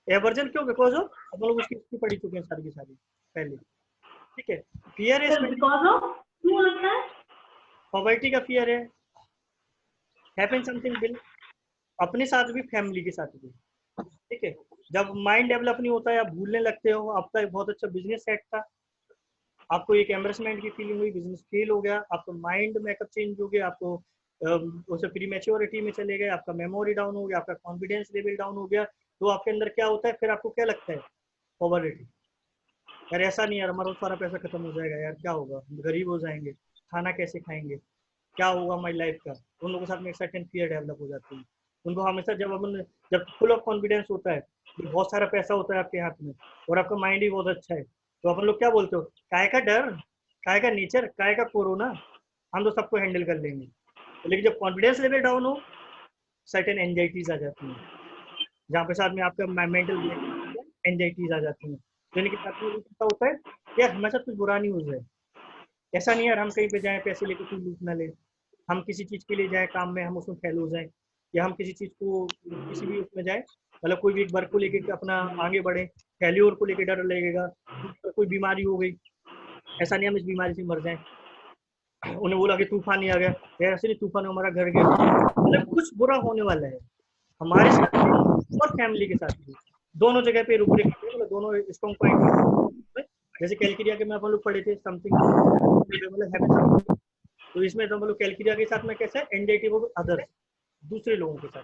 [SPEAKER 1] एवर्जन क्यों? बिकॉज ऑफ हम लोग उसकी हिस्ट्री पढ़ी चुके हैं सारी की सारी पहले, ठीक है। फियर है,
[SPEAKER 3] बिकॉज़ ऑफ क्यों लगता है?
[SPEAKER 1] पॉवर्टी का फियर है, हैपन समथिंग विल, अपने साथ भी फैमिली के साथ भी, ठीक है। जब माइंड डेवलप नहीं होता है, आप भूलने लगते हो, आपका एक बहुत अच्छा बिजनेस सेट था, आपको एक एम्बेरसमेंट की फीलिंग हुई, बिजनेस फेल हो गया, आपका माइंड मेकअप चेंज हो गया, आपको उसे प्री मैच्योरिटी में चले गए, आपका मेमोरी डाउन हो गया, आपका कॉन्फिडेंस लेवल डाउन हो गया, तो आपके अंदर क्या होता है, फिर आपको क्या लगता है, पॉवर्टी, यार ऐसा नहीं यार हमारा सारा पैसा खत्म हो जाएगा, यार क्या होगा, गरीब हो जाएंगे, खाना कैसे खाएंगे, क्या होगा हमारी लाइफ का, उन लोगों के साथ में एक सर्टेन फियर डेवलप हो जाती है। उनको हमेशा जब फुल ऑफ कॉन्फिडेंस होता है, बहुत सारा पैसा होता है आपके हाथ में और आपका माइंड ही बहुत अच्छा है, तो अपन लोग क्या बोलते हो, काय का डर, काय का नेचर, काय का कोरोना, हम तो सबको हैंडल कर लेंगे। लेकिन जब कॉन्फिडेंस लेवल डाउन हो, सर्टेन एंजाइटीज आ जाती हैं, जहाँ पे साथ में आपका मेंटल एंजाइटीज आ जाती हैं, जिनके साथ में क्या होता है, यार हमारे साथ कुछ बुरा नहीं हो जाए, ऐसा नहीं यार हम कहीं पे जाएं पैसे लेके कोई लूट ना ले, हम किसी चीज़ के लिए जाए काम में हम उसमें फेल हो जाए, या हम किसी चीज़ को किसी भी उसमें जाए, मतलब कोई भी एक वर्क को लेके अपना आगे बढ़े, फेल्योर को लेके डर लगेगा, कोई बीमारी हो गई, ऐसा नहीं हम इस बीमारी से मर जाए, उन्हें बोला कि तूफान ही आ गया, यार ऐसे नहीं तूफान हमारा घर गया, मतलब कुछ बुरा होने वाला है हमारे साथ और फैमिली के साथ भी, दोनों जगह पे रुक रहे, मतलब दोनों स्ट्रॉन्ग पॉइंट, जैसे कैलकिरिया के में अपन लोग पढ़े थे समथिंग, मतलब तो इसमें तो मतलब कैलकिरिया के साथ में कैसा है, एंजाइटी वो अदर्स, दूसरे लोगों के साथ,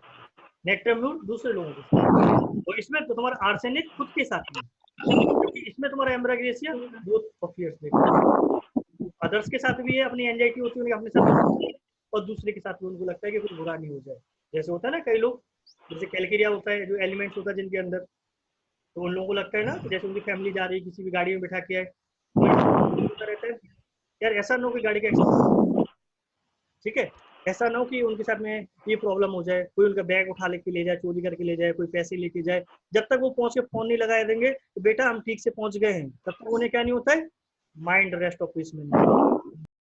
[SPEAKER 1] नेक्ट्रम्यूल दूसरे लोगों के साथ, और इसमें तो तुम्हारा आर्सेनिक खुद के साथ में, क्योंकि इसमें तुम्हारा एम्ब्राग्रेसिया बोथ ऑफ फियर्स देखो, अदर्स के साथ भी है अपनी एंजाइटी होती है अपने साथ, और दूसरे के साथ भी उनको लगता है कि कुछ बुरा नहीं हो जाए, जैसे होता है ना कई लोग, जैसे कैलकिरिया होता है जो एलिमेंट्स होता है जिनके अंदर, तो उन लोगों को लगता है ना जैसे उनकी फैमिली जा रही है किसी भी गाड़ी में बिठा के आए, तो रहता है यार ऐसा ना हो कि गाड़ी का एक्सीडेंट, ठीक है, ऐसा ना हो कि उनके साथ में ये प्रॉब्लम हो जाए, कोई उनका बैग उठा लेके ले जाए, चोरी करके ले जाए, कोई पैसे लेके जाए, जब तक वो पहुंच के फोन नहीं लगाए देंगे तो बेटा हम ठीक से पहुंच गए हैं, तब तक उन्हें क्या नहीं होता है, माइंड रेस्ट ऑफ पीस में नहीं,